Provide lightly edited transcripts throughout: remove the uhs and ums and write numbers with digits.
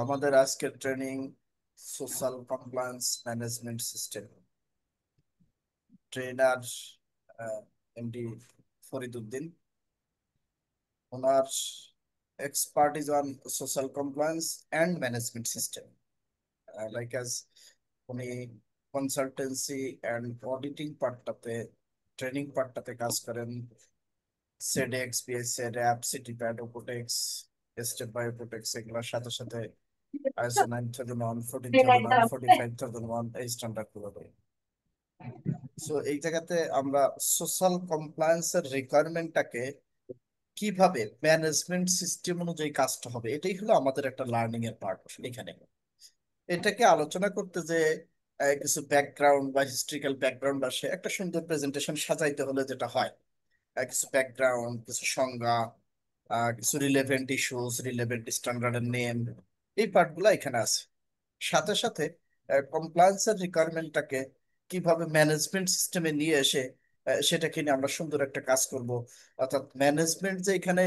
আমাদের আজকের training social compliance management system. Trainer MD Fariduddin. Owner expertise on social compliance and management system, like as উনি consultancy and auditing পার্টটাতে, training পার্টটাতে কাজ করেন। সেডেক্স, পিএসএ, rap, সিটিপ্যাড, ওপোটেক্স, step by ওপোটেক্স, এগুলোর সাথে সাথে আইএসও 9001, 14001, 45001 এই স্ট্যান্ডার্ড গুলো রয়েছে। সো এই জায়গাতে আমরা সোশ্যাল কমপ্লায়েন্সের রিকোয়ারমেন্টটাকে কিভাবে ম্যানেজমেন্ট সিস্টেম অনুযায়ী কাজটা হবে, এটাই হলো আমাদের একটা লার্নিং এর পার্ট এখানে। এটাকে আলোচনা করতে যে কিছু ব্যাকগ্রাউন্ড বা হিস্ট্রিক্যাল ব্যাকগ্রাউন্ড আসে, একটা সুন্দর প্রেজেন্টেশন সাজাইতে হলে যেটা হয়, কিছু ব্যাকগ্রাউন্ড, কিছু সংজ্ঞা, কিছু রিলেভেন্ট ইস্যুস, রিলেভেন্ট স্ট্যান্ডার্ডের নেম, এই পার্টগুলো এখানে আছে। সাথে সাথে কমপ্লায়েন্সের রিকোয়ারমেন্টটাকে কিভাবে ম্যানেজমেন্ট সিস্টেমে নিয়ে এসে সেটাকে নিয়ে আমরা সুন্দর একটা কাজ করব। অর্থাৎ ম্যানেজমেন্ট যে এখানে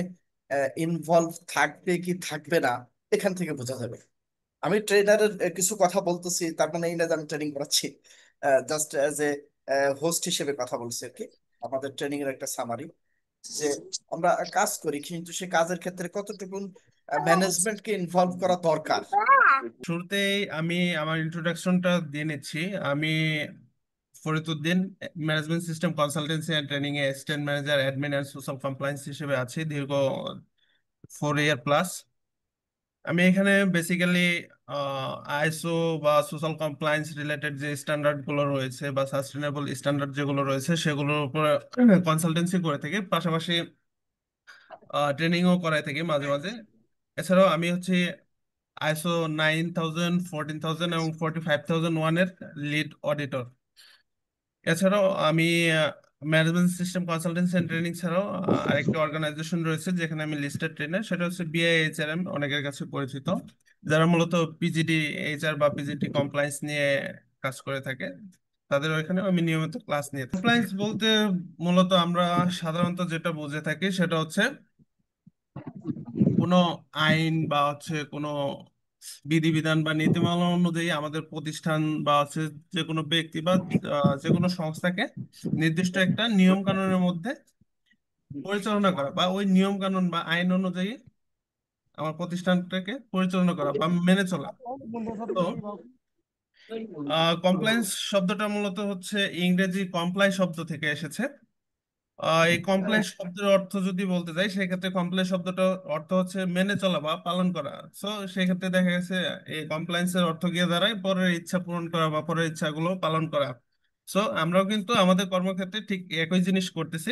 ইনভলভ থাকবে কি থাকবে না, এখান থেকে বোঝা যাবে। আমি ট্রেনারের কিছু কথা বলতেছি, তার মানে এই না যে আমি ট্রেনিং করাচ্ছি, জাস্ট এজ এ হোস্ট হিসেবে কথা বলছি আর কি। আমাদের ট্রেনিং এর একটা সামারি, যে আমরা কাজ করি কিন্তু সে কাজের ক্ষেত্রে কতটুকু ম্যানেজমেন্টকে ইনভলভ করা দরকার। শুরুতেই আমি আমার ইন্ট্রোডাকশনটা দিয়ে নিচ্ছি। আমি Fariduddin, management system consultancy and training A assistant manager admin and social compliance হিসেবে আছি দীর্ঘ 4 ইয়ার প্লাস। আমি এখানে বেসিক্যালি আইএসও বা সোশ্যাল কমপ্লায়েন্স রিলেটেড যে স্ট্যান্ডার্ড গুলো রয়েছে বা সাস্টেনেবল স্ট্যান্ডার্ড যেগুলো রয়েছে সেগুলোর উপরে কনসালটেন্সি করে থাকি, পাশাপাশি ট্রেনিংও করাই থাকি মাঝে মাঝে। এছাড়াও আমি হচ্ছে আইএসও 9000, 14000 এবং 45001 এর লিড অডিটর। এছাড়াও আমি management system consultancy and training ছাড়াও আরেকটি অর্গানাইজেশন রয়েছে যেখানে আমি লিস্টেড ট্রেনার, সেটা হচ্ছে বিআইএইচআরএম, অনেকের কাছে পরিচিত, যারা মূলত পিজিডি এইচআর বা পিজিটি কমপ্লায়েন্স নিয়ে কাজ করে থাকে। তাদের ওইখানে আমি নিয়মিত ক্লাস নিয়ে থাকি। কমপ্লায়েন্স বলতে মূলত আমরা সাধারণত যেটা বুঝে থাকি সেটা হচ্ছে কোনো আইন বা হচ্ছে কোনো বিধিবিধান বা নীতিমালা অনুযায়ী আমাদের প্রতিষ্ঠান বা হচ্ছে যে কোনো ব্যক্তি বা যে কোনো সংস্থাকে নির্দিষ্ট একটা নিয়ম কানুনের মধ্যে পরিচালনা করা, বা ওই নিয়ম কানুন বা আইন অনুযায়ী আমার প্রতিষ্ঠানটাকে পরিচালনা করা বা মেনে চলা। তো কমপ্লায়েন্স শব্দটা মূলত হচ্ছে ইংরেজি কমপ্লাই শব্দ থেকে এসেছে। এই কমপ্লেক্স শব্দের অর্থ যদি বলতে যাই, সেক্ষেত্রে কমপ্লেক্স শব্দটা অর্থ হচ্ছে মেনে চলা বা পালন করা। সো সেক্ষেত্রে দেখা গেছে এই কমপ্লায়েন্সের অর্থ গিয়ে দাঁড়ায় পরের ইচ্ছা পূরণ করা বা পরের ইচ্ছাগুলো পালন করা। সো আমরাও কিন্তু আমাদের কর্মক্ষেত্রে ঠিক একই জিনিস করতেছি।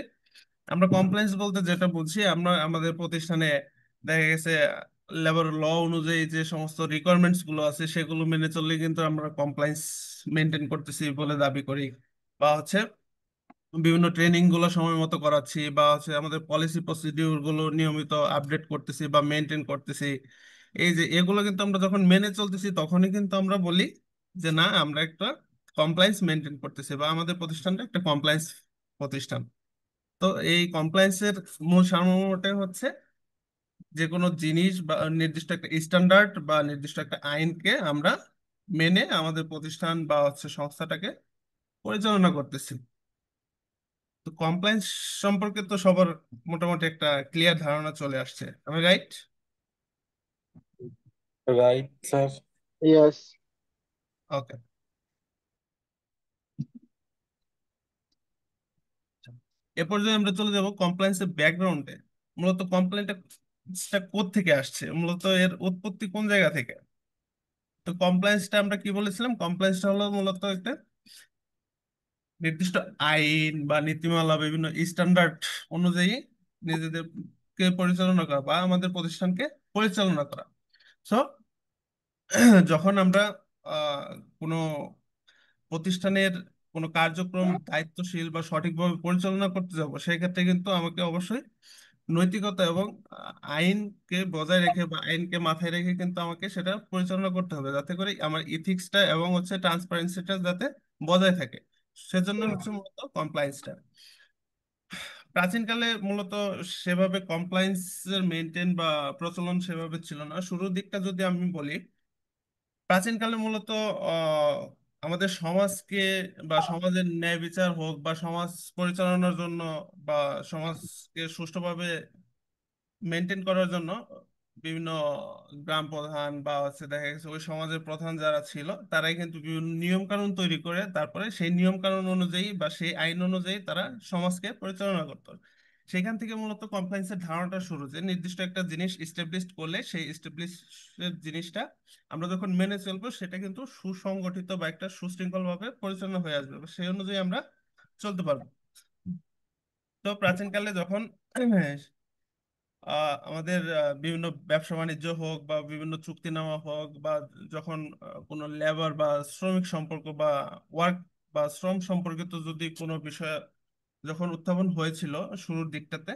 আমরা কমপ্লায়েন্স বলতে যেটা বুঝি, আমরা আমাদের প্রতিষ্ঠানে দেখা গেছে লেবার ল অনুযায়ী যে সমস্ত রিকোয়ারমেন্টস গুলো আছে সেগুলো মেনে চললে কিন্তু আমরা কমপ্লায়েন্স মেনটেন করতেছি বলে দাবি করি। বা হচ্ছে বিভিন্ন ট্রেনিং গুলো সময় মতো করাচ্ছি, বা হচ্ছে আমাদের পলিসি প্রসিডিউর গুলো নিয়মিত আপডেট করতেছি বা মেনটেন করতেছি। এই যে এগুলো কিন্তু আমরা যখন মেনে চলতেছি তখনই কিন্তু আমরা বলি যে না, আমরা একটা কমপ্লায়েন্স মেনটেন করতেছি বা আমাদের প্রতিষ্ঠানটা একটা কমপ্লায়েন্স প্রতিষ্ঠান। তো এই কমপ্লায়েন্সের মূল সারমর্মটা হচ্ছে যে কোনো জিনিস বা নির্দিষ্ট একটা স্ট্যান্ডার্ড বা নির্দিষ্ট একটা আইনকে আমরা মেনে আমাদের প্রতিষ্ঠান বা হচ্ছে সংস্থাটাকে পরিচালনা করতেছি। তো কমপ্লায়েন্স সম্পর্কে তো সবার মোটামুটি একটা ক্লিয়ার ধারণা চলে আসছে, আমি রাইট? Right sir. Yes. ওকে। এ পর্যায়ে আমরা চলে যাব কমপ্লায়েন্সের ব্যাকগ্রাউন্ডে। মূলত কমপ্লায়েন্সটা কোথা থেকে আসছে, মূলত এর উৎপত্তি কোন জায়গা থেকে। তো কমপ্লায়েন্সটা আমরা কি বলেছিলাম, কমপ্লায়েন্সটা হলো মূলত একটা নির্দিষ্ট আইন বা নীতিমালা, বিভিন্ন স্ট্যান্ডার্ড অনুযায়ী নিজেদেরকে পরিচালনা করা বা আমাদের প্রতিষ্ঠানকে পরিচালনা করা। সো যখন আমরা আহ কোনো প্রতিষ্ঠানের কোনো কার্যক্রম দায়িত্বশীল বা সঠিকভাবে পরিচালনা করতে যাব, সেই ক্ষেত্রে কিন্তু আমাকে অবশ্যই নৈতিকতা এবং আইনকে বজায় রেখে বা আইনকে মাথায় রেখে কিন্তু আমাকে সেটা পরিচালনা করতে হবে, যাতে করে আমার ইথিক্সটা এবং হচ্ছে ট্রান্সপারেন্সিটা যাতে বজায় থাকে। সেজন্য হচ্ছে মূলত কমপ্লায়েন্সটা। প্রাচীনকালে মূলত সেভাবে কমপ্লায়েন্সের মেনটেন বা প্রচলন সেভাবে ছিল না। শুরুর দিকটা যদি আমি বলি, প্রাচীনকালে মূলত আহ, আমাদের সমাজকে বা সমাজের ন্যায় বিচার হোক বা সমাজ পরিচালনার জন্য বা সমাজকে সুষ্ঠুভাবে মেনটেন করার জন্য বিভিন্ন গ্রাম প্রধান বা হচ্ছে দেখা গেছে ওই সমাজের প্রধান যারা ছিল তারাই কিন্তু বিভিন্ন নিয়ম কানুন তৈরি করে তারপরে সেই নিয়ম কানুন অনুযায়ী বা সেই আইন অনুযায়ী তারা সমাজকে পরিচালনা করতো। সেখান থেকে মূলত কমপ্লায়েন্সের ধারণাটা শুরু, যে নির্দিষ্ট একটা জিনিস ইস্টাবলিশ করলে সেই ইস্টাবলিশের জিনিসটা আমরা যখন মেনে চলবো সেটা কিন্তু সুসংগঠিত বা একটা সুশৃঙ্খল ভাবে পরিচালনা হয়ে আসবে, বা সেই অনুযায়ী আমরা চলতে পারবো। তো প্রাচীনকালে যখন আমাদের বিভিন্ন ব্যবসা বাণিজ্য হোক বা বিভিন্ন চুক্তিনামা হোক বা যখন কোনো লেবার বা শ্রমিক সম্পর্ক বা ওয়ার্ক বা শ্রম সম্পর্কিত যদি কোনো বিষয় যখন উত্থাপন হয়েছিল শুরুর দিকটাতে,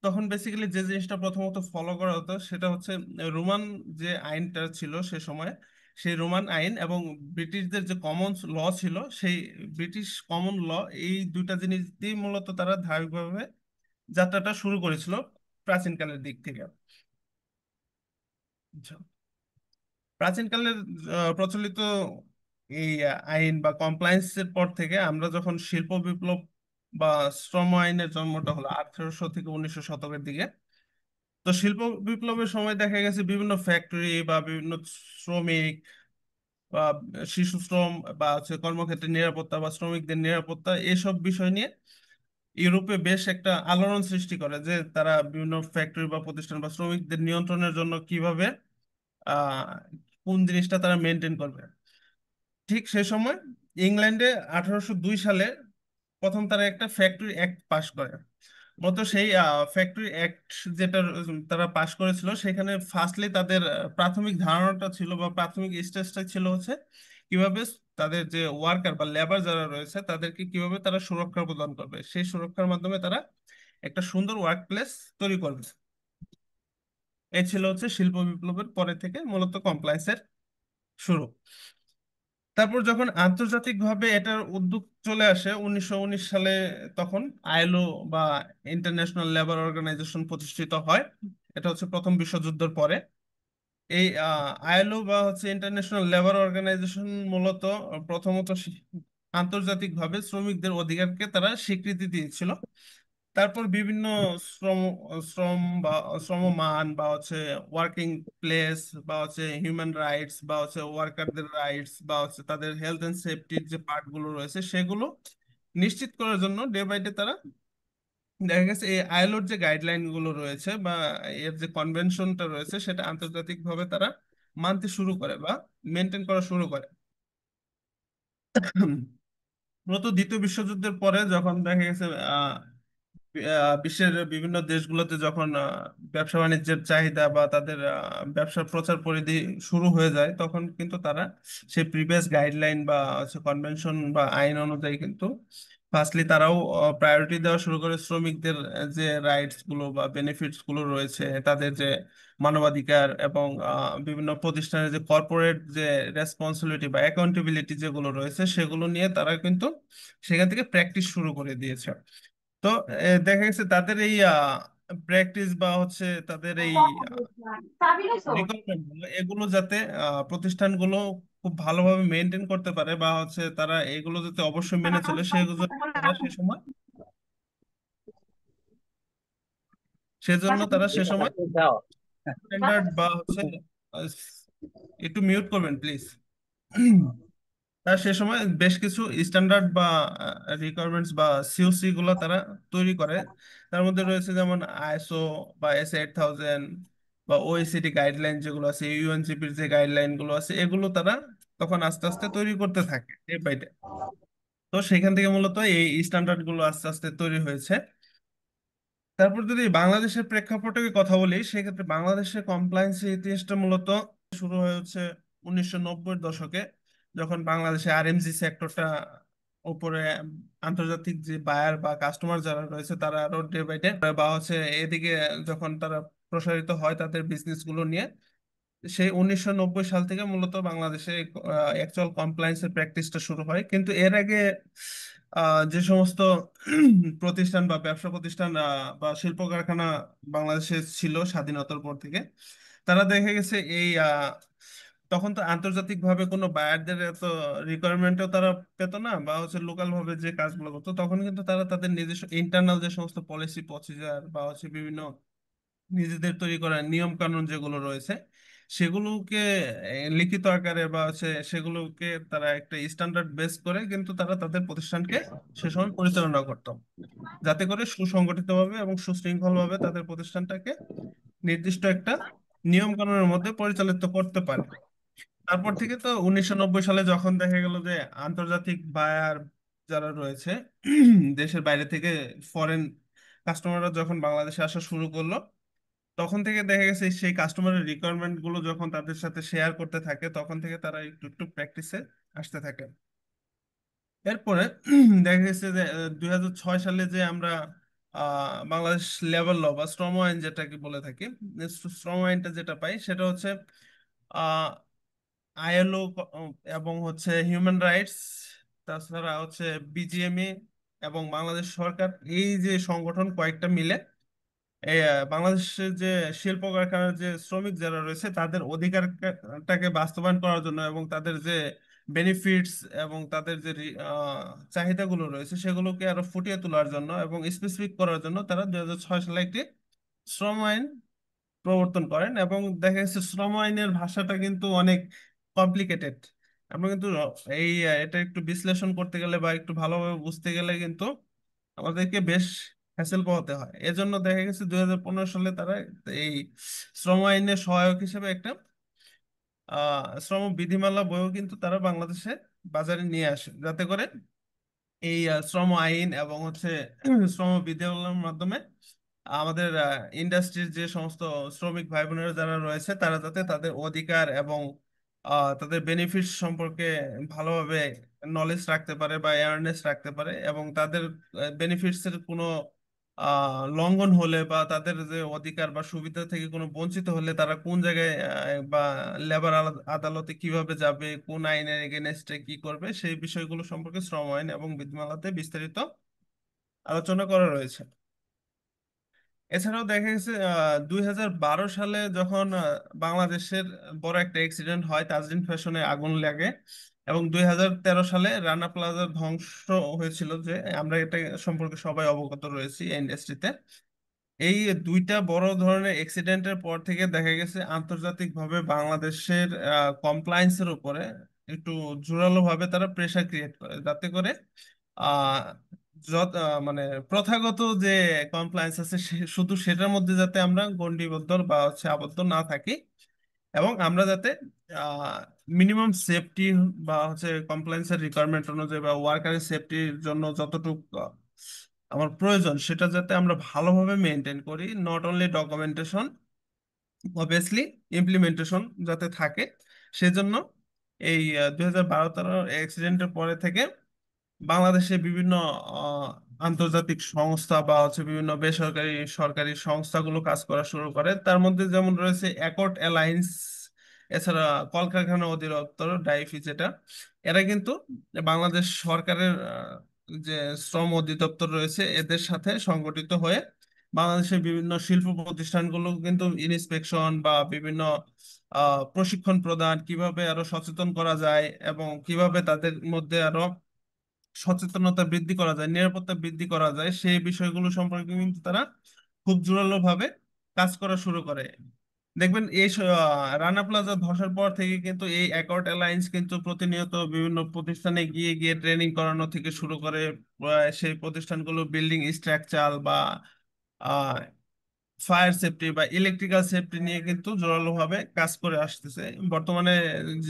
তখন বেসিক্যালি যে জিনিসটা প্রথমত ফলো করা হতো সেটা হচ্ছে রোমান যে আইনটা ছিল সে সময়, সেই রোমান আইন এবং ব্রিটিশদের যে কমন ল ছিল, সেই ব্রিটিশ কমন ল, এই দুইটা জিনিস দিয়ে মূলত তারা ধারাবাহিকভাবে যাত্রাটা শুরু করেছিল প্রাচীনকালের দিক থেকে। আচ্ছা, প্রাচীনকালের প্রচলিত এই আইন বা কমপ্লায়েন্সের পর থেকে আমরা যখন শিল্প বিপ্লব বা শ্রম আইনের জন্মটা হলো 1800 থেকে 1900 শতকের দিকে, তো শিল্প বিপ্লবের সময় দেখা গেছে বিভিন্ন ফ্যাক্টরি বা বিভিন্ন শ্রমিক বা শিশু শ্রম বা হচ্ছে কর্মক্ষেত্রে নিরাপত্তা বা শ্রমিকদের নিরাপত্তা এসব বিষয় নিয়ে ইউরোপে বেশ একটা আলোড়ন সৃষ্টি করে, যে তারা বিভিন্ন ফ্যাক্টরি বা প্রতিষ্ঠান বা শ্রমিকদের নিয়ন্ত্রণের জন্য কিভাবে আহ কোন জিনিসটা তারা মেনটেন করবে। ঠিক সে সময় ইংল্যান্ডে 1802 সালে প্রথম তারা একটা ফ্যাক্টরি অ্যাক্ট পাশ করে। মূলত সেই ফ্যাক্টরি অ্যাক্ট যেটা তারা পাশ করেছিল, সেখানে ফার্স্টলি তাদের প্রাথমিক ধারণাটা ছিল বা প্রাথমিক স্টেজটা ছিল হচ্ছে কিভাবে তাদের যে ওয়ার্কার বা লেবার যারা রয়েছে তাদেরকে কিভাবে তারা সুরক্ষা প্রদান করবে, সেই সুরক্ষার মাধ্যমে তারা একটা সুন্দর ওয়ার্ক প্লেস তৈরি করবে। এই ছিল হচ্ছে শিল্প বিপ্লবের পরে থেকে মূলত কমপ্লায়েন্সের শুরু। তারপর যখন আন্তর্জাতিকভাবে এটার উদ্যোগ চলে আসে 1919 সালে, তখন আইএলও বা ইন্টারন্যাশনাল লেবার অর্গানাইজেশন প্রতিষ্ঠিত হয়। এটা হচ্ছে প্রথম বিশ্বযুদ্ধের পরে। এই আইএলও বা হচ্ছে ইন্টারন্যাশনাল লেবার অর্গানাইজেশন মূলত প্রথমত আন্তর্জাতিকভাবে শ্রমিকদের অধিকারকে তারা স্বীকৃতি দিয়েছিল। তারপর বিভিন্ন শ্রম শ্রম বা শ্রমমান বা হচ্ছে ওয়ার্কিং প্লেস বা হচ্ছে হিউম্যান রাইটস বা হচ্ছে ওয়ার্কারদের রাইটস বা হচ্ছে তাদের হেলথ এন্ড সেফটির যে পার্ট গুলো রয়েছে সেগুলো নিশ্চিত করার জন্য ডে বাই ডে তারা দেখা গেছে এই আইলোর যে গাইডলাইন গুলো রয়েছে বা এর যে কনভেনশনটা রয়েছে সেটা আন্তর্জাতিক ভাবে তারা মানতে শুরু করে বা মেনটেন করা শুরু করে। মূলত দ্বিতীয় বিশ্বযুদ্ধের পরে যখন দেখা গেছে বিশ্বের বিভিন্ন দেশগুলোতে যখন ব্যবসা বাণিজ্যের চাহিদা বা তাদের ব্যবসার প্রচার পরিধি শুরু হয়ে যায়, তখন কিন্তু তারা সেই প্রিভিয়াস গাইডলাইন বা কনভেনশন বা আইন অনুযায়ী কিন্তু ফার্স্টলি তারাও প্রায়োরিটি দেওয়া শুরু করে শ্রমিকদের যে রাইটস গুলো বা বেনিফিটস গুলো রয়েছে, তাদের যে মানবাধিকার এবং বিভিন্ন প্রতিষ্ঠানের যে কর্পোরেট যে রেসপন্সিবিলিটি বা অ্যাকাউন্টেবিলিটি যেগুলো রয়েছে সেগুলো নিয়ে তারা কিন্তু সেখান থেকে প্র্যাকটিস শুরু করে দিয়েছে। তো দেখা গেছে তাদের এই প্র্যাকটিস বা হচ্ছে তাদের এই রিকোয়ারমেন্ট গুলো এগুলো যাতে প্রতিষ্ঠানগুলো খুব ভালোভাবে মেনটেন করতে পারে বা হচ্ছে তারা এগুলো যাতে অবশ্যই মেনে চলে, সেগুলো তারা সে সময় সেজন্য তারা সে সময় স্ট্যান্ডার্ড বা হচ্ছে আহ, একটু মিউট করবেন প্লিজ। তারা সে সময় বেশ কিছু স্ট্যান্ডার্ড বা রিকোয়ারমেন্টস বা সিওসি গুলো তারা তৈরি করে। তার মধ্যে রয়েছে যেমন আইএসও বা এস 8000 বা ওইসিডি গাইডলাইন যেগুলো আছে, ইউএনসিপির যে গাইডলাইন গুলো আছে, এগুলো তারা তখন আস্তে আস্তে তৈরি করতে থাকে ডে বাই ডে। তো সেখান থেকে মূলত এই স্ট্যান্ডার্ড গুলো আস্তে আস্তে তৈরি হয়েছে। তারপর যদি বাংলাদেশের প্রেক্ষাপটে কথা বলি, সেক্ষেত্রে বাংলাদেশের কমপ্লায়েন্সের ইতিহাসটা মূলত শুরু হয়েছে 1990-এর দশকে, যখন বাংলাদেশে আরএমজি সেক্টরটা উপরে আন্তর্জাতিক যে বায়ার বা কাস্টমার যারা রয়েছে তারা আরো ডে বাই ডে বা হচ্ছে এদিকে যখন তারা প্রসারিত হয় তাদের বিজনেস গুলো নিয়ে, সেই 1990 সাল থেকে মূলত বাংলাদেশে অ্যাকচুয়াল কমপ্লায়েন্সের প্র্যাকটিসটা শুরু হয়, কিন্তু এর আগে যে সমস্ত প্রতিষ্ঠান বা ব্যবসা প্রতিষ্ঠান বা শিল্প কারখানা বাংলাদেশে ছিল স্বাধীনতার পর থেকে, তারা দেখে গেছে এই তখন তো আন্তর্জাতিক ভাবে কোনো বায়ারদের এত রিকোয়ারমেন্টও তারা পেত না, বা হচ্ছে লোকাল ভাবে যে কাজগুলো করতো, তখন কিন্তু তারা তাদের নিজস্ব ইন্টারনাল যে সমস্ত পলিসি প্রসিজার বা হচ্ছে বিভিন্ন নিজেদের তৈরি করা নিয়ম কানুন যেগুলো রয়েছে, সেগুলোকে লিখিত আকারে বা হচ্ছে সেগুলোকে তারা একটা স্ট্যান্ডার্ড বেস করে কিন্তু তারা তাদের প্রতিষ্ঠানকে সে সময় পরিচালনা করতো, যাতে করে সুসংগঠিতভাবে এবং সুশৃঙ্খলভাবে তাদের প্রতিষ্ঠানটাকে নির্দিষ্ট একটা নিয়ম কানুনের মধ্যে পরিচালিত করতে পারে। তারপর থেকে তো 1990 সালে যখন দেখা গেল যে আন্তর্জাতিক বায়ার যারা রয়েছে, দেশের বাইরে থেকে ফরেন কাস্টমাররা যখন বাংলাদেশে আসা শুরু করলো, তখন থেকে দেখা গেছে সেই কাস্টমারের রিকোয়ারমেন্ট গুলো যখন তাদের সাথে শেয়ার করতে থাকে, তখন থেকে তারা একটু একটু প্র্যাকটিসে আসতে থাকে। এরপরে দেখা গেছে যে 2006 সালে যে আমরা বাংলাদেশ লেবার ল বা শ্রম আইন যেটাকে বলে থাকি, শ্রম আইনটা যেটা পাই সেটা হচ্ছে আইএলও এবং হচ্ছে হিউম্যান রাইটস, তাছাড়া হচ্ছে বিজিএমই এবং বাংলাদেশ সরকার, এই যে সংগঠন কয়েকটা মিলে এই বাংলাদেশের যে শিল্প কারখানার যে শ্রমিক যারা রয়েছে তাদের অধিকারটাকে বাস্তবায়ন করার জন্য এবং তাদের যে বেনিফিটস এবং তাদের যে চাহিদাগুলো রয়েছে সেগুলোকে আরো ফুটিয়ে তোলার জন্য এবং স্পেসিফিক করার জন্য তারা 2006 সালে একটি শ্রম আইন প্রবর্তন করেন। এবং দেখা যাচ্ছে শ্রম আইনের ভাষাটা কিন্তু অনেক কমপ্লিকেটেড। আমরা কিন্তু এটা একটু বিশ্লেষণ করতে গেলে বা একটু ভালোভাবে বুঝতে গেলে কিন্তু আমাদেরকে বেশ হ্যাসেল পোহাতে হয়। এজন্য দেখা গেছে 2015 সালে তারা এই শ্রম আইনের সহায়ক হিসেবে একটা শ্রম বিধিমালা বইও কিন্তু তারা বাংলাদেশে বাজারে নিয়ে আসে, যাতে করে এই শ্রম আইন এবং হচ্ছে শ্রম বিধিমালার মাধ্যমে আমাদের ইন্ডাস্ট্রির যে সমস্ত শ্রমিক ভাই বোনেরা যারা রয়েছে তারা যাতে তাদের অধিকার এবং তাদের বেনিফিট সম্পর্কে ভালোভাবে নলেজ রাখতে পারে বা অ্যাওয়ারনেস রাখতে পারে, এবং তাদের বেনিফিটস এর কোনো লঙ্ঘন হলে বা তাদের যে অধিকার বা সুবিধা থেকে কোনো বঞ্চিত হলে তারা কোন জায়গায় বা লেবার আদালতে কিভাবে যাবে, কোন আইনের এগেনস্টে কি করবে, সেই বিষয়গুলো সম্পর্কে শ্রম আইন এবং বিধিমালাতে বিস্তারিত আলোচনা করা রয়েছে। এছাড়াও দেখা গেছে 2012 সালে যখন বাংলাদেশের বড় একটা অ্যাক্সিডেন্ট হয়, তাজরিন ফ্যাশনে আগুন লাগে, এবং 2013 সালে রানা প্লাজা ধ্বংস হয়েছিল, যে আমরা এটা সম্পর্কে সবাই অবগত রয়েছি ইন্ডাস্ট্রিতে। এই দুইটা বড় ধরনের অ্যাক্সিডেন্টের পর থেকে দেখা গেছে আন্তর্জাতিকভাবে বাংলাদেশের কমপ্লায়েন্সের উপরে একটু জোরালো ভাবে তারা প্রেসার ক্রিয়েট করে, যাতে করে আহ মানে প্রথাগত যে কমপ্লায়েন্স আছে শুধু সেটার মধ্যে যাতে আমরা গণ্ডিবদ্ধ বা হচ্ছে আবদ্ধ না থাকি, এবং আমরা যাতে মিনিমাম সেফটি বা হচ্ছে কমপ্লায়েন্সের রিকোয়ারমেন্ট অনুযায়ী বা ওয়ার্কারের সেফটির জন্য যতটুকু আমার প্রয়োজন সেটা যাতে আমরা ভালোভাবে মেনটেন করি, not only documentation, obviously implementation যাতে থাকে। সেজন্য এই 2012-13 অ্যাক্সিডেন্টের পরে থেকে বাংলাদেশে বিভিন্ন আহ, আন্তর্জাতিক সংস্থা বা হচ্ছে বিভিন্ন বেসরকারি সরকারি সংস্থাগুলো কাজ করা শুরু করে। তার মধ্যে যেমন রয়েছে অ্যাকর্ড অ্যালায়েন্স, এছাড়া কলকারখানা অধিদপ্তর ডাইফি যেটা, এরা কিন্তু বাংলাদেশ সরকারের যে শ্রম অধিদপ্তর রয়েছে এদের সাথে সংগঠিত হয়ে বাংলাদেশের বিভিন্ন শিল্প প্রতিষ্ঠানগুলো কিন্তু ইন্সপেকশন বা বিভিন্ন প্রশিক্ষণ প্রদান, কিভাবে আরো সচেতন করা যায় এবং কিভাবে তাদের মধ্যে আরো সচেতনতা বৃদ্ধি করা যায়, নিরাপত্তা বৃদ্ধি করা যায়, সেই বিষয়গুলো সম্পর্কে কিন্তু তারা খুব জোরালো ভাবে কাজ করা শুরু করে। দেখবেন এই রানা প্লাজা ধসের পর থেকে কিন্তু এই অ্যাকর্ড অ্যালায়েন্স কিন্তু প্রতিনিয়ত বিভিন্ন প্রতিষ্ঠানে গিয়ে গিয়ে ট্রেনিং করানো থেকে শুরু করে সেই প্রতিষ্ঠানগুলো বিল্ডিং স্ট্রাকচার বা ফায়ার সেফটি বা ইলেকট্রিক্যাল সেফটি নিয়ে কিন্তু জোরালো ভাবে কাজ করে আসতেছে। বর্তমানে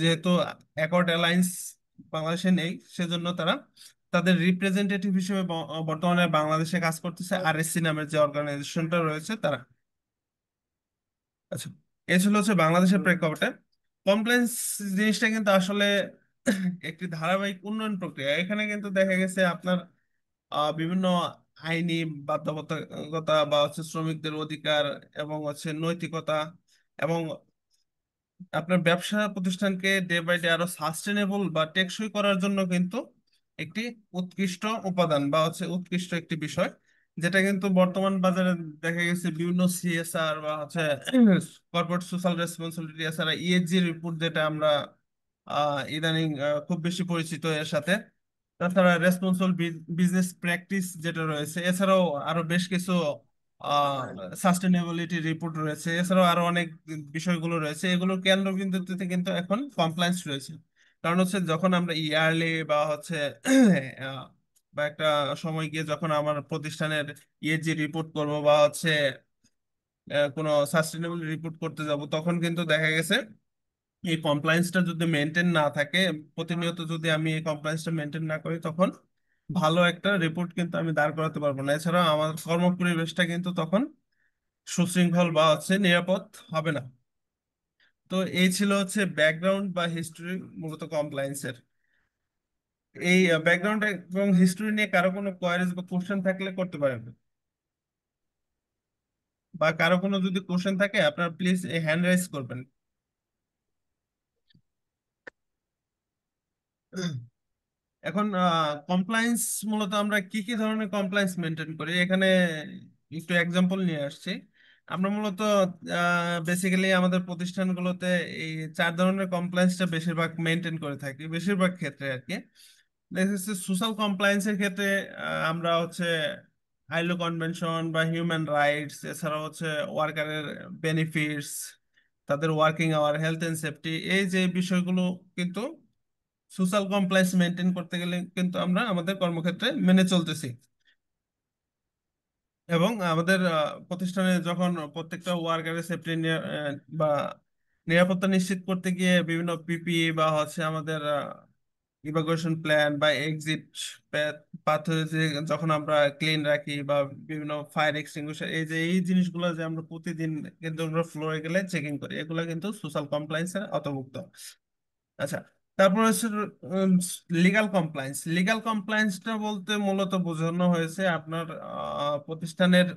যেহেতু অ্যাকর্ড অ্যালায়েন্স বাংলাদেশে নেই, সেজন্য তারা তাদের রিপ্রেজেন্টেটিভ হিসেবে বর্তমানে বাংলাদেশে কাজ করতেছে আরএসসি নামের যে অর্গানাইজেশনটা রয়েছে তারা। আচ্ছা, এই ছিল হচ্ছে বাংলাদেশের প্রেক্ষাপটে। কমপ্লেন্স জিনিসটা কিন্তু আসলে একটি ধারাবাহিক উন্নয়ন প্রক্রিয়া। এখানে কিন্তু দেখা গেছে আপনার বিভিন্ন আইনি বাধ্যবাধকতা বা হচ্ছে শ্রমিকদের অধিকার এবং হচ্ছে নৈতিকতা এবং আপনার ব্যবসা প্রতিষ্ঠানকে ডে বাই ডে আরো সাস্টেনেবল বা টেকসই করার জন্য কিন্তু একটি উৎকৃষ্ট উপাদান বা হচ্ছে উৎকৃষ্ট একটি বিষয়, যেটা কিন্তু বর্তমান বাজারে দেখা গেছে বিভিন্ন সিএসআর বা হচ্ছে কর্পোরেট সোশ্যাল রেসপন্সিবিলিটি, এছাড়া ইএসজি রিপোর্ট, যেটা আমরা ইদানিং খুব বেশি পরিচিত এর সাথে। তাছাড়া রেসপন্সিবল বিজনেস প্র্যাকটিস যেটা রয়েছে, এছাড়াও আরো বেশ কিছু সাস্টেনেবিলিটি রিপোর্ট রয়েছে, এছাড়াও আরো অনেক বিষয়গুলো রয়েছে। এগুলোর কেন্দ্রবিন্দুতে কিন্তু এখন কমপ্লায়েন্স রয়েছে। কারণ হচ্ছে যখন আমরা ইয়ারলি বা হচ্ছে আহ, বা একটা সময় গিয়ে যখন আমার প্রতিষ্ঠানের ইএসজি রিপোর্ট করব বা হচ্ছে কোনো সাস্টেনেবল রিপোর্ট করতে যাব, তখন কিন্তু দেখা গেছে এই কমপ্লায়েন্সটা যদি মেনটেন না থাকে, প্রতিনিয়ত যদি আমি এই কমপ্লায়েন্সটা মেনটেন না করি, তখন ভালো একটা রিপোর্ট কিন্তু আমি দাঁড় করাতে পারবো না। এছাড়া আমার কর্মপরিবেশটা কিন্তু তখন সুশৃঙ্খল বা হচ্ছে নিরাপদ হবে না। তো এই ছিল হচ্ছে ব্যাকগ্রাউন্ড বা হিস্টোরি মূলত কমপ্লায়েন্সের। এই ব্যাকগ্রাউন্ড এবং হিস্টোরি নিয়ে কারো কোনো কোয়ারিজ বা কোশ্চেন থাকলে করতে পারেন, বা কারো কোনো যদি কোশ্চেন থাকে আপনার প্লিজ হ্যান্ড রাইজ করবেন। এখন কমপ্লায়েন্স মূলত আমরা কি কি ধরনের কমপ্লায়েন্স মেনটেন করি এখানে একটু এক্সাম্পল নিয়ে আসছি। আমরা মূলত বেসিক্যালি আমাদের প্রতিষ্ঠানগুলোতে এই চার ধরনের কমপ্লায়েন্সটা বেশিরভাগ মেনটেন করে থাকি, বেশিরভাগ ক্ষেত্রে আর কি। দেখা যাচ্ছে সোশ্যাল কমপ্লায়েন্সের ক্ষেত্রে আমরা হচ্ছে আইলো কনভেনশন বা হিউম্যান রাইটস, এছাড়া হচ্ছে ওয়ার্কারের বেনিফিটস, তাদের working hour, health and safety, এই যে বিষয়গুলো কিন্তু সোশ্যাল কমপ্লায়েন্স মেনটেন করতে গেলে কিন্তু আমরা আমাদের কর্মক্ষেত্রে মেনে চলতেছি। এবং আমাদের প্রতিষ্ঠানে যখন প্রত্যেকটা ওয়ার্কারের সেফটি বা নিরাপত্তা নিশ্চিত করতে গিয়ে বিভিন্ন পিপিই বা হচ্ছে আমাদের ইভাকুয়েশন প্ল্যান বা এক্সিট পাথ, যে যখন আমরা ক্লিন রাখি, বা বিভিন্ন ফায়ার এক্সটিংগুইশার, এই যে এই জিনিসগুলো যে আমরা প্রতিদিন কিন্তু আমরা ফ্লোরে গেলে চেকিং করি, এগুলো কিন্তু সোশ্যাল কমপ্লায়েন্সের অন্তর্ভুক্ত। আচ্ছা, তারপর হচ্ছে লিগ্যাল কমপ্লায়েন্স। লিগ্যাল কমপ্লায়েন্সটা বলতে মূলত বোঝানো হয়েছে আপনার প্রতিষ্ঠানের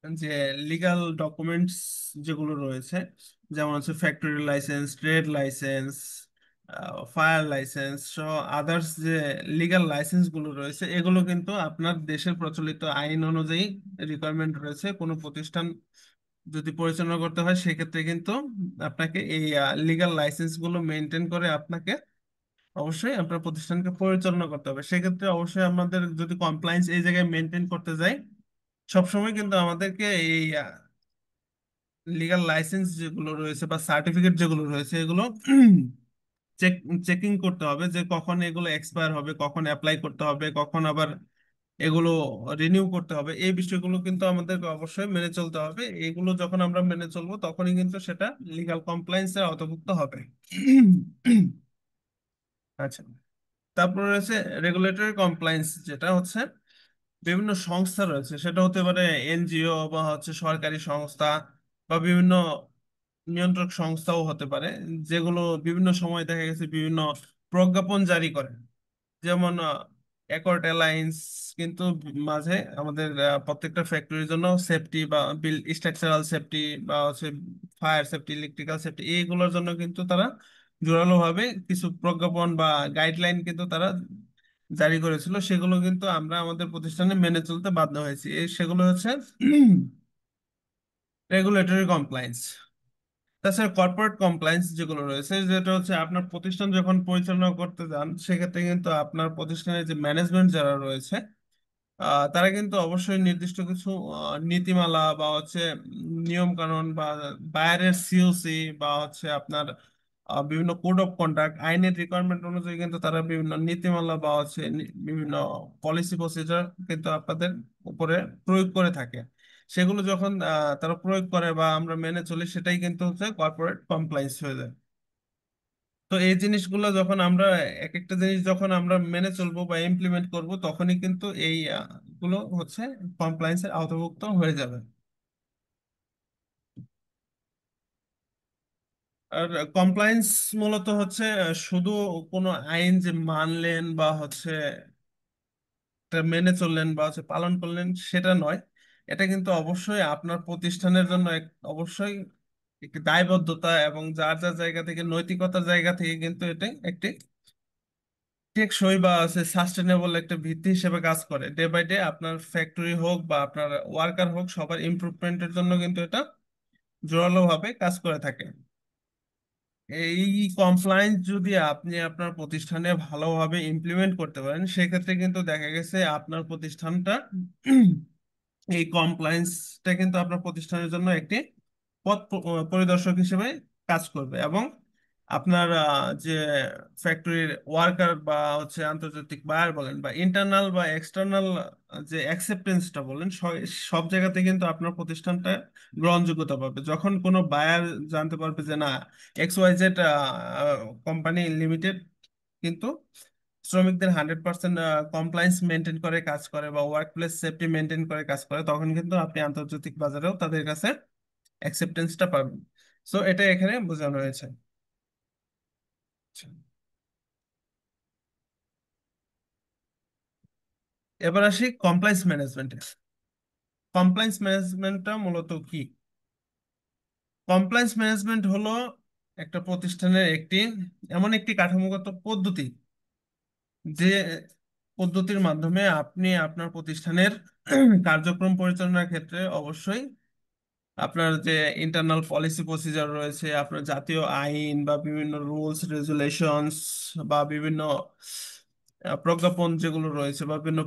যে লিগ্যাল ডকুমেন্টস যেগুলো রয়েছে, যেমন হচ্ছে factory licence, trade licence, fire licence সহ আদার্স যে লিগ্যাল লাইসেন্স গুলো রয়েছে, এগুলো কিন্তু আপনার দেশের প্রচলিত আইন অনুযায়ী রিকোয়ারমেন্ট রয়েছে। কোনো প্রতিষ্ঠান যদি পরিচালনা করতে হয়, সেক্ষেত্রে কিন্তু আপনাকে এই লিগ্যাল লাইসেন্স গুলো মেনটেন করে আপনাকে অবশ্যই আপনার প্রতিষ্ঠানকে পরিচালনা করতে হবে। সেক্ষেত্রে অবশ্যই আমাদের যদি কমপ্লায়েন্স এই জায়গায় মেনটেন করতে যাই, সবসময় কিন্তু আমাদেরকে এই লিগ্যাল লাইসেন্স যেগুলো রয়েছে বা সার্টিফিকেট যেগুলো রয়েছে, এগুলো চেক চেকিং করতে হবে যে কখন এগুলো এক্সপায়ার হবে, কখন অ্যাপ্লাই করতে হবে, কখন আবার এগুলো রিনিউ করতে হবে। এই বিষয়গুলো কিন্তু আমাদেরকে অবশ্যই মেনে চলতে হবে। এগুলো যখন আমরা মেনে চলবো, তখনই কিন্তু সেটা লিগ্যাল কমপ্লায়েন্সের আওতাভুক্ত হবে। আচ্ছা, তারপর রয়েছে রেগুলেটরি কমপ্লায়েন্স, যেটা হচ্ছে বিভিন্ন সংস্থা রয়েছে, সেটা হতে পারে এনজিও বা হচ্ছে সরকারি সংস্থা, বা বিভিন্ন নিয়ন্ত্রক সংস্থাও হতে পারে, যেগুলো বিভিন্ন সময় দেখা গেছে বিভিন্ন প্রজ্ঞাপন জারি করে। যেমন অ্যাকর্ড অ্যালায়েন্স কিন্তু মাঝে আমাদের প্রত্যেকটা ফ্যাক্টরির জন্য সেফটি বা বিল স্ট্রাকচারাল সেফটি বা হচ্ছে ফায়ার সেফটি, ইলেকট্রিক্যাল সেফটি, এইগুলোর জন্য কিন্তু তারা জোরালো ভাবে কিছু প্রজ্ঞাপন বা গাইডলাইন কিন্তু তারা জারি করেছিল। সেগুলো কিন্তু আমরা আমাদের প্রতিষ্ঠানে মেনে চলতে বাধ্য হয়েছি। এই সেগুলো হচ্ছে রেগুলেটরি কমপ্লায়েন্স। তাছাড়া কর্পোরেট কমপ্লায়েন্স যেগুলো রয়েছে, যেটা হচ্ছে আপনার প্রতিষ্ঠান যখন পরিচালনা করতে যান, সেক্ষেত্রে কিন্তু আপনার প্রতিষ্ঠানের যে ম্যানেজমেন্ট যারা রয়েছে, তারা কিন্তু অবশ্যই নির্দিষ্ট কিছু নীতিমালা বা হচ্ছে নিয়ম কানুন বা বাইরের সিওসি বা হচ্ছে আপনার বিভিন্ন কোড অফ কন্ডাক্ট, আইনের রিকোয়ারমেন্ট অনুযায়ী কিন্তু তারা বিভিন্ন নীতিমালা বা হচ্ছে বিভিন্ন পলিসি প্রসিজার কিন্তু আপনাদের উপরে প্রয়োগ করে থাকে। সেগুলো যখন তারা প্রয়োগ করে বা আমরা মেনে চলি, সেটাই কিন্তু হচ্ছে কর্পোরেট কমপ্লায়েন্স হয়ে যায়। তো এই জিনিসগুলো যখন আমরা এক একটা জিনিস যখন আমরা মেনে চলবো বা ইমপ্লিমেন্ট করব, তখনই কিন্তু এই গুলো হচ্ছে কমপ্লায়েন্সের আওতাভুক্ত হয়ে যাবে। আর কমপ্লায়েন্স মূলত হচ্ছে শুধু কোনো আইন যে মানলেন বা হচ্ছে এটা মেনে চললেন বা হচ্ছে পালন করলেন, সেটা নয়। এটা কিন্তু অবশ্যই আপনার প্রতিষ্ঠানের জন্য অবশ্যই একটি দায়বদ্ধতা এবং যার যার জায়গা থেকে নৈতিকতার জায়গা থেকে কিন্তু এটা একটি টেকসই বা সাস্টেনেবল একটা ভিত্তি হিসেবে কাজ করে। ডে বাই ডে আপনার ফ্যাক্টরি হোক বা আপনার ওয়ার্কার হোক, সবার ইমপ্রুভমেন্টের জন্য কিন্তু এটা জোরালো ভাবে কাজ করে থাকে। এই কমপ্লায়েন্স যদি আপনি আপনার প্রতিষ্ঠানে ভালোভাবে ইমপ্লিমেন্ট করতে পারেন, সেক্ষেত্রে কিন্তু দেখা গেছে আপনার প্রতিষ্ঠানটা এই কমপ্লায়েন্সটা কিন্তু আপনার প্রতিষ্ঠানের জন্য একটি পরিদর্শক হিসেবে কাজ করবে, এবং আপনার যে ফ্যাক্টরির ওয়ার্কার বা আন্তর্জাতিক বায়ার বলেন বা ইন্টারনাল বা এক্সটার্নাল যে অ্যাকসেপ্টেন্সটা বলেন, সব জায়গাতে কিন্তু আপনার প্রতিষ্ঠানটা গ্রহণযোগ্যতা পাবে। যখন কোনো বায়ার জানতে পারবে যে না, XYZ কোম্পানি লিমিটেড কিন্তু শ্রমিকদের 100% কমপ্লায়েন্স মেনটেন করে কাজ করে বা ওয়ার্ক প্লেস সেফটি মেনটেন করে কাজ করে, তখন কিন্তু আপনি আন্তর্জাতিক বাজারেও তাদের কাছে অ্যাকসেপ্টেন্সটা পাবেন। সো এটা এখানে বোঝানো হয়েছে। আচ্ছা। এবার আসি কমপ্লায়েন্স ম্যানেজমেন্টে। কমপ্লায়েন্স ম্যানেজমেন্টটা মূলত কি? কমপ্লায়েন্স ম্যানেজমেন্ট হলো একটা প্রতিষ্ঠানের এমন একটি কাঠামোগত পদ্ধতি, যে পদ্ধতির মাধ্যমে আপনি আপনার প্রতিষ্ঠানের কার্যক্রম পরিচালনার ক্ষেত্রে অবশ্যই আপনার যে ইন্টারনাল পলিসি প্রসিজার রয়েছে, আপনার জাতীয় আইন বা বিভিন্ন রুলস রেগুলেশনস বা বিভিন্ন প্রজ্ঞাপন যেগুলো রয়েছে বা বিভিন্ন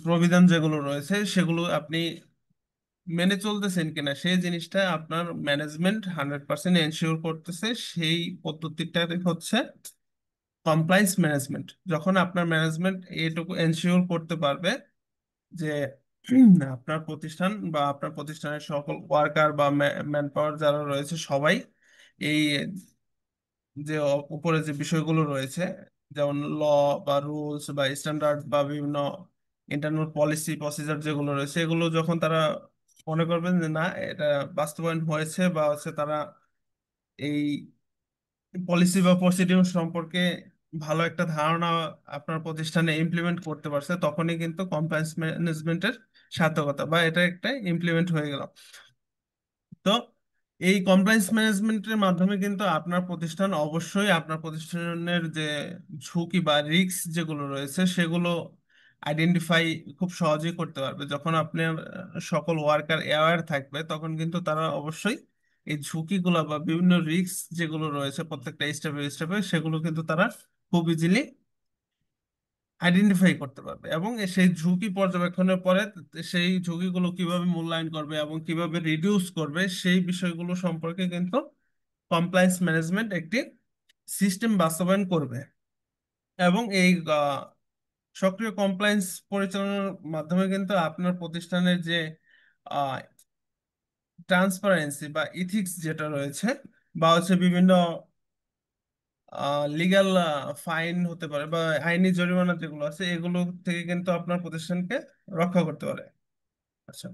প্রবিধান যেগুলো রয়েছে, সেগুলো আপনি মেনে চলতেছেন কিনা সেই জিনিসটা আপনার ম্যানেজমেন্ট 100% এনশিওর করতেছে। সেই পদ্ধতিটা হচ্ছে কমপ্লায়েন্স ম্যানেজমেন্ট। যখন আপনার ম্যানেজমেন্ট এটুকু এনশিওর করতে পারবে যে আপনার প্রতিষ্ঠান বা আপনার প্রতিষ্ঠানের সকল ওয়ার্কার বা ম্যান পাওয়ার যারা রয়েছে সবাই এই যে উপরে যে বিষয়গুলো রয়েছে, যেমন ল বা রুলস বা স্ট্যান্ডার্ড বা বিভিন্ন ইন্টারনাল পলিসি প্রসিজার যেগুলো রয়েছে, এগুলো যখন তারা মনে করবেন যে না, এটা বাস্তবায়ন হয়েছে বা তারা এই পলিসি বা প্রসিডিউর সম্পর্কে ভালো একটা ধারণা আপনার প্রতিষ্ঠানে ইমপ্লিমেন্ট করতে পারছে, তখনই কিন্তু কমপ্লায়েন্স ম্যানেজমেন্টের সার্থকতা বা এটা একটা ইমপ্লিমেন্ট হয়ে গেল। তো এই কমপ্লায়েন্স ম্যানেজমেন্টের মাধ্যমে কিন্তু আপনার প্রতিষ্ঠান অবশ্যই আপনার প্রতিষ্ঠানের যে ঝুঁকি বা রিস্ক যেগুলো রয়েছে সেগুলো আইডেন্টিফাই খুব সহজেই করতে পারবে। যখন আপনার সকল ওয়ার্কার অ্যাওয়্যার থাকবে, তখন কিন্তু তারা অবশ্যই এই ঝুঁকিগুলো বা বিভিন্ন রিস্ক যেগুলো রয়েছে প্রত্যেকটা স্টেপে স্টেপে, সেগুলো কিন্তু তারা খুব ইজিলি আইডেন্টিফাই করতে পারবে, এবং সেই ঝুঁকি পর্যবেক্ষণের পরে সেই ঝুঁকিগুলো কিভাবে মূল্যায়ন করবে এবং কিভাবে রিডিউস করবে সেই বিষয়গুলো সম্পর্কে কিন্তু কমপ্লায়েন্স ম্যানেজমেন্ট একটি সিস্টেম বাস্তবায়ন করবে। এবং এই সক্রিয় কমপ্লায়েন্স পরিচালনার মাধ্যমে কিন্তু আপনার প্রতিষ্ঠানের যে ট্রান্সপারেন্সি বা ইথিক্স যেটা রয়েছে বা বিভিন্ন লিগ্যাল ফাইন হতে পারে বা আইনি জরিমানা যেগুলো আছে, এগুলো থেকে কিন্তু আপনার প্রতিষ্ঠানকে রক্ষা করতে পারে। আচ্ছা।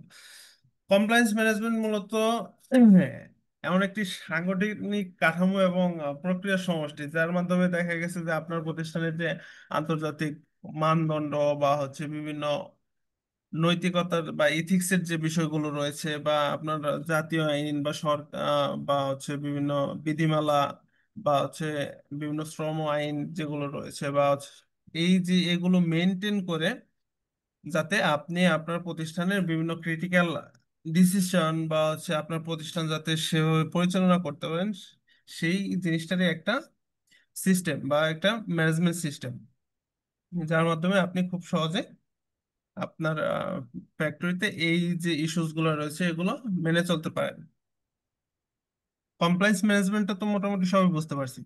কমপ্লায়েন্স ম্যানেজমেন্ট মূলত হ্যাঁ, এমন একটি সাংগঠনিক কাঠামো এবং প্রক্রিয়ার সমষ্টি, যার মাধ্যমে দেখা গেছে যে আপনার প্রতিষ্ঠানের যে আন্তর্জাতিক মানদণ্ড বা বিভিন্ন নৈতিকতার বা ইথিক্সের যে বিষয়গুলো রয়েছে বা আপনার জাতীয় আইন বা সরকার বা বিভিন্ন বিধিমালা বা বিভিন্ন শ্রম আইন যেগুলো রয়েছে বা এই যে এগুলো মেনটেন করে, যাতে আপনি আপনার প্রতিষ্ঠানের বিভিন্ন ক্রিটিক্যাল ডিসিশন বা আপনার প্রতিষ্ঠান যাতে সেভাবে পরিচালনা করতে পারেন, সেই জিনিসটারই একটা সিস্টেম বা একটা ম্যানেজমেন্ট সিস্টেম, যার মাধ্যমে আপনি খুব সহজে আপনার ফ্যাক্টরিতে এই যে ইস্যুস গুলো রয়েছে এগুলো মেনে চলতে পারেন। কমপ্লায়েন্স ম্যানেজমেন্টটা তো মোটামুটি সবই বুঝতে পারছি।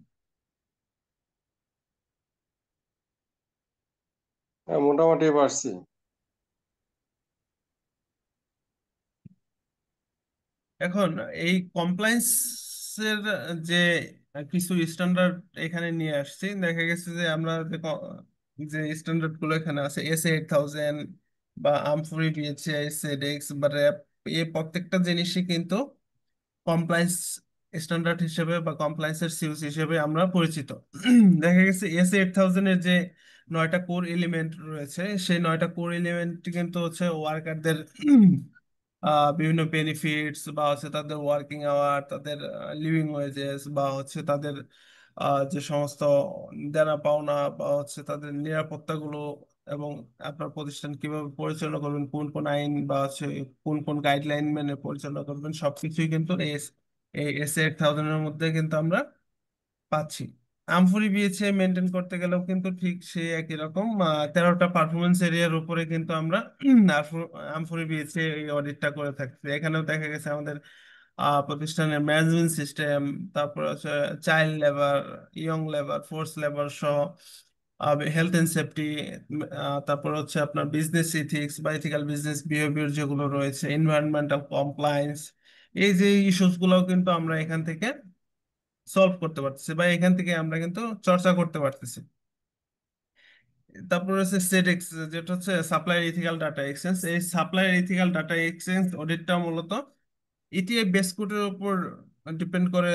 হ্যাঁ, মোটামুটি পারছি। এখন এই কমপ্লায়েন্স এর যে কিছু স্ট্যান্ডার্ড এখানে নিয়ে আসছি, দেখা গেছে যে আমরা যে স্ট্যান্ডার্ড গুলো এখানে আছে, S8000 বা আমফুরি বিএচআই সেডেক্স বা র্যাপ, এই প্রত্যেকটা জিনিসই কিন্তু কমপ্লায়েন্স স্ট্যান্ডার্ড হিসেবে বা কমপ্লায়েন্সের সিউস হিসেবে আমরা পরিচিত। দেখা গেছে S8000 এর যে 9টা কোর এলিমেন্ট রয়েছে, সেই 9টা কোর এলিমেন্ট কিন্তু ওয়ার্কারদের বিভিন্ন বেনিফিটস বা হচ্ছে তাদের ওয়ার্কিং আওয়ার, তাদের লিভিং ওয়েজেস বা হচ্ছে তাদের যে সমস্ত দেনা পাওনা বা হচ্ছে তাদের নিরাপত্তাগুলো, এবং আপনার প্রতিষ্ঠান কিভাবে পরিচালনা করবেন, কোন কোন আইন বা হচ্ছে কোন কোন গাইডলাইন মেনে পরিচালনা করবেন, সবকিছুই কিন্তু এই এস 8000-এর মধ্যে কিন্তু আমরা পাচ্ছি। আমফুরি বিএচএ মেনটেন করতে গেলেও কিন্তু ঠিক সেই একই রকম 13টা পারফরমেন্স এরিয়ার উপরে কিন্তু আমরা আমফুরি বিএচএ এই অডিটটা করে থাকছি। এখানেও দেখা গেছে আমাদের প্রতিষ্ঠানের ম্যানেজমেন্ট সিস্টেম, তারপর হচ্ছে child labour, young labour, force labour সহ হেলথ এন্ড সেফটি, তারপর হচ্ছে আপনার বিজনেস ইথিক্স বা ইথিক্যাল বিজনেস বিহেভিয়ার যেগুলো রয়েছে, এনভায়রনমেন্টাল কমপ্লায়েন্স, এই যে ইস্যুস গুলো কিন্তু আমরা এখান থেকে সলভ করতে পারতেছি বা এখান থেকে আমরা কিন্তু চর্চা করতে পারতেছি। তারপর হচ্ছে সেডেক্স, যেটা হচ্ছে সাপ্লায়ার ইথিক্যাল ডাটা এক্সচেঞ্জ। এই সাপ্লায়ার ইথিক্যাল ডাটা এক্সচেঞ্জ অডিটটা মূলত ইটিআই বেস কোডের উপর ডিপেন্ড করে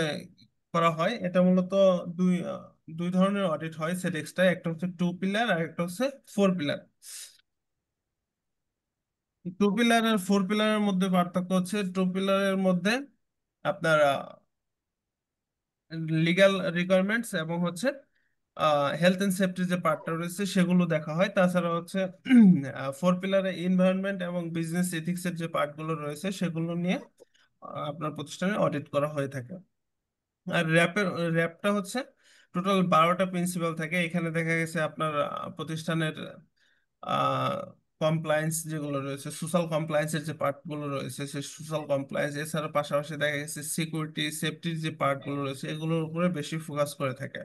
করা হয়। এটা মূলত দুই ধরনের অডিট হয় সেডেক্সটা, একটা হচ্ছে 2 পিলার আর একটা হচ্ছে 4 পিলার। 2 পিলার আর 4 পিলারের মধ্যে পার্থক্য হচ্ছে 2 পিলারের মধ্যে আপনার লিগ্যাল রিকোয়ারমেন্টস এবং হচ্ছে হেলথ এন্ড সেফটি যে পার্টটা রয়েছে সেগুলো দেখা হয়। তাছাড়া হচ্ছে 4 পিলারে এনভায়রনমেন্ট এবং বিজনেস এথিক্সের যে পার্টগুলো রয়েছে সেগুলো নিয়ে আপনার প্রতিষ্ঠানে অডিট করা হয়ে থাকে। আর র্যাপটা হচ্ছে টোটাল 12টা প্রিন্সিপাল থাকে। এখানে দেখা গেছে আপনার প্রতিষ্ঠানের কমপ্লায়েন্স যেগুলো রয়েছে, সোশ্যাল কমপ্লায়েন্সের যে পার্টগুলো রয়েছে, সেই সোশ্যাল কমপ্লায়েন্স এছাড়া পাশাপাশি দেখা গেছে সিকিউরিটি সেফটির যে পার্টগুলো রয়েছে এগুলোর উপরে বেশি ফোকাস করে থাকে।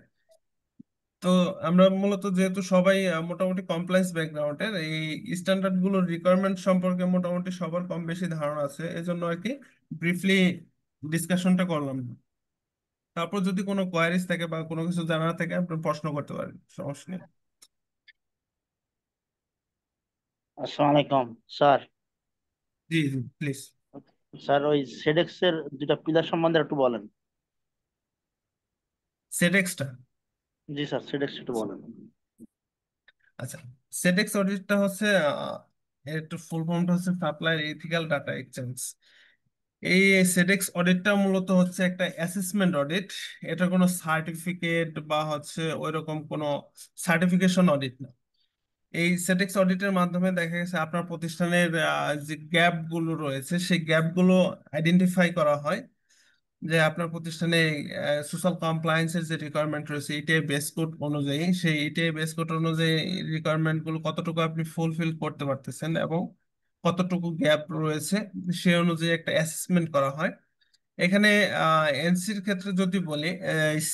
তো আমরা মূলত যেহেতু সবাই মোটামুটি কমপ্লায়েন্স ব্যাকগ্রাউন্ডের, এই স্ট্যান্ডার্ড গুলোর রিকোয়ারমেন্ট সম্পর্কে মোটামুটি সবার কম বেশি ধারণা আছে, এজন্য আর কি ব্রিফলি ডিসকাশনটা করলাম। তারপর যদি কোনো কোয়ারিজ থাকে বা কোনো কিছু জানার থাকে আপনি প্রশ্ন করতে পারেন, সমস্যা নেই। আসসালামু আলাইকুম sir. G G please. Sir ওই সেডেক্স এর দুটা পিলার সম্বন্ধে একটু বলেন। সেডেক্সটা, জি স্যার, সেডেক্স একটু বলেন। আচ্ছা, সেডেক্স অডিটটা হচ্ছে এর একটু ফুল ফর্মটা হচ্ছে সাপ্লায়ার ইথিক্যাল ডাটা এক্সচেঞ্জ। এই সেডেক্স অডিটটা মূলত হচ্ছে একটা অ্যাসেসমেন্ট অডিট। এটা কোনো সার্টিফিকেট বা হচ্ছে ওইরকম কোনো সার্টিফিকেশন অডিট না। এই সেডেক্স অডিটের মাধ্যমে দেখা গেছে আপনার প্রতিষ্ঠানের যে গ্যাপ গুলো রয়েছে সেই গ্যাপ গুলো আইডেন্টিফাই করা হয়, যে আপনার প্রতিষ্ঠানে সোশ্যাল কমপ্লায়েন্সের যে রিকোয়ারমেন্ট রয়েছে ইটিআই বেস কোড অনুযায়ী, সেই ইটিআই বেস কোড অনুযায়ী রিকোয়ারমেন্ট গুলো কতটুকু আপনি ফুলফিল করতে পারতেছেন এবং কতটুকু গ্যাপ রয়েছে সে অনুযায়ী একটা অ্যাসেসমেন্ট করা হয়। এখানে এনসির ক্ষেত্রে যদি বলি,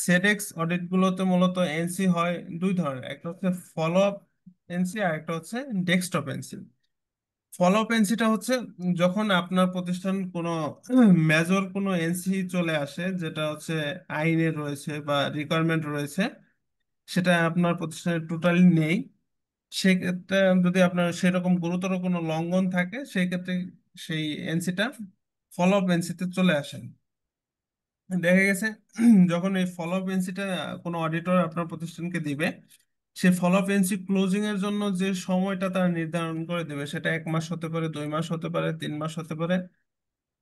সেডেক্স অডিট গুলোতে মূলত এনসি হয় দুই ধরনের, একটা হচ্ছে ফলো আপ এনসি আর একটা হচ্ছে ডেস্কটপ এনসি। ফলো আপ এনসিটা হচ্ছে যখন আপনার প্রতিষ্ঠান কোনো মেজর কোনো এনসি চলে আসে যেটা হচ্ছে আইনে রয়েছে বা রিকোয়ারমেন্ট রয়েছে, সেটা আপনার প্রতিষ্ঠানে টোটালি নেই, সেক্ষেত্রে যদি আপনার সেরকম গুরুতর কোনো লঙ্ঘন থাকে সেই ক্ষেত্রে সেই এনসিটা ফলো আপ এনসিতে চলে আসেন। দেখা গেছে যখন এই ফলো আপ এনসিটা কোনো অডিটর আপনার প্রতিষ্ঠানকে দিবে, সেই ফলো আপ এনসি ক্লোজিং এর জন্য যে সময়টা তারা নির্ধারণ করে দেবে সেটা 1 মাস হতে পারে, 2 মাস হতে পারে, 3 মাস হতে পারে।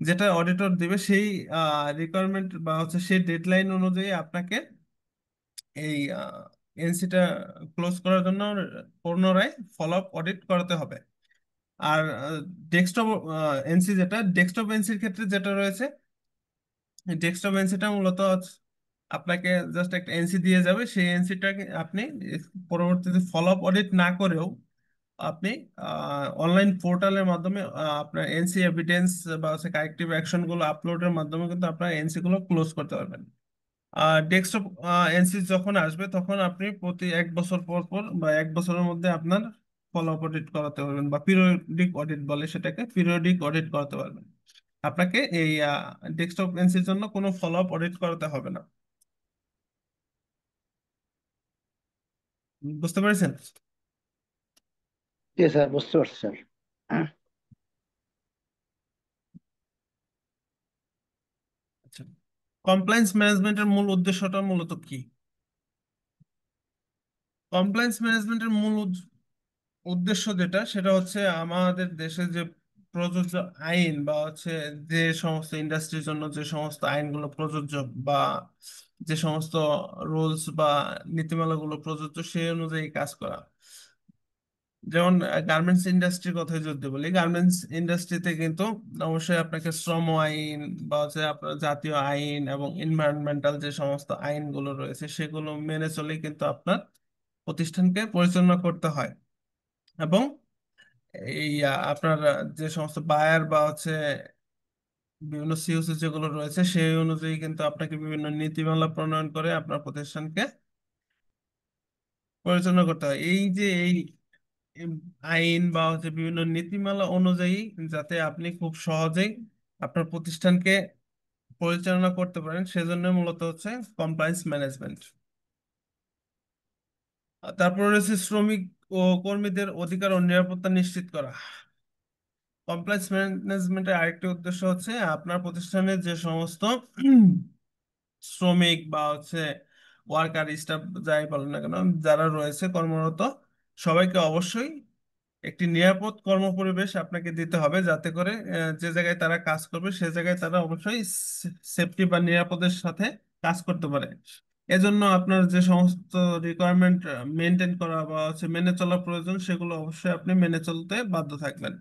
যেটা অডিটর দিবে সেই রিকোয়ারমেন্ট বা হচ্ছে সেই ডেডলাইন অনুযায়ী আপনাকে এই এনসিটা ক্লোজ করার জন্য পুনরায় ফলো আপ অডিট করাতে হবে। আর ডেস্কটপ এনসি, যেটা ডেস্কটপ এনসির ক্ষেত্রে যেটা রয়েছে, ডেস্কটপ এনসিটা মূলত আপনাকে জাস্ট একটা এনসি দিয়ে যাবে, সেই এনসিটাকে আপনি পরবর্তীতে ফলো আপ অডিট না করেও আপনি অনলাইন পোর্টালের মাধ্যমে আপনার এনসি এভিডেন্স বা হচ্ছে কারেক্টিভ অ্যাকশন গুলো আপলোডের মাধ্যমে কিন্তু আপনার এনসি গুলো ক্লোজ করতে পারবেন। আর ডেস্কটপ এনসি যখন আসবে তখন আপনি প্রতি 1 বছর পর পর বা 1 বছরের মধ্যে আপনার ফলো আপ অডিট করাতে পারবেন বা পিরিয়ডিক অডিট বলে সেটাকে, পিরিয়ডিক অডিট করাতে পারবেন। আপনাকে এই ডেস্কটপ এনসির জন্য কোনো ফলো আপ অডিট করাতে হবে না। বুঝতে পেরেছেন? জি স্যার, বুঝতে পারছি স্যার। আচ্ছা, কমপ্লায়েন্স ম্যানেজমেন্টের মূল উদ্দেশ্যটা মূলত কি? কমপ্লায়েন্স ম্যানেজমেন্টের মূল উদ্দেশ্য যেটা সেটা হচ্ছে আমাদের দেশে যে প্রযোজ্য আইন বা হচ্ছে যে সমস্ত ইন্ডাস্ট্রির জন্য যে সমস্ত আইনগুলো প্রযোজ্য বা যে সমস্ত রুলস বা নীতিমালাগুলো প্রযোজ্য সেই অনুযায়ী কাজ করা। যেমন গার্মেন্টস ইন্ডাস্ট্রির কথাই যদি বলি, গার্মেন্টস ইন্ডাস্ট্রিতে কিন্তু অবশ্যই আপনাকে শ্রম আইন বা হচ্ছে আপনার জাতীয় আইন এবং এনভায়রনমেন্টাল যে সমস্ত আইনগুলো রয়েছে সেগুলো মেনে চলেই কিন্তু আপনার প্রতিষ্ঠানকে পরিচালনা করতে হয়। এবং এই আপনার যে সমস্ত বায়ার বা হচ্ছে বিভিন্ন সিওসি যেগুলো রয়েছে সেই অনুযায়ী কিন্তু আপনাকে বিভিন্ন নীতিমালা প্রণয়ন করে আপনার প্রতিষ্ঠানকে পরিচালনা করতে হয়। এই যে এই এম, আইন বা হচ্ছে বিভিন্ন নীতিমালা অনুযায়ী যাতে আপনি খুব সহজেই আপনার প্রতিষ্ঠানকে পরিচালনা করতে পারেন, সেজন্য মূলত হচ্ছে কমপ্লায়েন্স ম্যানেজমেন্ট। তারপর রয়েছে শ্রমিক ও কর্মীদের অধিকার ও নিরাপত্তা নিশ্চিত করা। কমপ্লায়েন্স ম্যানেজমেন্টের আরেকটি উদ্দেশ্য হচ্ছে আপনার প্রতিষ্ঠানের যে সমস্ত শ্রমিক বা হচ্ছে ওয়ার্কার স্টাফ যাই বলেন না কেন যারা রয়েছে কর্মরত, সবাইকে অবশ্যই একটি নিরাপদ কর্মপরিবেশ আপনাকে দিতে হবে, যাতে করে যে জায়গায় তারা কাজ করবে সে জায়গায় তারা অবশ্যই সেফটি বা নিরাপদের সাথে কাজ করতে পারে। এজন্য আপনার যে সমস্ত রিকোয়ারমেন্ট মেনটেন করা বা হচ্ছে মেনে চলা প্রয়োজন সেগুলো অবশ্যই আপনি মেনে চলতে বাধ্য থাকবেন।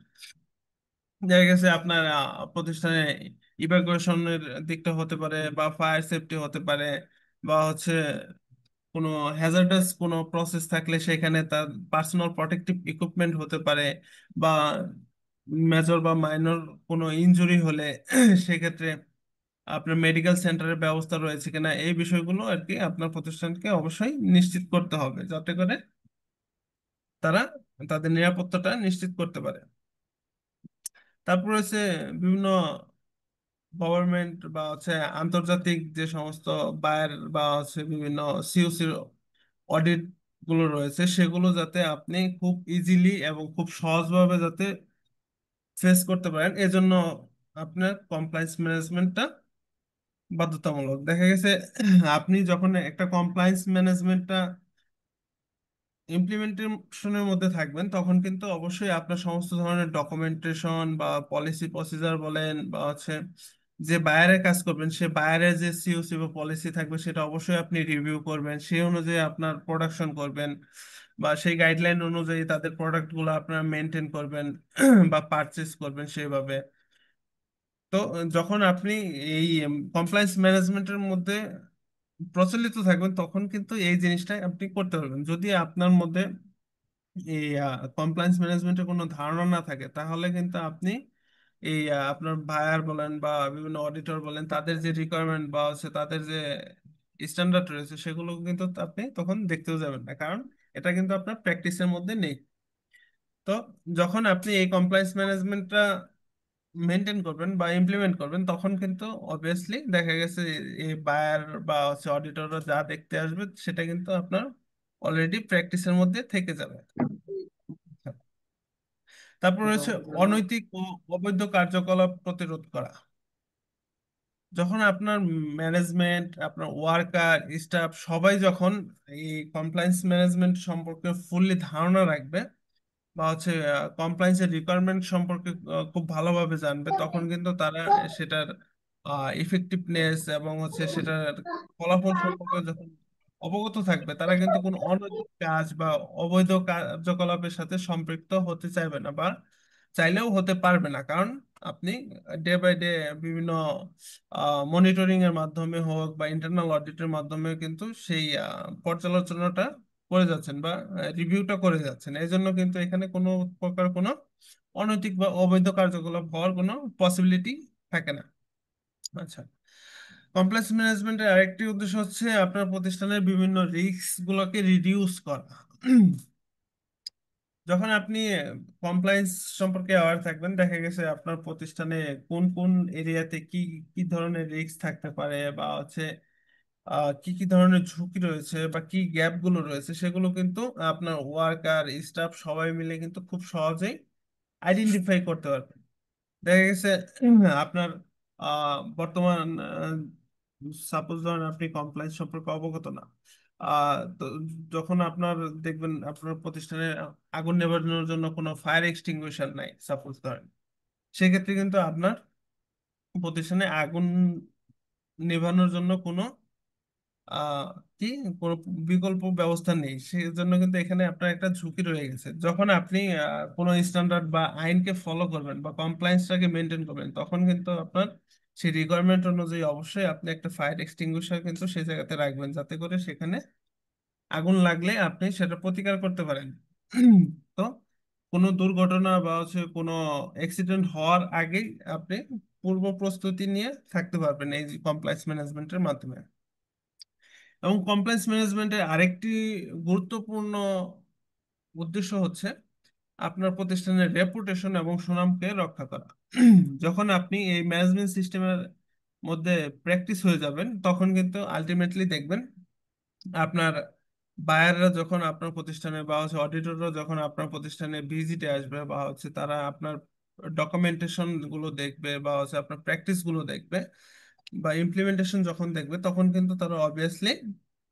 দেখা গেছে আপনার প্রতিষ্ঠানে ইভাকুয়েশনের দিকটা হতে পারে বা ফায়ার সেফটি হতে পারে বা হচ্ছে কোনো হ্যাজার্ডাস কোনো প্রসেস থাকলে সেখানে তার পার্সোনাল প্রোটেক্টিভ ইকুইপমেন্ট হতে পারে বা মেজর বা মাইনর কোনো ইনজুরি হলে সেক্ষেত্রে আপনার মেডিকেল সেন্টারের ব্যবস্থা রয়েছে কিনা, এই বিষয়গুলো আর কি আপনার প্রতিষ্ঠানকে অবশ্যই নিশ্চিত করতে হবে, যাতে করে তারা তাদের নিরাপত্তাটা নিশ্চিত করতে পারে। তারপর হচ্ছে বিভিন্ন গভর্নমেন্ট বা হচ্ছে আন্তর্জাতিক যে সমস্ত বায়ার বা হচ্ছে বিভিন্ন সিওসির অডিট গুলো রয়েছে সেগুলো যাতে আপনি খুব ইজিলি এবং খুব সহজভাবে যাতে ফেস করতে পারেন, এজন্য আপনার কমপ্লায়েন্স ম্যানেজমেন্টটা বাধ্যতামূলক। দেখা গেছে আপনি যখন একটা কমপ্লায়েন্স ম্যানেজমেন্টটা ইমপ্লিমেন্টেশনের মধ্যে থাকবেন তখন কিন্তু অবশ্যই আপনার সমস্ত ধরনের ডকুমেন্টেশন বা পলিসি প্রসিজার বলেন বা হচ্ছে যে বায়ারের কাজ করবেন সে বায়ারের যে সিওসি বা পলিসি থাকবে সেটা অবশ্যই আপনি রিভিউ করবেন, সেই অনুযায়ী আপনার প্রোডাকশন করবেন বা সেই গাইডলাইন অনুযায়ী তাদের প্রোডাক্টগুলো আপনারা মেনটেন করবেন বা পারচেস করবেন সেইভাবে। তো যখন আপনি এই কমপ্লায়েন্স ম্যানেজমেন্টের মধ্যে প্রচলিত থাকবেন তখন কিন্তু এই জিনিসটা আপনি করতে পারবেন। যদি আপনার মধ্যে এই কমপ্লায়েন্স ম্যানেজমেন্টের কোনো ধারণা না থাকে তাহলে কিন্তু আপনি এই আপনার বায়ার বলেন বা বিভিন্ন অডিটর বলেন তাদের যে রিকোয়ারমেন্ট বা হচ্ছে তাদের যে স্ট্যান্ডার্ড রয়েছে সেগুলো কিন্তু আপনি তখন দেখতেও যাবেন না, কারণ এটা কিন্তু আপনার প্র্যাকটিসের মধ্যে নেই। তো যখন আপনি এই কমপ্লায়েন্স ম্যানেজমেন্টটা মেনটেন করবেন বা ইমপ্লিমেন্ট করবেন তখন কিন্তু অবভিয়াসলি দেখা গেছে এই বায়ার বা হচ্ছে অডিটররা যা দেখতে আসবে সেটা কিন্তু আপনার অলরেডি প্র্যাকটিসের মধ্যে থেকে যাবে। তারপর রয়েছে অনৈতিক ও অবৈধ কার্যকলাপ প্রতিরোধ করা। যখন আপনার ম্যানেজমেন্ট আপনার ওয়ার্কার স্টাফ সবাই যখন এই কমপ্লায়েন্স ম্যানেজমেন্ট সম্পর্কে ফুললি ধারণা রাখবে বা হচ্ছে কমপ্লায়েন্সের রিকোয়ারমেন্ট সম্পর্কে খুব ভালোভাবে জানবে, তখন কিন্তু তারা সেটার ইফেক্টিভনেস এবং হচ্ছে সেটার ফলাফল সম্পর্কে যখন অবগত থাকবে তারা কিন্তু কোনো অনৈতিক কাজ বা অবৈধ কার্যকলাপের সাথে সম্পৃক্ত হতে চাইবে না বা চাইলেও হতে পারবে না, কারণ আপনি ডে বাই ডে বিভিন্ন মনিটরিং এর মাধ্যমে হোক বা ইন্টারনাল অডিটের মাধ্যমে কিন্তু সেই পর্যালোচনাটা করে যাচ্ছেন বা রিভিউটা করে যাচ্ছেন, এই জন্য কিন্তু এখানে কোনো প্রকার কোনো অনৈতিক বা অবৈধ কার্যকলাপ হওয়ার কোনো পসিবিলিটি থাকে না। আচ্ছা, কমপ্লেক্স ম্যানেজমেন্টের আরেকটি উদ্দেশ্য হচ্ছে আপনার প্রতিষ্ঠানের বিভিন্ন রিস্ক গুলোকে রিডিউস করা। যখন আপনি কমপ্লায়েন্স সম্পর্কে অ্যাওয়ার থাকবেন দেখা গেছে আপনার প্রতিষ্ঠানে কোন কোন এরিয়াতে কি কি ধরনের রিস্ক থাকতে পারে বা হচ্ছে কি কি ধরনের ঝুঁকি রয়েছে বা কি গ্যাপ গুলো রয়েছে সেগুলো কিন্তু আপনার ওয়ার্কার স্টাফ সবাই মিলে কিন্তু খুব সহজেই আইডেন্টিফাই করতে পারবে। দেখা গেছে আপনার বর্তমান সাপোজ ধরেন আপনি কমপ্লায়েন্স সম্পর্কে অবগত না, তো যখন আপনার দেখবেন আপনার প্রতিষ্ঠানে আগুন নেভানোর জন্য কোনো ফায়ার এক্সটিংগুইশার নাই সাপোজ ধরেন, সেক্ষেত্রে কিন্তু আপনার প্রতিষ্ঠানে আগুন নেভানোর জন্য কোনো আহ কি কোনো বিকল্প ব্যবস্থা নেই। সেজন্য কিন্তু এখানে আপনার একটা ঝুঁকি রয়ে গেছে। যখন আপনি কোনো স্ট্যান্ডার্ড বা আইনকে ফলো করবেন বা কমপ্লায়েন্সটাকে মেনটেন করবেন, তখন কিন্তু আপনার সেই রিকোয়ারমেন্ট অনুযায়ী অবশ্যই আপনি একটা ফায়ার এক্সটিংগুইশার কিন্তু সেই জায়গাতে রাখবেন, যাতে করে সেখানে আগুন লাগলে আপনি সেটা প্রতিকার করতে পারেন। তো কোনো দুর্ঘটনা বা হচ্ছে কোনো অ্যাক্সিডেন্ট হওয়ার আগেই আপনি পূর্ব প্রস্তুতি নিয়ে থাকতে পারবেন এই কমপ্লায়েন্স ম্যানেজমেন্টের মাধ্যমে। এবং কমপ্লেক্স ম্যানেজমেন্টের আরেকটি গুরুত্বপূর্ণ উদ্দেশ্য হচ্ছে আপনার প্রতিষ্ঠানের রেপুটেশন এবং সুনামকে রক্ষা করা। যখন আপনি এই ম্যানেজমেন্ট সিস্টেমের মধ্যে প্র্যাকটিস হয়ে যাবেন, তখন কিন্তু আলটিমেটলি দেখবেন আপনার বায়াররা যখন আপনার প্রতিষ্ঠানে বা হচ্ছে অডিটররা যখন আপনার প্রতিষ্ঠানে ভিজিটে আসবে বা হচ্ছে তারা আপনার ডকুমেন্টেশন গুলো দেখবে বা হচ্ছে আপনার প্র্যাকটিস গুলো দেখবে বা ইমপ্লিমেন্টেশন যখন দেখবে, তখন কিন্তু তারা অবভিয়াসলি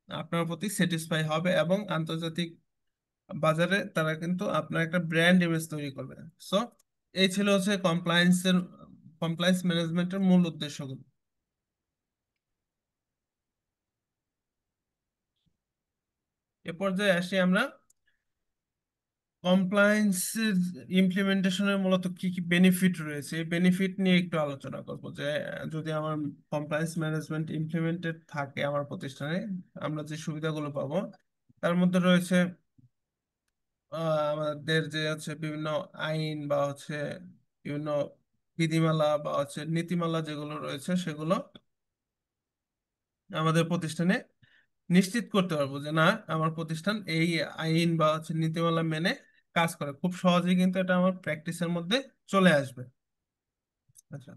আপনার প্রতি স্যাটিসফাই হবে এবং আন্তর্জাতিক বাজারে তারা কিন্তু আপনার একটা ব্র্যান্ড ইমেজ তৈরি করবে। সো এই ছিল হচ্ছে কমপ্লায়েন্স ম্যানেজমেন্টের মূল উদ্দেশ্যগুলো। এ পর্যায়ে আসি আমরা কমপ্লায়েন্স ইমপ্লিমেন্টেশনের মূলত কি কি বেনিফিট রয়েছে, এই বেনিফিট নিয়ে একটু আলোচনা করব। যে যদি আমার কমপ্লায়েন্স ম্যানেজমেন্ট ইমপ্লিমেন্টেড থাকে আমার প্রতিষ্ঠানে, আমরা যে সুবিধাগুলো পাবো তার মধ্যে রয়েছে আমাদের যে হচ্ছে বিভিন্ন আইন বা হচ্ছে বিভিন্ন বিধিমালা বা হচ্ছে নীতিমালা যেগুলো রয়েছে, সেগুলো আমাদের প্রতিষ্ঠানে নিশ্চিত করতে পারবো যে না, আমার প্রতিষ্ঠান এই আইন বা হচ্ছে নীতিমালা মেনে কাজ করে। খুব সহজেই কিন্তু এটা আমার প্র্যাকটিসের মধ্যে চলে আসবে। আচ্ছা,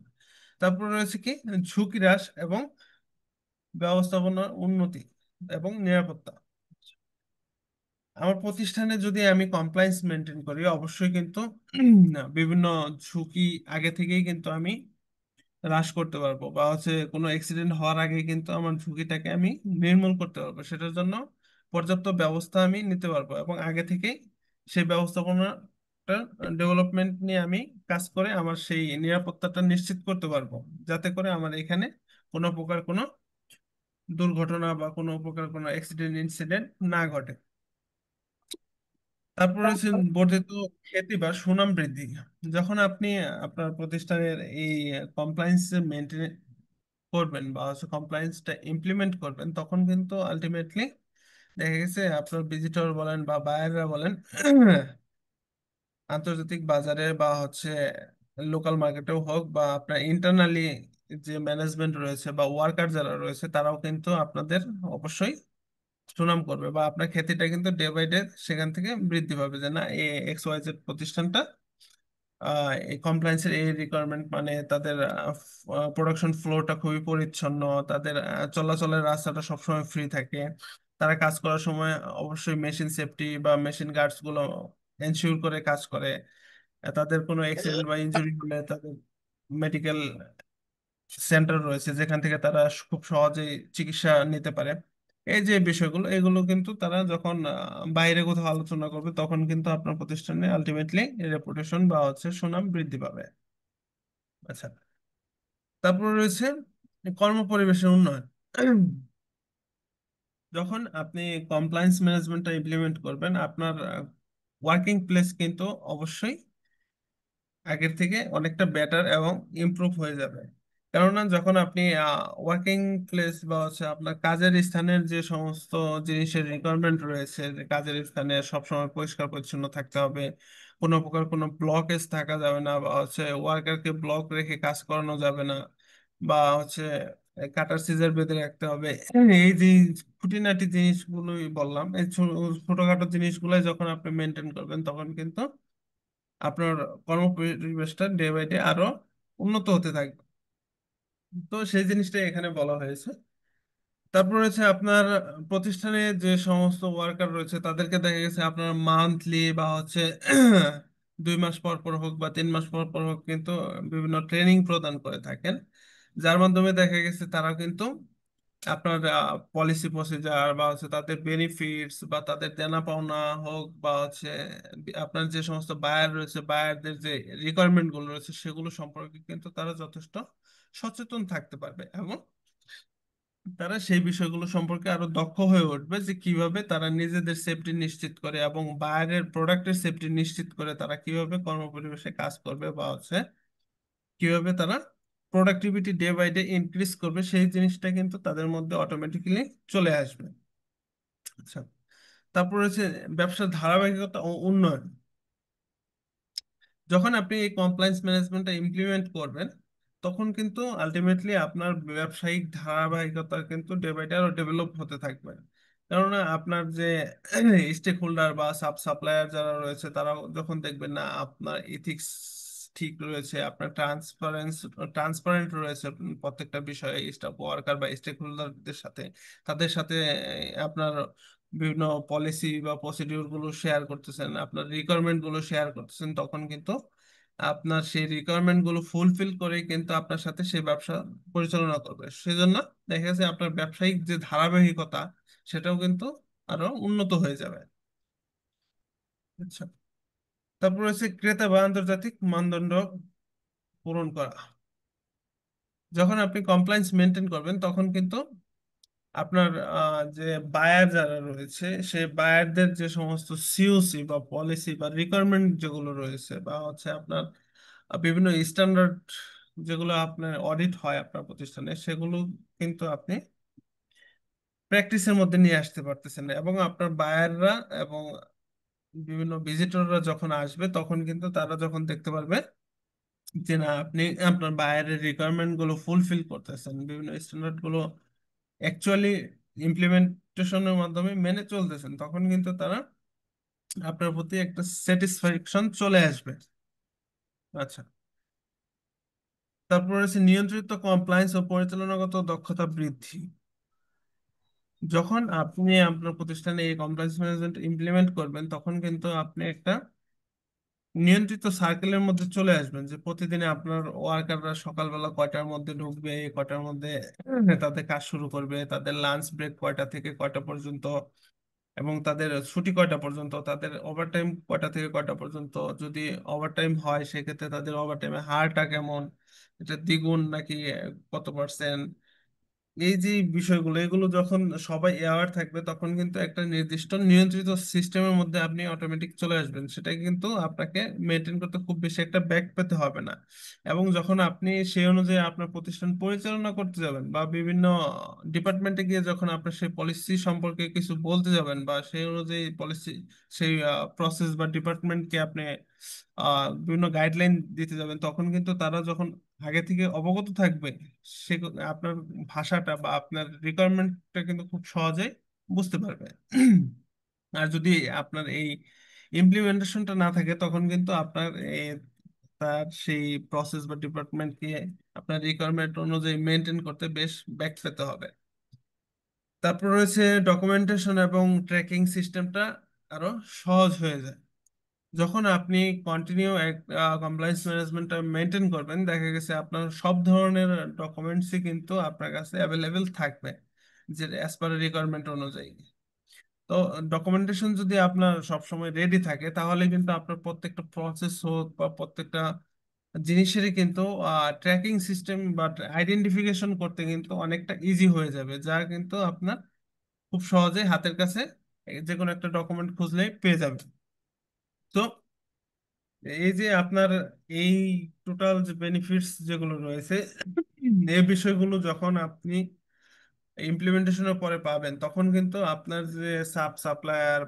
তারপর রয়েছে কি ঝুঁকি হ্রাস এবং ব্যবস্থাপনার উন্নতি এবং নিরাপত্তা। আমার প্রতিষ্ঠানে যদি আমি কমপ্লায়েন্স মেনটেন করি, অবশ্যই কিন্তু বিভিন্ন ঝুঁকি আগে থেকেই কিন্তু আমি হ্রাস করতে পারবো বা হচ্ছে কোনো অ্যাক্সিডেন্ট হওয়ার আগে কিন্তু আমার ঝুঁকিটাকে আমি নির্মূল করতে পারবো। সেটার জন্য পর্যাপ্ত ব্যবস্থা আমি নিতে পারবো এবং আগে থেকেই সেই ব্যবস্থাপনাটা ডেভেলপমেন্ট নিয়ে আমি কাজ করে আমার সেই নিরাপত্তাটা নিশ্চিত করতে পারবো, যাতে করে আমার এখানে কোনো প্রকার কোনো দুর্ঘটনা বা কোনো প্রকার কোনো অ্যাক্সিডেন্ট ইনসিডেন্ট না ঘটে। তারপর হচ্ছে বর্ধিত খ্যাতি বা সুনাম বৃদ্ধি। যখন আপনি আপনার প্রতিষ্ঠানের এই কমপ্লায়েন্স মেনটেন করবেন বা হচ্ছে কমপ্লায়েন্সটা ইমপ্লিমেন্ট করবেন, তখন কিন্তু আলটিমেটলি দেখা গেছে আপনার ভিজিটর বলেন বা বায়াররা বলেন, আন্তর্জাতিক বাজারে বা হচ্ছে লোকাল মার্কেটেও হোক বা আপনার ইন্টারনালি যে ম্যানেজমেন্ট রয়েছে বা ওয়ার্কার যারা রয়েছে, তারাও কিন্তু আপনাদের অবশ্যই সুনাম করবে বা আপনার খ্যাতিটা কিন্তু ডে বাই ডে সেখান থেকে বৃদ্ধি পাবে যে না, এই এক্স ওয়াই জেড প্রতিষ্ঠানটা এই কমপ্লায়েন্সের এই রিকোয়ারমেন্ট মানে তাদের প্রোডাকশন ফ্লোটা খুবই পরিচ্ছন্ন, তাদের চলাচলের রাস্তাটা সবসময় ফ্রি থাকে, তারা কাজ করার সময় অবশ্যই মেশিন সেফটি বা মেশিন গার্ডস গুলো এনশিওর করে কাজ করে, তাদের কোনো অ্যাক্সিডেন্ট বা ইনজুরি হলে তাদের মেডিকেল সেন্টার রয়েছে যেখান থেকে তারা খুব সহজেই চিকিৎসা নিতে পারে। এই যে বিষয়গুলো, এগুলো কিন্তু তারা যখন বাইরে কোথাও আলোচনা করবে, তখন কিন্তু আপনার প্রতিষ্ঠানে আলটিমেটলি রেপুটেশন বা হচ্ছে সুনাম বৃদ্ধি পাবে। আচ্ছা, তারপর রয়েছে কর্মপরিবেশের উন্নয়ন। যখন আপনি কমপ্লায়েন্স ম্যানেজমেন্টটা ইমপ্লিমেন্ট করবেন, আপনার ওয়ার্কিং প্লেস কিন্তু অবশ্যই আগের থেকে অনেকটা বেটার এবং ইমপ্রুভ হয়ে যাবে। কেননা যখন আপনি ওয়ার্কিং প্লেস বা হচ্ছে আপনার কাজের স্থানের যে সমস্ত জিনিসের রিকোয়ারমেন্ট রয়েছে, যে কাজের স্থানে সবসময় পরিষ্কার পরিচ্ছন্ন থাকতে হবে, কোনো প্রকার কোনো ব্লকেজ থাকা যাবে না বা হচ্ছে ওয়ার্কারকে ব্লক রেখে কাজ করানো যাবে না, বা হচ্ছে কাটার সিজার বেঁধে রাখতে হবে। এই যে খুঁটিনাটি জিনিসগুলোই বললাম, এই ছোটখাটো জিনিসগুলাই যখন আপনি মেনটেন করবেন, তখন কিন্তু আপনার কর্মপরিবেশটা ডে বাই ডে আরো উন্নত হতে থাকবে। তো সেই জিনিসটাই এখানে বলা হয়েছে। তারপর হচ্ছে আপনার প্রতিষ্ঠানে যে সমস্ত ওয়ার্কার রয়েছে, তাদেরকে দেখা গেছে আপনার মান্থলি বা হচ্ছে 2 মাস পর পর হোক বা 3 মাস পর পর হোক কিন্তু বিভিন্ন ট্রেনিং প্রদান করে থাকেন, যার মাধ্যমে দেখা গেছে তারা কিন্তু আপনার পলিসি প্রসিজার বা হচ্ছে তাদের বেনিফিটস বা তাদের দেনা পাওনা হোক বা হচ্ছে আপনার যে সমস্ত বায়ার রয়েছে বায়ারদের যে রিকোয়ারমেন্ট গুলো রয়েছে সেগুলো সম্পর্কে কিন্তু তারা যথেষ্ট সচেতন থাকতে পারবে এবং তারা সেই বিষয়গুলো সম্পর্কে আরো দক্ষ হয়ে উঠবে যে কিভাবে তারা নিজেদের সেফটি নিশ্চিত করে এবং বাইরের প্রোডাক্টের সেফটি নিশ্চিত করে তারা কিভাবে কর্মপরিবেশে কাজ করবে বা হচ্ছে কিভাবে তারা productivity day by day increase করবে সেই জিনিসটা কিন্তু তাদের মধ্যে অটোমেটিক্যালি চলে আসবে। আচ্ছা, তারপর হচ্ছে ব্যবসার ধারাবাহিকতা ও উন্নয়ন। যখন আপনি এই কমপ্লায়েন্স ম্যানেজমেন্টটা ইমপ্লিমেন্ট করবেন তখন কিন্তু আলটিমেটলি আপনার ব্যবসায়িক ধারাবাহিকতা কিন্তু ডে বাই ডে আরো ডেভেলপ হতে থাকবে। কেননা আপনার যে স্টেক হোল্ডার বা সাব সাপ্লায়ার যারা রয়েছে তারা যখন দেখবেন না আপনার ইথিক্স ঠিক রয়েছে, আপনার ট্রান্সপারেন্ট রয়েছে প্রত্যেকটা বিষয়ে স্টাফ ওয়ার্কার বা স্টেক হোল্ডারদের সাথে, তাদের সাথে আপনার বিভিন্ন পলিসি বা প্রসিডিউর গুলো শেয়ার করতেছেন, আপনার রিকোয়ারমেন্ট গুলো শেয়ার করতেছেন, তখন কিন্তু আপনার সেই রিকোয়ারমেন্ট গুলো ফুলফিল করে কিন্তু আপনার সাথে সেই ব্যবসা পরিচালনা করবে। সেজন্য দেখা যাচ্ছে আপনার ব্যবসায়িক যে ধারাবাহিকতা সেটাও কিন্তু আরো উন্নত হয়ে যাবে। আচ্ছা, তারপর হচ্ছে ক্রেতা বা আন্তর্জাতিক মানদণ্ড পূরণ করা। যখন আপনি কমপ্লায়েন্স মেনটেন করবেন তখন কিন্তু আপনার যে বায়ার যারা রয়েছে সেই বায়ারদের যে সমস্ত সিওসি বা পলিসি বা রিকোয়ারমেন্ট যেগুলো রয়েছে বা হচ্ছে আপনার বিভিন্ন স্ট্যান্ডার্ড যেগুলো আপনার অডিট হয় আপনার প্রতিষ্ঠানে সেগুলো কিন্তু আপনি প্র্যাকটিসের মধ্যে নিয়ে আসতে পারতেছেন না এবং আপনার বায়াররা এবং বিভিন্ন ভিজিটররা যখন আসবে তখন কিন্তু তারা যখন দেখতে পারবে যে না আপনি আপনার বায়ারের রিকোয়ারমেন্ট গুলো ফুলফিল করতেছেন, বিভিন্ন স্ট্যান্ডার্ড গুলো অ্যাকচুয়ালি ইমপ্লিমেন্টেশনের মাধ্যমে মেনে চলতেছেন, তখন কিন্তু তারা আপনার প্রতি একটা স্যাটিসফ্যাকশন চলে আসবে। আচ্ছা, তারপর হচ্ছে নিয়ন্ত্রিত কমপ্লায়েন্স ও পরিচালনাগত দক্ষতা বৃদ্ধি। যখন আপনি আপনার প্রতিষ্ঠানে এই কমপ্লায়েন্স ম্যানেজমেন্ট ইমপ্লিমেন্ট করবেন তখন কিন্তু আপনি একটা নিয়ন্ত্রিত সার্কেলের মধ্যে চলে আসবেন যে প্রতিদিনে আপনার ওয়ার্কাররা সকালবেলা কয়টার মধ্যে ঢুকবে, কয়টার মধ্যে তাদের কাজ শুরু করবে, তাদের লাঞ্চ ব্রেক কয়টা থেকে কয়টা পর্যন্ত এবং তাদের ছুটি কয়টা পর্যন্ত, তাদের ওভারটাইম কয়টা থেকে কয়টা পর্যন্ত, যদি ওভারটাইম হয় সেক্ষেত্রে তাদের ওভারটাইমে হারটা কেমন, এটা দ্বিগুণ নাকি কত পার্সেন্ট, এই যে বিষয়গুলো এগুলো যখন সবাই অ্যাওয়ার থাকবে তখন কিন্তু একটা নির্দিষ্ট নিয়ন্ত্রিত সিস্টেমের মধ্যে আপনি অটোমেটিক চলে আসবেন, সেটা কিন্তু আপনাকে মেনটেন করতে খুব বেশি একটা ব্যাক পেতে হবে না। এবং যখন আপনি সেই অনুযায়ী আপনার প্রতিষ্ঠান পরিচালনা করতে যাবেন বা বিভিন্ন ডিপার্টমেন্টে গিয়ে যখন আপনার সেই পলিসি সম্পর্কে কিছু বলতে যাবেন বা সেই অনুযায়ী পলিসি সেই প্রসেস বা ডিপার্টমেন্টকে আপনি বিভিন্ন গাইডলাইন দিতে যাবেন তখন কিন্তু তারা যখন আগে থেকে অবগত থাকবে সে আপনার ভাষাটা বা আপনার রিকোয়ারমেন্টটা কিন্তু খুব সহজে বুঝতে পারবে। আর যদি আপনার এই ইমপ্লিমেন্টেশনটা না থাকে তখন কিন্তু আপনার তার সেই প্রসেস বা ডিপার্টমেন্টকে আপনার রিকোয়ারমেন্ট অনুযায়ী মেনটেন করতে বেশ ব্যাক পেতে হবে। তারপর রয়েছে ডকুমেন্টেশন এবং ট্র্যাকিং সিস্টেমটা আরো সহজ হয়ে যায়। যখন আপনি কন্টিনিউ কমপ্লায়েন্স ম্যানেজমেন্টটা মেনটেন করবেন দেখা গেছে আপনার সব ধরনের ডকুমেন্টসই কিন্তু আপনার কাছে অ্যাভেলেবেল থাকবে যে অ্যাজ পার রিকোয়ারমেন্ট অনুযায়ী। তো ডকুমেন্টেশন যদি আপনার সবসময় রেডি থাকে তাহলে কিন্তু আপনার প্রত্যেকটা প্রসেস হোক বা প্রত্যেকটা জিনিসেরই কিন্তু ট্র্যাকিং সিস্টেম বা আইডেন্টিফিকেশন করতে কিন্তু অনেকটা ইজি হয়ে যাবে, যা কিন্তু আপনার খুব সহজে হাতের কাছে যে কোনো একটা ডকুমেন্ট খুঁজলেই পেয়ে যাবে। তো এই যে আপনার এই টোটাল যে বেনিফিটস যেগুলো রয়েছে এই বিষয়গুলো যখন আপনি ইমপ্লিমেন্টেশনের পরে পাবেন তখন কিন্তু আপনার যে সাপ্লায়ার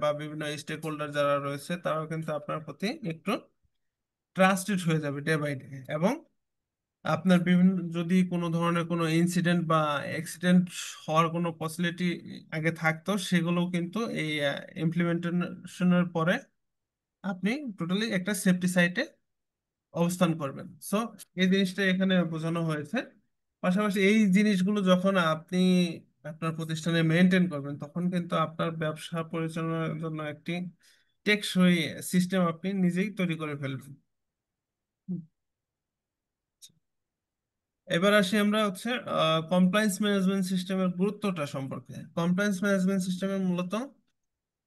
বা বিভিন্ন স্টেক হোল্ডার যারা রয়েছে তারাও কিন্তু আপনার প্রতি একটু ট্রাস্টেড হয়ে যাবে ডে বাই ডে। এবং আপনার বিভিন্ন যদি কোনো ধরনের কোনো ইনসিডেন্ট বা অ্যাক্সিডেন্ট হওয়ার কোনো পসিবিলিটি আগে থাকতো সেগুলো কিন্তু এই ইমপ্লিমেন্টেশনের পরে আপনি টোটালি একটা সেফটি সাইটে অবস্থান করবেন। সো এই জিনিসটা এখানে বোঝানো হয়েছে। পাশাপাশি এই জিনিসগুলো যখন আপনি আপনার প্রতিষ্ঠানে মেনটেন করবেন তখন কিন্তু আপনার ব্যবসা পরিচালনার জন্য একটি টেকসই সিস্টেম আপনি নিজেই তৈরি করে ফেলবেন। এবার আসি আমরা হচ্ছে কমপ্লায়েন্স ম্যানেজমেন্ট সিস্টেমের গুরুত্বটা সম্পর্কে। কমপ্লায়েন্স ম্যানেজমেন্ট সিস্টেমের মূলত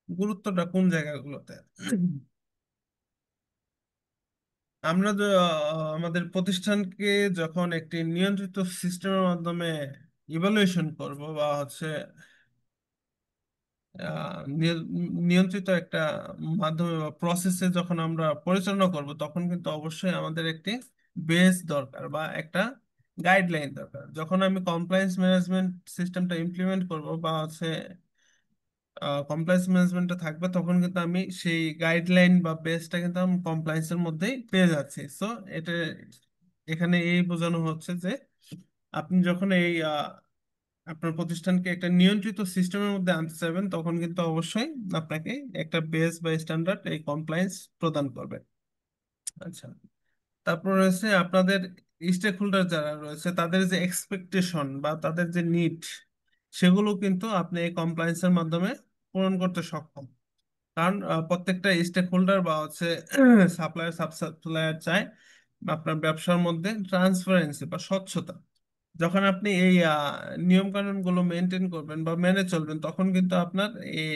গুরুত্বটা কোন জায়গাগুলোতে? আমরা আমাদের প্রতিষ্ঠানকে যখন একটি নিয়ন্ত্রিত সিস্টেমের মাধ্যমে ইভালুয়েশন করব বা হচ্ছে নিয়ন্ত্রিত একটা মাধ্যমে বা প্রসেসে যখন আমরা পরিচালনা করব, তখন কিন্তু অবশ্যই আমাদের একটি বেস দরকার বা একটা গাইডলাইন দরকার। যখন আমি কমপ্লায়েন্স ম্যানেজমেন্ট সিস্টেমটা ইমপ্লিমেন্ট করব বা হচ্ছে কমপ্লায়েন্স ম্যানেজমেন্টটা থাকবে, তখন কিন্তু আমি সেই গাইডলাইন বা বেসটা কিন্তু আমি কমপ্লায়েন্সের মধ্যেই পেয়ে যাচ্ছি। সো এটা এখানে এই বোঝানো হচ্ছে যে আপনি যখন এই আপনার প্রতিষ্ঠানকে একটা নিয়ন্ত্রিত সিস্টেমের মধ্যে আনতে চাইবেন, তখন কিন্তু অবশ্যই আপনাকে একটা বেস বা স্ট্যান্ডার্ড এই কমপ্লায়েন্স প্রদান করবে। আচ্ছা, তারপর রয়েছে আপনাদের স্টেক হোল্ডার যারা রয়েছে, তাদের যে এক্সপেকটেশন বা তাদের যে নিড, সেগুলো কিন্তু আপনি এই কমপ্লায়েন্সের মাধ্যমে পূরণ করতে সক্ষম। কারণ প্রত্যেকটা স্টেক হোল্ডার বা হচ্ছে সাপ্লায়ার সাব সাপ্লায়ার চায় আপনার ব্যবসার মধ্যে ট্রান্সপারেন্সি বা স্বচ্ছতা। যখন আপনি এই নিয়ম কানুন গুলো মেনটেন করবেন বা মেনে চলবেন, তখন কিন্তু আপনার এই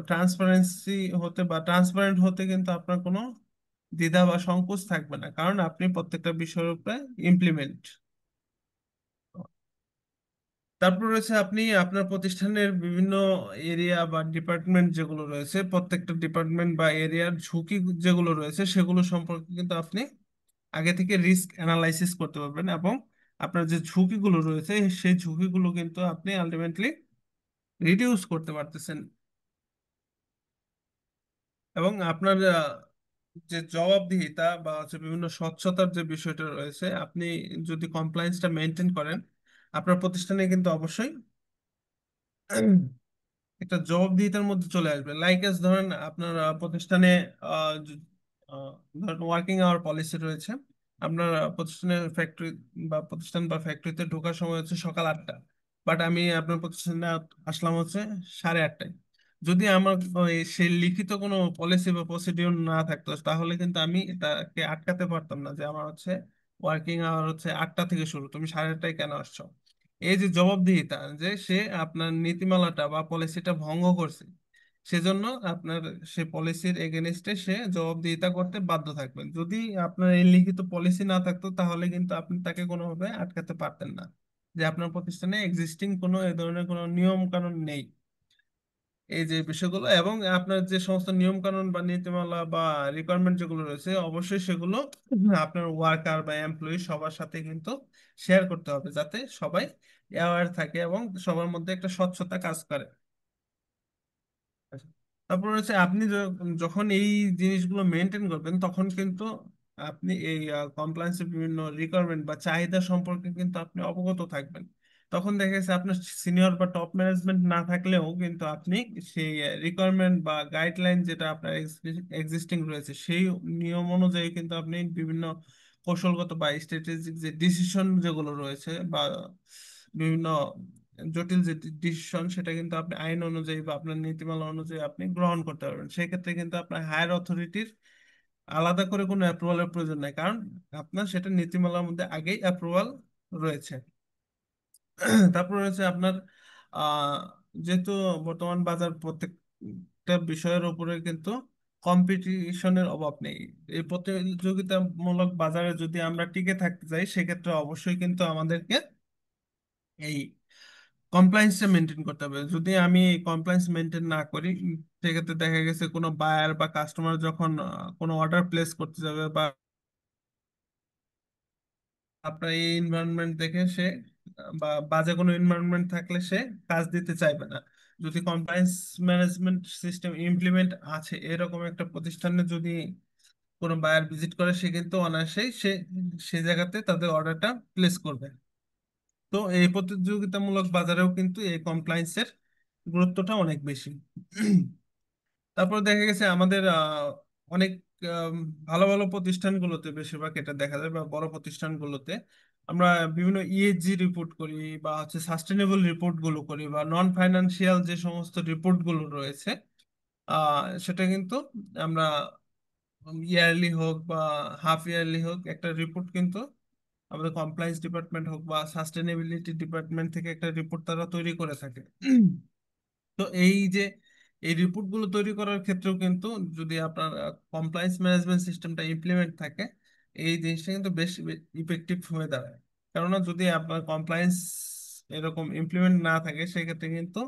ট্রান্সপারেন্সি হতে বা ট্রান্সপারেন্ট হতে কিন্তু আপনার কোনো দ্বিধা বা সংকোচ থাকবে না, কারণ আপনি প্রত্যেকটা বিষয়ের উপরে ইমপ্লিমেন্ট। তারপর রয়েছে আপনি আপনার প্রতিষ্ঠানের বিভিন্ন এরিয়া বা ডিপার্টমেন্ট যেগুলো রয়েছে, প্রত্যেকটা ডিপার্টমেন্ট বা এরিয়ার ঝুঁকি যেগুলো রয়েছে, সেগুলো সম্পর্কে কিন্তু আপনি আগে থেকে রিস্ক অ্যানালাইসিস করতে পারবেন, এবং আপনার যে ঝুঁকিগুলো রয়েছে সেই ঝুঁকিগুলো কিন্তু আপনি আলটিমেটলি রিডিউস করতে পারতেছেন। এবং আপনার যে জবাবদিহিতা বা হচ্ছে বিভিন্ন স্বচ্ছতার যে বিষয়টা রয়েছে, আপনি যদি কমপ্লায়েন্সটা মেনটেন করেন, আপনার প্রতিষ্ঠানে কিন্তু অবশ্যই একটা জবাবদিহিতার মধ্যে চলে আসবে। লাইক এস ধরেন আপনার প্রতিষ্ঠানে আহ, য- ধরেন ওয়ার্কিং আওয়ার পলিসি রয়েছে। আপনার প্রতিষ্ঠানের ফ্যাক্টরি বা প্রতিষ্ঠান বা ফ্যাক্টরিতে ঢোকার সময় হচ্ছে সকাল 8টা, বাট আমি আপনার প্রতিষ্ঠানে আসলাম হচ্ছে 8:30টায়। যদি আমার সেই লিখিত কোনো পলিসি বা প্রসিডিউর না থাকতো, তাহলে কিন্তু আমি এটাকে আটকাতে পারতাম না যে আমার হচ্ছে ওয়ার্কিং আওয়ার হচ্ছে 8টা থেকে শুরু, তুমি 8:30টায় কেন আসছো। এই যে জবাবদিহিতা, যে সে আপনার নীতিমালাটা বা পলিসিটা ভঙ্গ করছে, সেজন্য আপনার সে পলিসির এগেনস্টে সে জবাবদিহিতা করতে বাধ্য থাকবেন। যদি আপনার এই লিখিত পলিসি না থাকতো, তাহলে কিন্তু আপনি তাকে কোনোভাবে আটকাতে পারতেন না যে আপনার প্রতিষ্ঠানে এক্সিস্টিং কোনো এ ধরনের কোনো নিয়ম কানুন নেই। এই যে বিষয়গুলো এবং আপনার যে সমস্ত নিয়ম কানুন বা নীতিমালা বা রিকোয়ারমেন্ট যেগুলো রয়েছে, অবশ্যই সেগুলো আপনার ওয়ার্কার বা এমপ্লয়ি সবার সাথে কিন্তু শেয়ার করতে হবে, যাতে সবাই অ্যাওয়্যার থাকে এবং সবার মধ্যে একটা স্বচ্ছতা কাজ করে। আচ্ছা। তারপর হচ্ছে আপনি যখন এই জিনিসগুলো মেনটেন করবেন, তখন কিন্তু আপনি এই কমপ্লায়েন্সের বিভিন্ন রিকোয়ারমেন্ট বা চাহিদা সম্পর্কে কিন্তু আপনি অবগত থাকবেন। তখন দেখা গেছে আপনার সিনিয়র বা টপ ম্যানেজমেন্ট না থাকলেও কিন্তু আপনি সেই রিকোয়ারমেন্ট বা গাইডলাইন যেটা আপনার এক্সিস্টিং রয়েছে, সেই নিয়ম অনুযায়ী কিন্তু আপনি বিভিন্ন কৌশলগত বা স্ট্র্যাটেজিক যে ডিসিশন যেগুলো রয়েছে বা বিভিন্ন জটিল যে ডিসিশন, সেটা কিন্তু আপনি আইন অনুযায়ী বা আপনার নীতিমালা অনুযায়ী আপনি গ্রহণ করতে পারবেন। সেক্ষেত্রে কিন্তু আপনার হায়ার অথরিটির আলাদা করে কোনো অ্যাপ্রুভালের প্রয়োজন নাই, কারণ আপনার সেটা নীতিমালার মধ্যে আগেই অ্যাপ্রুভাল রয়েছে। তারপর রয়েছে আপনার আহ যেহেতু বর্তমান বাজার প্রত্যেকটা বিষয়ের উপরে কিন্তু কম্পিটিশনের অভাব নেই, এই প্রতিযোগিতামূলক বাজারে যদি আমরা টিকে থাকতে চাই, সেক্ষেত্রে অবশ্যই কিন্তু আমাদেরকে এই কমপ্লায়েন্সটা মেনটেন করতে হবে। যদি আমি কমপ্লায়েন্স মেনটেন না করি, সেক্ষেত্রে দেখা গেছে কোনো বায়ার বা কাস্টমার যখন কোনো অর্ডার প্লেস করতে যাবে বা আপনার এই এনভায়রনমেন্ট দেখে সে বা বাজে কোনো এনভায়রনমেন্ট থাকলে সে কাজ দিতে চাইবে না। যদি কমপ্লায়েন্স ম্যানেজমেন্ট সিস্টেম ইমপ্লিমেন্ট আছে এরকম একটা প্রতিষ্ঠানে যদি কোনো বায়ার ভিজিট করে, সে কিন্তু অনায়াসেই সে জায়গাতে তাদের অর্ডারটা প্লেস করবে। তো এই প্রতিযোগিতামূলক বাজারেও কিন্তু এই কমপ্লায়েন্সের গুরুত্বটা অনেক বেশি। তারপর দেখা গেছে আমাদের অনেক আম, ভালো ভালো প্রতিষ্ঠানগুলোতে বেশিরভাগ এটা দেখা যায়, বা বড় প্রতিষ্ঠানগুলোতে আমরা বিভিন্ন ইএসজি রিপোর্ট করি বা হচ্ছে সাস্টেনেবল রিপোর্ট গুলো করি বা নন ফাইনান্সিয়াল যে সমস্ত রিপোর্ট গুলো রয়েছে, সেটা কিন্তু আমরা ইয়ারলি হোক বা হাফ ইয়ারলি হোক একটা রিপোর্ট কিন্তু আমাদের কমপ্লায়েন্স ডিপার্টমেন্ট হোক বা সাস্টেনেবিলিটি ডিপার্টমেন্ট থেকে একটা রিপোর্ট তারা তৈরি করে থাকে। তো এই যে এই রিপোর্ট গুলো তৈরি করার ক্ষেত্রেও কিন্তু যদি আপনার কমপ্লায়েন্স ম্যানেজমেন্ট সিস্টেমটা ইমপ্লিমেন্ট থাকে, এই জিনিসটা কিন্তু বেশ ইফেক্টিভ হয়ে দাঁড়ায়। কেননা যদি আপনার কমপ্লায়েন্স এরকম ইমপ্লিমেন্ট না থাকে, সেক্ষেত্রে কিন্তু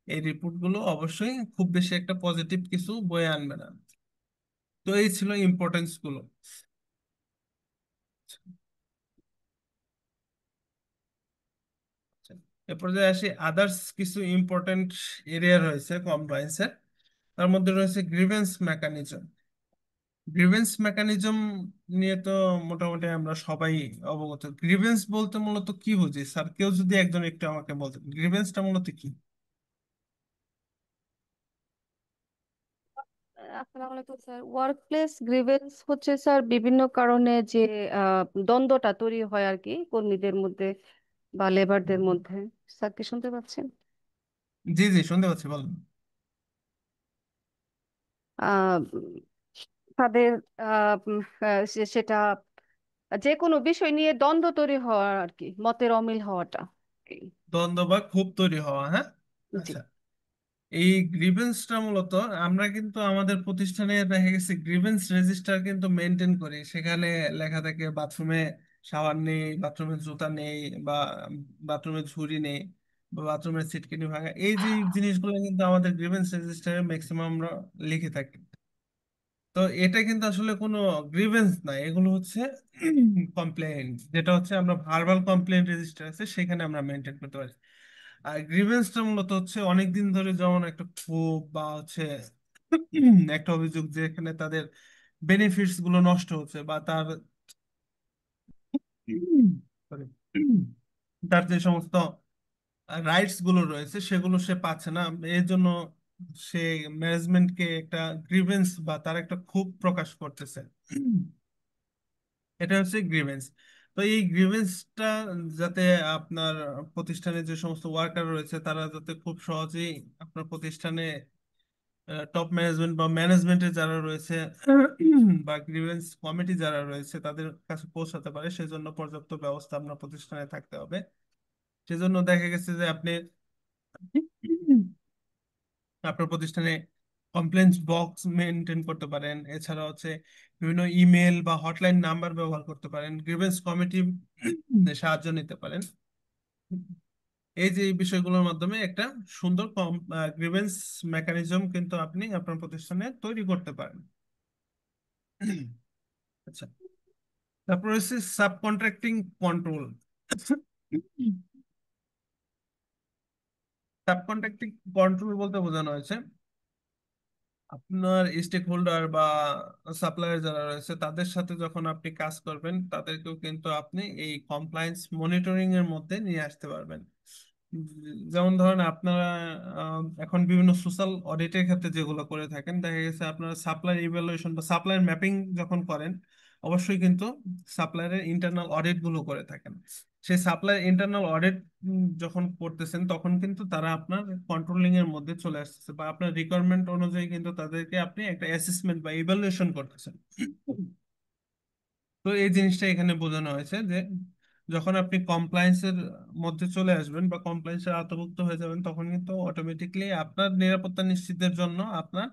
এই রিপোর্ট গুলো অবশ্যই খুব বেশি একটা পজিটিভ কিছু বয়ে আনবে না। তো এই ছিল ইম্পর্টেন্স গুলো। আচ্ছা, এরপর যে আসি আদার্স কিছু ইম্পর্টেন্ট এরিয়া রয়েছে কমপ্লায়েন্সের। তার মধ্যে রয়েছে গ্রিভেন্স মেকানিজম। গ্রিভেন্স মেকানিজম নিয়ে তো মোটামুটি আমরা সবাই অবগত। গ্রিভেন্স বলতে মূলত কি বুঝি স্যার? কেউ যদি একজন একটু আমাকে বলতেন গ্রিভেন্সটা মূলত কি? আসসালামু আলাইকুম স্যার। ওয়ার্ক প্লেস গ্রিভেন্স হচ্ছে স্যার বিভিন্ন কারণে যে দ্বন্দ্বটা তৈরি হয় আর কি কর্মীদের মধ্যে বা লেবারদের মধ্যে। স্যার কি শুনতে পাচ্ছেন? জি জি, শুনতে পাচ্ছি, বলুন। আহ, তাদের সেটা যে কোনো বিষয় নিয়ে দ্বন্দ্ব তৈরি হওয়া আর কি, মতের অমিল হওয়াটা। দ্বন্দ্ব বা ক্ষোভ তৈরি হওয়া, হ্যাঁ। জি। আচ্ছা, এই গ্রিভেন্সটা মূলত আমরা কিন্তু আমাদের প্রতিষ্ঠানে দেখা গেছে গ্রিভেন্স রেজিস্টার কিন্তু মেনটেন করি। সেখানে লেখা থাকে বাথরুমে শাওয়ার নেই, বাথরুমে জুতা নেই, বা বাথরুমে ঝুড়ি নেই, বা বাথরুমের সিটকিনি ভাঙা, এই যে জিনিসগুলো কিন্তু আমাদের গ্রিভেন্স রেজিস্টারে ম্যাক্সিমাম আমরা লিখে থাকি। তো এটা কিন্তু আসলে কোনো গ্রিভেন্স না, এগুলো হচ্ছে কমপ্লেইন, যেটা হচ্ছে আমরা ভার্বাল কমপ্লেইন রেজিস্টার আছে সেখানে আমরা মেনটেন করতে পারি। আর গ্রিভেন্সটা মূলত হচ্ছে অনেকদিন ধরে যেমন একটা ক্ষোভ বা হচ্ছে একটা অভিযোগ যেখানে তাদের বেনিফিটস গুলো নষ্ট হচ্ছে, বা তার sorry, তার যে সমস্ত রাইটস গুলো রয়েছে সেগুলো সে পাচ্ছে না, এর জন্য সে ম্যানেজমেন্টকে একটা গ্রিভেন্স বা তার একটা ক্ষোভ প্রকাশ করতেছে। এটা হচ্ছে গ্রিভেন্স। তো এই গ্রিভেন্সটা যাতে আপনার প্রতিষ্ঠানে যে সমস্ত ওয়ার্কার রয়েছে তারা যাতে খুব সহজেই আপনার প্রতিষ্ঠানে টপ ম্যানেজমেন্ট বা ম্যানেজমেন্টে যারা রয়েছে বা গ্রিভেন্স কমিটি যারা রয়েছে তাদের কাছে পৌঁছাতে পারে, সেজন্য পর্যাপ্ত ব্যবস্থা আপনার প্রতিষ্ঠানে থাকতে হবে। সেজন্য দেখা গেছে যে আপনি আপনার প্রতিষ্ঠানে কমপ্লেন্স বক্স মেনটেন করতে পারেন। এছাড়া হচ্ছে বিভিন্ন ইমেল বা হটলাইন নাম্বার ব্যবহার করতে পারেন, গ্রিভেন্স কমিটি সাহায্য নিতে পারেন। এই যে এই বিষয়গুলোর মাধ্যমে একটা সুন্দর গ্রিভেন্স মেকানিজম কিন্তু আপনি আপনার প্রতিষ্ঠানে তৈরি করতে পারেন। আচ্ছা, তারপর হচ্ছে sub contracting control. Sub contracting control বলতে বোঝানো হয়েছে আপনার স্টেক হোল্ডার বা সাপ্লায়ার যারা রয়েছে তাদের সাথে যখন আপনি কাজ করবেন, তাদেরকেও কিন্তু আপনি এই কমপ্লায়েন্স মনিটরিং এর মধ্যে নিয়ে আসতে পারবেন। যেমন ধরেন আপনারা এখন বিভিন্ন সোশ্যাল অডিটের ক্ষেত্রে যেগুলো করে থাকেন, দেখা গেছে আপনারা সাপ্লায়ার ইভ্যালুয়েশন বা সাপ্লায়ার ম্যাপিং যখন করেন, অবশ্যই কিন্তু সাপ্লায়ারের ইন্টারনাল অডিট গুলো করে থাকেন। সেই সাপ্লায়ার ইন্টারনাল অডিট যখন করতেছেন তখন কিন্তু তারা আপনার কন্ট্রোলিং এর মধ্যে চলে আসতেছে, বা আপনার রিকোয়ারমেন্ট অনুযায়ী কিন্তু তাদেরকে আপনি একটা অ্যাসেসমেন্ট বা ইভ্যালুয়েশন করতেছেন। তো এই জিনিসটা এখানে বোঝানো হয়েছে যে যখন আপনি কমপ্লায়েন্সের মধ্যে চলে আসবেন বা কমপ্লায়েন্সের আওতাভুক্ত হয়ে যাবেন, তখন কিন্তু অটোমেটিকলি আপনার নিরাপত্তা নিশ্চিতের জন্য আপনার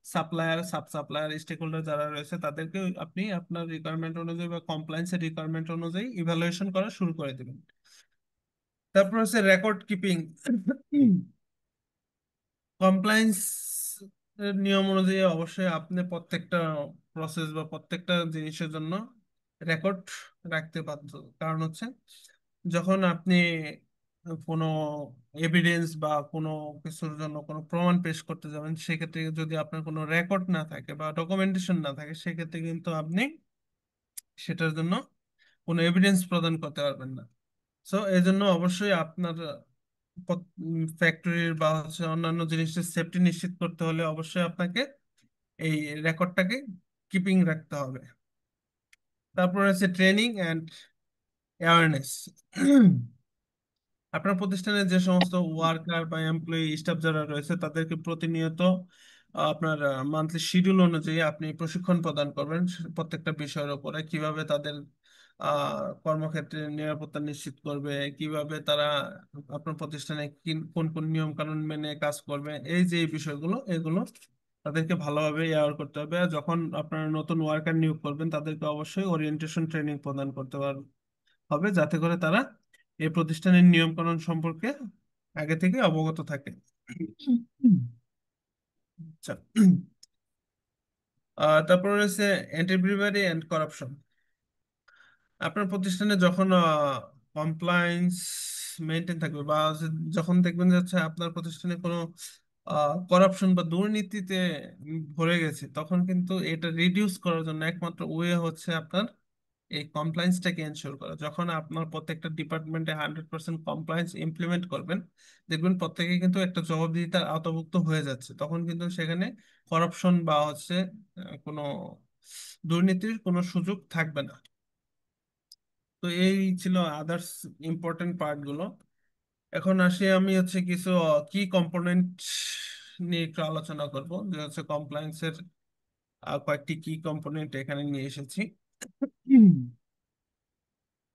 supplier, sub supplier, stakeholder যারা রয়েছে তাদেরকে আপনি আপনার রিকোয়ারমেন্ট অনুযায়ী বা কমপ্লায়েন্সের রিকোয়ারমেন্ট অনুযায়ী ইভ্যালুয়েশন করা শুরু করে দেবেন। তারপর হচ্ছে রেকর্ড কিপিং। কমপ্লায়েন্স এর নিয়ম অনুযায়ী অবশ্যই আপনি প্রত্যেকটা প্রসেস বা প্রত্যেকটা জিনিসের জন্য রেকর্ড রাখতে বাধ্য। কারণ হচ্ছে যখন আপনি কোনো এভিডেন্স বা কোনো কিছুর জন্য কোনো প্রমাণ পেশ করতে যাবেন, সেক্ষেত্রে যদি আপনার কোনো রেকর্ড না থাকে বা ডকুমেন্টেশন না থাকে, সেক্ষেত্রে কিন্তু আপনি সেটার জন্য কোনো এভিডেন্স প্রদান করতে পারবেন না। সো এই জন্য অবশ্যই আপনার ফ্যাক্টরির বা হচ্ছে অন্যান্য জিনিসের সেফটি নিশ্চিত করতে হলে অবশ্যই আপনাকে এই রেকর্ডটাকে কিপিং রাখতে হবে। তারপর আছে ট্রেনিং অ্যান্ড অ্যাওয়ারনেস। আপনার প্রতিষ্ঠানে যে সমস্ত ওয়ার্কার বা এমপ্লয়ি স্টাফ যারা রয়েছে তাদেরকে প্রতিনিয়ত আপনার মান্থলি শিডিউল অনুযায়ী আপনি প্রশিক্ষণ প্রদান করবেন প্রত্যেকটা বিষয়ের উপরে, কিভাবে তাদের কর্মক্ষেত্রে নিরাপত্তা নিশ্চিত করবে, কিভাবে তারা আপনার প্রতিষ্ঠানে কোন কোন নিয়ম কানুন মেনে কাজ করবে, এই যে এই বিষয়গুলো এগুলো তাদেরকে ভালোভাবে ইয়ার করতে হবে। আর যখন আপনারা নতুন ওয়ার্কার নিয়োগ করবেন তাদেরকে অবশ্যই ওরিয়েন্টেশন ট্রেনিং প্রদান করতে হবে, যাতে করে তারা এই প্রতিষ্ঠানের নিয়ম কানুন সম্পর্কে আগে থেকে অবগত থাকে। আচ্ছা, তারপর রয়েছে অ্যান্টি ব্রিভারি অ্যান্ড কারাপশন। আপনার প্রতিষ্ঠানে যখন কমপ্লায়েন্স মেনটেন থাকবে, বা যখন দেখবেন যে হচ্ছে আপনার প্রতিষ্ঠানে কোনো করাপশন বা দুর্নীতিতে ভরে গেছে, তখন কিন্তু এটা রিডিউস করার জন্য একমাত্র ওয়ে হচ্ছে আপনার এই কমপ্লায়েন্সটাকে এনশিওর করা। যখন আপনার প্রত্যেকটা ডিপার্টমেন্টে 100% কমপ্লায়েন্স ইমপ্লিমেন্ট করবেন, দেখবেন প্রত্যেকে কিন্তু একটা জবাবদিহিতার আওতাভুক্ত হয়ে যাচ্ছে। তখন কিন্তু সেখানে করাপশন বা হচ্ছে কোনো দুর্নীতির কোনো সুযোগ থাকবে না। তো এই ছিল আদার্স ইম্পর্টেন্ট পার্ট গুলো। এখন আসি আমি হচ্ছে কিছু কি কম্পোনেন্ট নিয়ে একটু আলোচনা করব, যে হচ্ছে কমপ্লায়েন্সের কয়েকটি কি কম্পোনেন্ট এখানে নিয়ে এসেছি।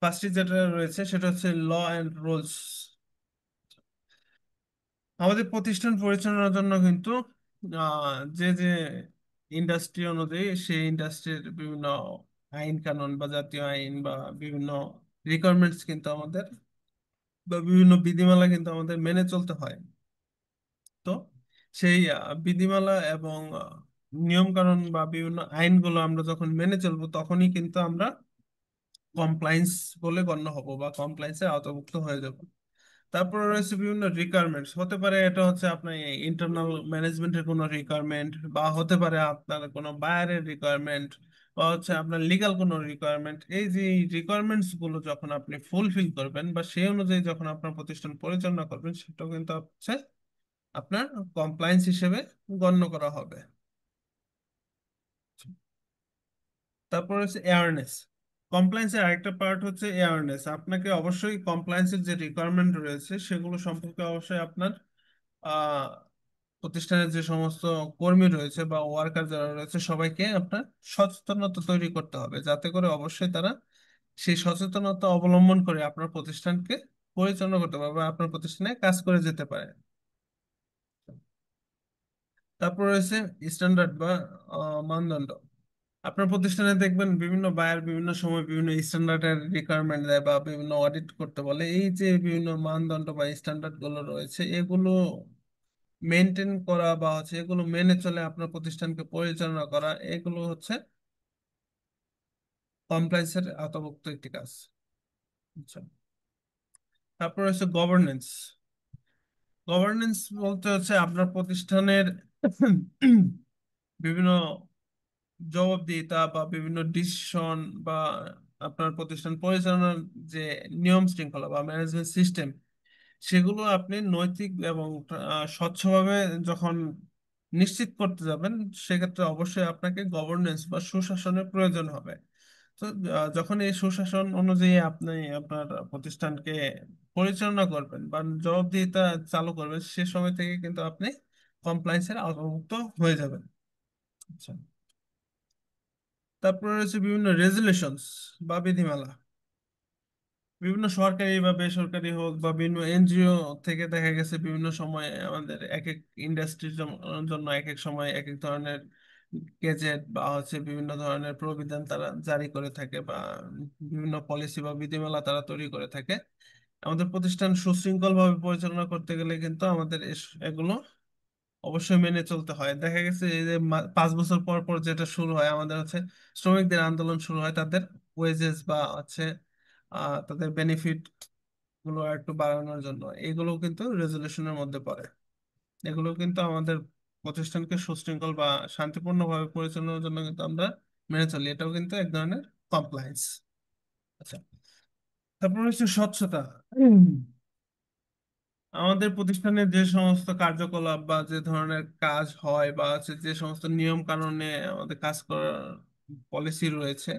ফার্স্টে যেটা রয়েছে সেটা হচ্ছে ল অ্যান্ড রুলস। আমাদের প্রতিষ্ঠান পরিচালনার জন্য কিন্তু যে যে ইন্ডাস্ট্রি অনুযায়ী সেই ইন্ডাস্ট্রির বিভিন্ন আইন কানুন বা জাতীয় আইন বা বিভিন্ন রিকোয়ারমেন্টস কিন্তু আমাদের, বা বিভিন্ন বিধিমালা কিন্তু আমাদের মেনে চলতে হয়। তো সেই বিধিমালা এবং নিয়ম কানুন বা বিভিন্ন আইনগুলো আমরা যখন মেনে চলবো, তখনই কিন্তু আমরা কমপ্লায়েন্স বলে গণ্য হব বা কমপ্লায়েন্সের আওতাভুক্ত হয়ে যাব। তারপরে রয়েছে বিভিন্ন রিকোয়ারমেন্টস, হতে পারে এটা হচ্ছে আপনার ইন্টারনাল ম্যানেজমেন্টের কোনো রিকোয়ারমেন্ট, বা হতে পারে আপনার কোনো বায়ারের রিকোয়ারমেন্ট, বা হচ্ছে আপনার লিগ্যাল কোনো রিকোয়ারমেন্ট। এই যে রিকোয়ারমেন্টস গুলো যখন আপনি ফুলফিল করবেন বা সেই অনুযায়ী যখন আপনার প্রতিষ্ঠান পরিচালনা করবেন, সেটা কিন্তু হচ্ছে আপনার কমপ্লায়েন্স হিসেবে গণ্য করা হবে। তারপর হচ্ছে অ্যাওয়ারনেস। কমপ্লায়েন্সের আরেকটা পার্ট হচ্ছে অ্যাওয়ারনেস। আপনাকে অবশ্যই কমপ্লায়েন্সের যে রিকোয়ারমেন্ট রয়েছে সেগুলো সম্পর্কে অবশ্যই আপনার আহ, প্রতিষ্ঠানের যে সমস্ত কর্মী রয়েছে বা ওয়ার্কার যারা রয়েছে সবাইকে আপনার সচেতনতা তৈরি করতে হবে, যাতে করে অবশ্যই তারা সেই সচেতনতা অবলম্বন করে আপনার প্রতিষ্ঠানকে পরিচালনা করতে পারে বা আপনার প্রতিষ্ঠানে কাজ করে যেতে পারে। তারপর রয়েছে স্ট্যান্ডার্ড বা মানদণ্ড। আপনার প্রতিষ্ঠানে দেখবেন বিভিন্ন বায়ার বিভিন্ন সময় বিভিন্ন স্ট্যান্ডার্ডের রিকোয়ারমেন্ট দেয় বা বিভিন্ন অডিট করতে বলে। এই যে বিভিন্ন মানদণ্ড বা স্ট্যান্ডার্ড গুলো রয়েছে, এগুলো মেনটেন করা বা হচ্ছে এগুলো মেনে চলে আপনার প্রতিষ্ঠানকে পরিচালনা করা, এগুলো হচ্ছে কমপ্লায়েন্সের আওতাভুক্ত একটি কাজ। আচ্ছা, তারপর হচ্ছে গভর্নেন্স। গভর্নেন্স বলতে হচ্ছে আপনার প্রতিষ্ঠানের বিভিন্ন জবাবদিহিতা বা বিভিন্ন ডিসিশন বা আপনার প্রতিষ্ঠান পরিচালনার যে নিয়ম শৃঙ্খলা বা ম্যানেজমেন্ট সিস্টেম, সেগুলো আপনি নৈতিক এবং স্বচ্ছভাবে যখন নিশ্চিত করতে যাবেন, সেক্ষেত্রে অবশ্যই আপনাকে গভর্নেন্স বা সুশাসনের প্রয়োজন হবে। তো যখন এই সুশাসন অনুযায়ী আপনি আপনার প্রতিষ্ঠানকে পরিচালনা করবেন বা জবাবদিহিতা চালু করবেন, সে সময় থেকে কিন্তু আপনি কমপ্লায়েন্সের আওতাভুক্ত হয়ে যাবেন। আচ্ছা, তারপরে রয়েছে বিভিন্ন রেজুলেশনস বা বিধিমালা। বিভিন্ন সরকারি বা বেসরকারি হোক বা বিভিন্ন এনজিও থেকে দেখা গেছে বিভিন্ন সময়ে আমাদের এক এক ইন্ডাস্ট্রির জন্য এক এক সময় এক এক ধরনের গেজেট বা হচ্ছে বিভিন্ন ধরনের প্রবিধান তারা জারি করে থাকে, বা বিভিন্ন পলিসি বা বিধিমালা তারা তৈরি করে থাকে। আমাদের প্রতিষ্ঠান সুশৃঙ্খল ভাবে পরিচালনা করতে গেলে কিন্তু আমাদের এগুলো অবশ্যই মেনে চলতে হয়। দেখা গেছে এই যে 5 বছর পর পর যেটা শুরু হয় আমাদের হচ্ছে শ্রমিকদের আন্দোলন শুরু হয়, তাদের ওয়েজেস বা হচ্ছে তাদের বেনিফিট গুলো একটু বাড়ানোর জন্য। এগুলো কিন্তু রেজলিউশনের মধ্যে পড়ে। এগুলো কিন্তু আমাদের প্রতিষ্ঠানকে সুশৃঙ্খল বা শান্তিপূর্ণভাবে পরিচালনার জন্য কিন্তু আমরা মেনে চলি। এটাও কিন্তু এক ধরনের কমপ্লায়েন্স। আচ্ছা, তারপর হচ্ছে স্বচ্ছতা। আমাদের প্রতিষ্ঠানে যে সমস্ত কার্যকলাপ বা যে ধরনের কাজ হয় বা হচ্ছে যে সমস্ত নিয়ম কানুনে আমাদের কাজ করার পলিসি রয়েছে,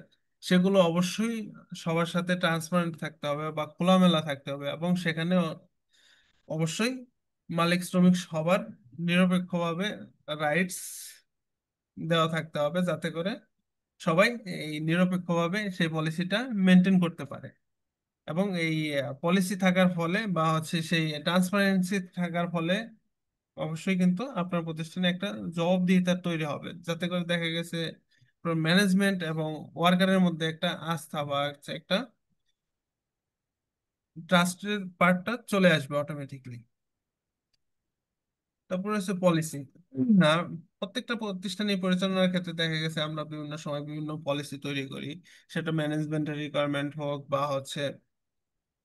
সেগুলো অবশ্যই সবার সাথে ট্রান্সপারেন্ট থাকতে হবে বা খোলামেলা থাকতে হবে, এবং সেখানে অবশ্যই মালিক শ্রমিক সবার নিরপেক্ষভাবে রাইটস দেওয়া থাকতে হবে, যাতে করে সবাই এই নিরপেক্ষভাবে সেই পলিসিটা মেনটেন করতে পারে। এবং এই পলিসি থাকার ফলে বা হচ্ছে সেই ট্রান্সপারেন্সি থাকার ফলে অবশ্যই কিন্তু আপনার প্রতিষ্ঠানে একটা জবাবদিহিতা তৈরি হবে, যাতে করে দেখা গেছে ম্যানেজমেন্ট এবং ওয়ার্কারের মধ্যে একটা আস্থা বা হচ্ছে একটা ট্রাস্টের পার্টটা চলে আসবে অটোমেটিকলি। তারপর হচ্ছে পলিসি। না, প্রত্যেকটা প্রতিষ্ঠানে পরিচালনার ক্ষেত্রে দেখা গেছে আমরা বিভিন্ন সময় বিভিন্ন পলিসি তৈরি করি, সেটা ম্যানেজমেন্টের রিকোয়ারমেন্ট হোক বা হচ্ছে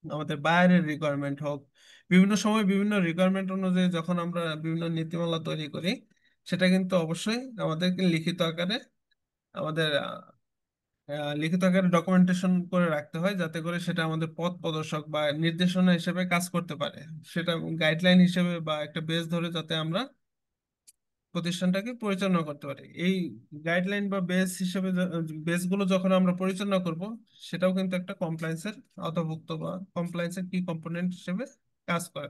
আমাদের বাইরের রিকোয়ারমেন্ট হোক। বিভিন্ন সময় বিভিন্ন রিকোয়ারমেন্ট অনুযায়ী যখন আমরা বিভিন্ন নীতিমালা তৈরি করি, সেটা কিন্তু অবশ্যই আমাদেরকে লিখিত আকারে আমাদের লিখিত আকারে ডকুমেন্টেশন করে রাখতে হয়, যাতে করে সেটা আমাদের পথ প্রদর্শক বা নির্দেশনা হিসেবে কাজ করতে পারে। সেটা গাইডলাইন হিসেবে বা একটা বেস ধরে যাতে আমরা প্রতিষ্ঠানটাকে পরিচালনা করতে পারি। এই গাইডলাইন বা বেস হিসেবে বেস গুলো যখন আমরা পরিচালনা করব, সেটাও কিন্তু একটা কমপ্লায়েন্সের আওতাভুক্ত বা কমপ্লায়েন্সের কি কম্পোনেন্ট হিসেবে কাজ করে।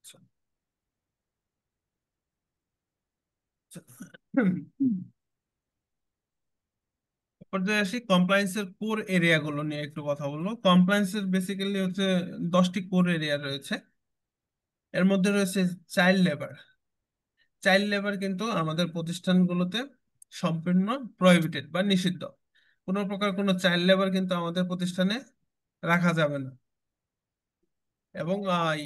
আচ্ছা। আচ্ছা। পর্যায়ে আসি কমপ্লায়েন্সের কোর এরিয়া গুলো নিয়ে একটু কথা বলবো। কমপ্লায়েন্সের বেসিক্যালি হচ্ছে 10টি কোর এরিয়া রয়েছে। এর মধ্যে রয়েছে চাইল্ড লেবার। চাইল্ড লেবার কিন্তু আমাদের প্রতিষ্ঠানগুলোতে সম্পূর্ণ প্রহিবিটেড বা নিষিদ্ধ। কোনো প্রকার কোনো চাইল্ড লেবার কিন্তু আমাদের প্রতিষ্ঠানে রাখা যাবে না। এবং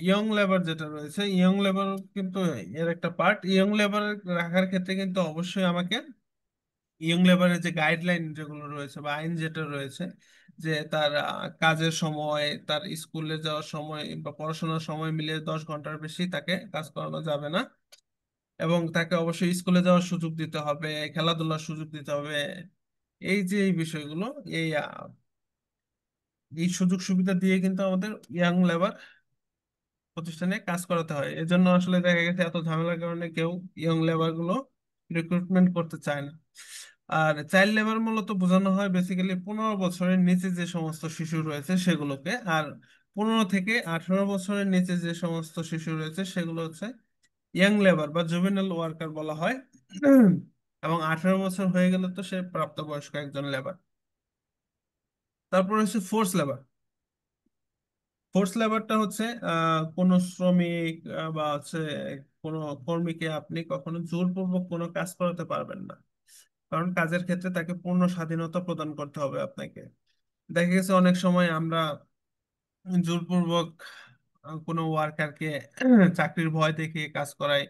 ইয়ং লেবার যেটা রয়েছে, ইয়ং লেবার কিন্তু এর একটা পার্ট। ইয়ং লেবার রাখার ক্ষেত্রে কিন্তু অবশ্যই আমাকে ইয়ং লেবারের যে গাইডলাইন যেগুলো রয়েছে বা আইন যেটা রয়েছে, যে তার কাজের সময়, তার স্কুলে যাওয়ার সময় বা পড়াশোনার সময় মিলিয়ে 10 ঘন্টার বেশি তাকে কাজ করানো যাবে না। এবং তাকে অবশ্যই স্কুলে যাওয়ার সুযোগ দিতে হবে, খেলাধুলার সুযোগ দিতে হবে। এই যে এই বিষয়গুলো, এই এই সুযোগ সুবিধা দিয়ে কিন্তু আমাদের ইয়াং লেবার প্রতিষ্ঠানে কাজ করাতে হয়। এজন্য আসলে দেখা গেছে এত ঝামেলার কারণে কেউ ইয়ং লেবার গুলো রিক্রুটমেন্ট করতে চায় না। আর চাইল্ড লেবার মূলত বোঝানো হয় বেসিক্যালি 15 বছরের নিচে যে সমস্ত শিশু রয়েছে সেগুলোকে। আর 15 থেকে 18 বছরের নিচে যে সমস্ত শিশু রয়েছে সেগুলো হচ্ছে ইয়াং লেবার বা জুভেনাইল ওয়ার্কার বলা হয়। এবং 18 বছর হয়ে গেলে তো সে প্রাপ্তবয়স্ক একজন লেবার। তারপর হচ্ছে ফোর্স লেবার। ফোর্স লেবারটা হচ্ছে কোনো শ্রমিক বা হচ্ছে কোনো কর্মীকে আপনি কখনো জোরপূর্বক কোনো কাজ করাতে পারবেন না, কারণ কাজের ক্ষেত্রে তাকে পূর্ণ স্বাধীনতা প্রদান করতে হবে আপনাকে। দেখা গেছে অনেক সময় আমরা জোরপূর্বক কোনো ওয়ার্কারকে চাকরির ভয় দেখিয়ে কাজ করাই,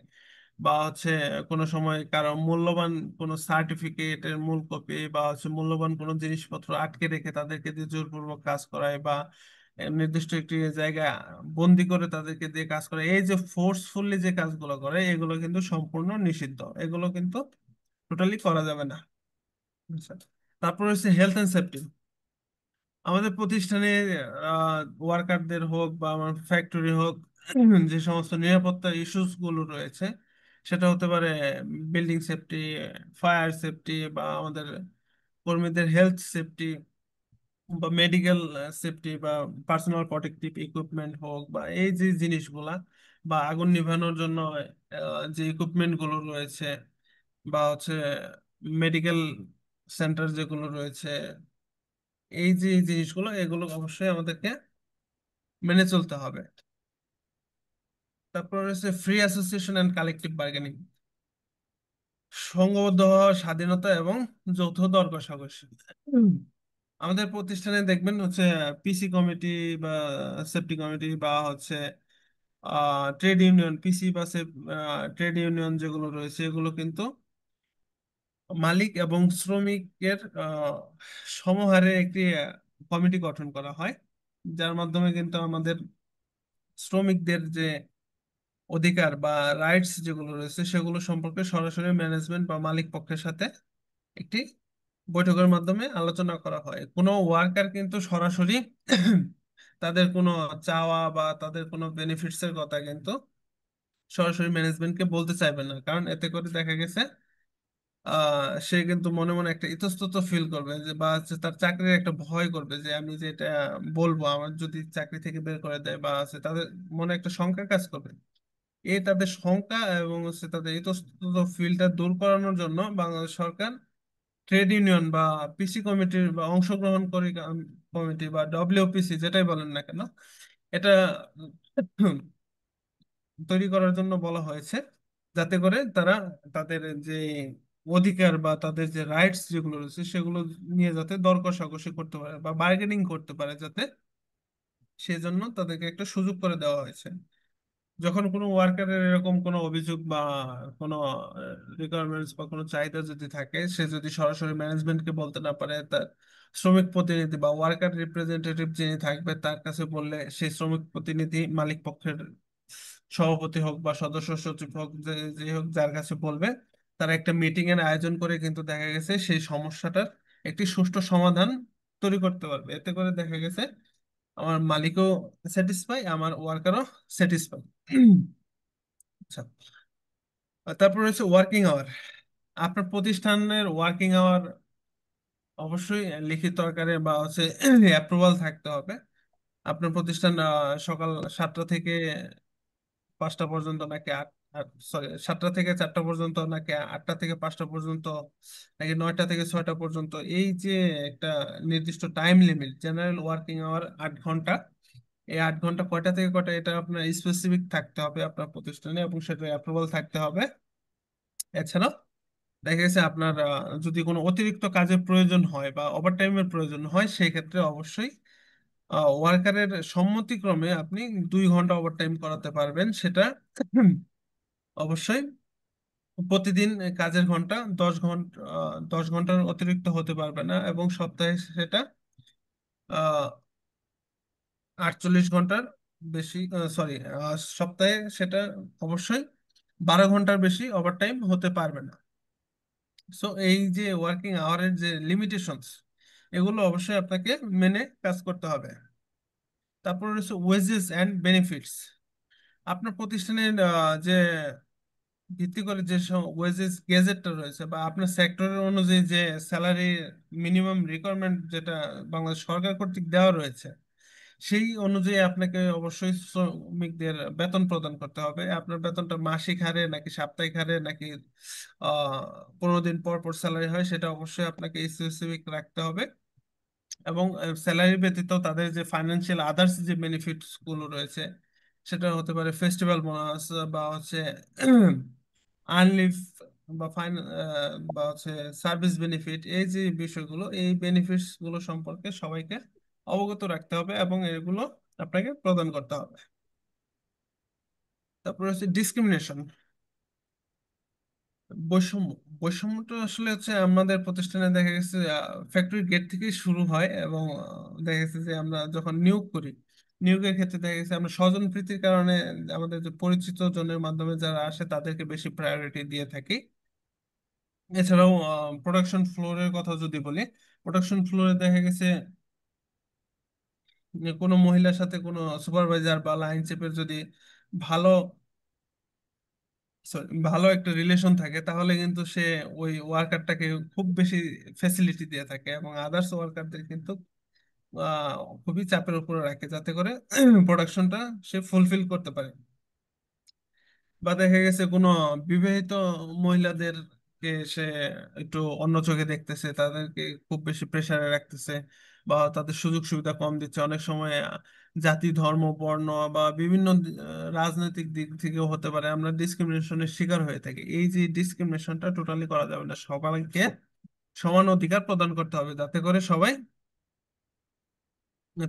বা হচ্ছে কোনো সময় কারো মূল্যবান কোনো সার্টিফিকেটের মূল কপি বা হচ্ছে মূল্যবান কোনো জিনিসপত্র আটকে রেখে তাদেরকে দিয়ে জোরপূর্বক কাজ করায়, বা নির্দিষ্ট একটি জায়গায় বন্দি করে তাদেরকে দিয়ে কাজ করে। এই যে ফোর্সফুলি যে কাজগুলো করে, এগুলো কিন্তু সম্পূর্ণ নিষিদ্ধ। এগুলো কিন্তু টোটালি করা যাবে না। আচ্ছা। তারপর হচ্ছে হেলথ এন্ড সেফটি। আমাদের প্রতিষ্ঠানে ওয়ার্কারদের হোক বা আমার ফ্যাক্টরি হোক, যে সমস্ত নিরাপত্তা ইস্যুস গুলো রয়েছে, সেটা হতে পারে বিল্ডিং সেফটি, ফায়ার সেফটি, বা আমাদের কর্মীদের হেলথ সেফটি, বা মেডিকেল সেফটি, বা পার্সোনাল প্রোটেক্টিভ ইকুইপমেন্ট হোক, বা এই যে জিনিসগুলা, বা আগুন নিভানোর জন্য যে ইকুইপমেন্ট গুলো রয়েছে, বা হচ্ছে মেডিকেল সেন্টার যেগুলো রয়েছে, এই যে এই জিনিসগুলো, এগুলো অবশ্যই আমাদেরকে মেনে চলতে হবে। তারপর হচ্ছে free association and collective bargaining. সংঘবদ্ধ হওয়ার স্বাধীনতা এবং যৌথ দর কষাকষি। হুম। আমাদের প্রতিষ্ঠানে দেখবেন হচ্ছে পিসি কমিটি বা সেফটি কমিটি বা হচ্ছে ট্রেড ইউনিয়ন, পিসি বা ট্রেড ইউনিয়ন যেগুলো রয়েছে, এগুলো কিন্তু মালিক এবং শ্রমিকের সমহারে একটি কমিটি গঠন করা হয়, যার মাধ্যমে কিন্তু আমাদের শ্রমিকদের যে অধিকার বা রাইটস যেগুলো রয়েছে সেগুলো সম্পর্কে সরাসরি ম্যানেজমেন্ট বা মালিক পক্ষের সাথে একটি বৈঠকের মাধ্যমে আলোচনা করা হয়। কোনো ওয়ার্কার কিন্তু সরাসরি তাদের কোনো চাওয়া বা তাদের কোনো বেনিফিটস এর কথা কিন্তু সরাসরি ম্যানেজমেন্টকে বলতে চাইবে না, কারণ এতে করে দেখা গেছে সে কিন্তু মনে মনে একটা ইতস্তত ফিল করবে, যে বা হচ্ছে তার চাকরির একটা ভয় করবে, যে আমি যেটা বলবো আমার যদি চাকরি থেকে বের করে দেয়, বা আছে তাদের মনে একটা শঙ্কা কাজ করবে। এই তাদের শঙ্কা এবং হচ্ছে তাদের ইতস্তত ফিলটা দূর করানোর জন্য বাংলাদেশ সরকার ট্রেড ইউনিয়ন বা পিসি কমিটির বা অংশগ্রহণকারী কমিটি বা ডব্লিউপিসি যেটাই বলেন না কেন, এটা তৈরি করার জন্য বলা হয়েছে, যাতে করে তারা তাদের যে অধিকার বা তাদের যে রাইটস যেগুলো রয়েছে সেগুলো নিয়ে যাতে দর কষাকষি করতে পারে বা বার্গেনিং করতে পারে, যাতে সেজন্য তাদেরকে একটা সুযোগ করে দেওয়া হয়েছে। যখন কোনো ওয়ার্কারের এরকম কোনো অভিযোগ বা কোনো রিকোয়ারমেন্টস বা কোনো চাহিদা যদি থাকে, সে যদি সরাসরি ম্যানেজমেন্টকে বলতে না পারে, তার শ্রমিক প্রতিনিধি বা ওয়ার্কার রিপ্রেজেন্টেটিভ যিনি থাকবে তার কাছে বললে, সেই শ্রমিক প্রতিনিধি মালিক পক্ষের সভাপতি হোক বা সদস্য সচিব হোক, যে হোক, যার কাছে বলবে, তারা একটা মিটিং এর আয়োজন করে কিন্তু দেখা গেছে সেই সমস্যাটার একটি সুষ্ঠু সমাধান তৈরি করতে পারবে। এতে করে দেখা গেছে আমার মালিকও স্যাটিসফাই, আমার ওয়ার্কারও স্যাটিসফাই। আচ্ছা, আর তারপর হচ্ছে ওয়ার্কিং আওয়ার। আপনার প্রতিষ্ঠানের ওয়ার্কিং আওয়ার অবশ্যই লিখিত আকারে বা হচ্ছে অ্যাপ্রুভাল থাকতে হবে। আপনার প্রতিষ্ঠান সকাল 7টা থেকে 5টা পর্যন্ত নাকি সরি 7টা থেকে 4টা পর্যন্ত, নাকি 8টা থেকে 5টা পর্যন্ত, নাকি 9টা থেকে 6টা পর্যন্ত, এই যে একটা নির্দিষ্ট time limit, general working hour 8 ঘন্টা, এই 8 ঘন্টা কয়টা থেকে কয়টা এটা আপনার স্পেসিফিক থাকতে হবে আপনার প্রতিষ্ঠানে, এবং সেটা অ্যাপ্রুভাল থাকতে হবে। এছাড়াও দেখা গেছে আপনার যদি কোনো অতিরিক্ত কাজের প্রয়োজন হয় বা ওভারটাইমের প্রয়োজন হয়, সেই ক্ষেত্রে অবশ্যই ওয়ার্কারের সম্মতিক্রমে আপনি 2 ঘন্টা ওভারটাইম করাতে পারবেন। সেটা অবশ্যই প্রতিদিন কাজের ঘন্টা 10 ঘন্টা, 10 ঘন্টার অতিরিক্ত হতে পারবে না, এবং সপ্তাহে সেটা 48 ঘন্টার বেশি, সরি, সপ্তাহে সেটা অবশ্যই 12 ঘন্টার বেশি ওভারটাইম হতে পারবে না। সো এই যে ওয়ার্কিং আওয়ারের যে লিমিটেশনস, এগুলো অবশ্যই আপনাকে মেনে কাজ করতে হবে। তারপর রয়েছে ওয়েজেস অ্যান্ড বেনিফিটস। আপনার প্রতিষ্ঠানের যে ভিত্তি করে যে ওয়েজেস গেজেটটা রয়েছে, বা আপনার সেক্টরের অনুযায়ী যে স্যালারি মিনিমাম রিকোয়ারমেন্ট যেটা বাংলাদেশ সরকার কর্তৃক দেওয়া রয়েছে, সেই অনুযায়ী আপনাকে অবশ্যই শ্রমিকদের বেতন প্রদান করতে হবে। আপনার বেতনটা মাসিক হারে নাকি সাপ্তাহিক হারে নাকি 15 দিন পর পর স্যালারি হয়, সেটা অবশ্যই আপনাকে স্পেসিফিক রাখতে হবে। এবং স্যালারি ব্যতীত তাদের যে ফাইন্যান্সিয়াল আদার্স যে বেনিফিটস গুলো রয়েছে, সেটা হতে পারে ফেস্টিভ্যাল বোনাস বা হচ্ছে আর্নলিভ বা বা হচ্ছে সার্ভিস বেনিফিট, এই যে বিষয়গুলো, এই বেনিফিটস গুলো সম্পর্কে সবাইকে অবগত রাখতে হবে এবং এগুলো আপনাকে প্রদান করতে হবে। তারপর হচ্ছে ডিসক্রিমিনেশন, বৈষম্য। বৈষম্যটা আসলে হচ্ছে আমাদের প্রতিষ্ঠানে দেখা গেছে ফ্যাক্টরি গেট থেকেই শুরু হয়, এবং দেখা গেছে যে আমরা যখন নিয়োগ করি, নিয়োগের ক্ষেত্রে দেখা গেছে আমরা স্বজন প্রীতির কারণে আমাদের যে পরিচিত জনের মাধ্যমে যারা আসে তাদেরকে বেশি প্রায়োরিটি দিয়ে থাকি। এছাড়াও প্রোডাকশন ফ্লোরের কথা যদি বলি, প্রোডাকশন ফ্লোরে দেখা গেছে যে কোনো মহিলার সাথে কোনো সুপারভাইজার বা লাইন চেপের যদি ভালো ভালো একটা রিলেশন থাকে, তাহলে কিন্তু সে ওই ওয়ার্কারটাকে খুব বেশি ফ্যাসিলিটি দিয়ে থাকে, এবং আদার্স ওয়ার্কারদের কিন্তু আহ, খুবই চাপের উপরে রাখে, যাতে করে প্রোডাকশনটা সে ফুলফিল করতে পারে। বা দেখা গেছে কোনো বিবাহিত মহিলাদেরকে সে একটু অন্য চোখে দেখতেছে, তাদেরকে খুব বেশি প্রেসারে রাখতেছে, বা তাদের সুযোগ সুবিধা কম দিচ্ছে। অনেক সময় জাতি, ধর্ম, বর্ণ বা বিভিন্ন রাজনৈতিক দিক থেকেও হতে পারে, আমরা ডিসক্রিমিনেশনের শিকার হয়ে থাকি। এই যে ডিসক্রিমিনেশনটা টোটালি করা যাবে না, সবাইকে সমান অধিকার প্রদান করতে হবে, যাতে করে সবাই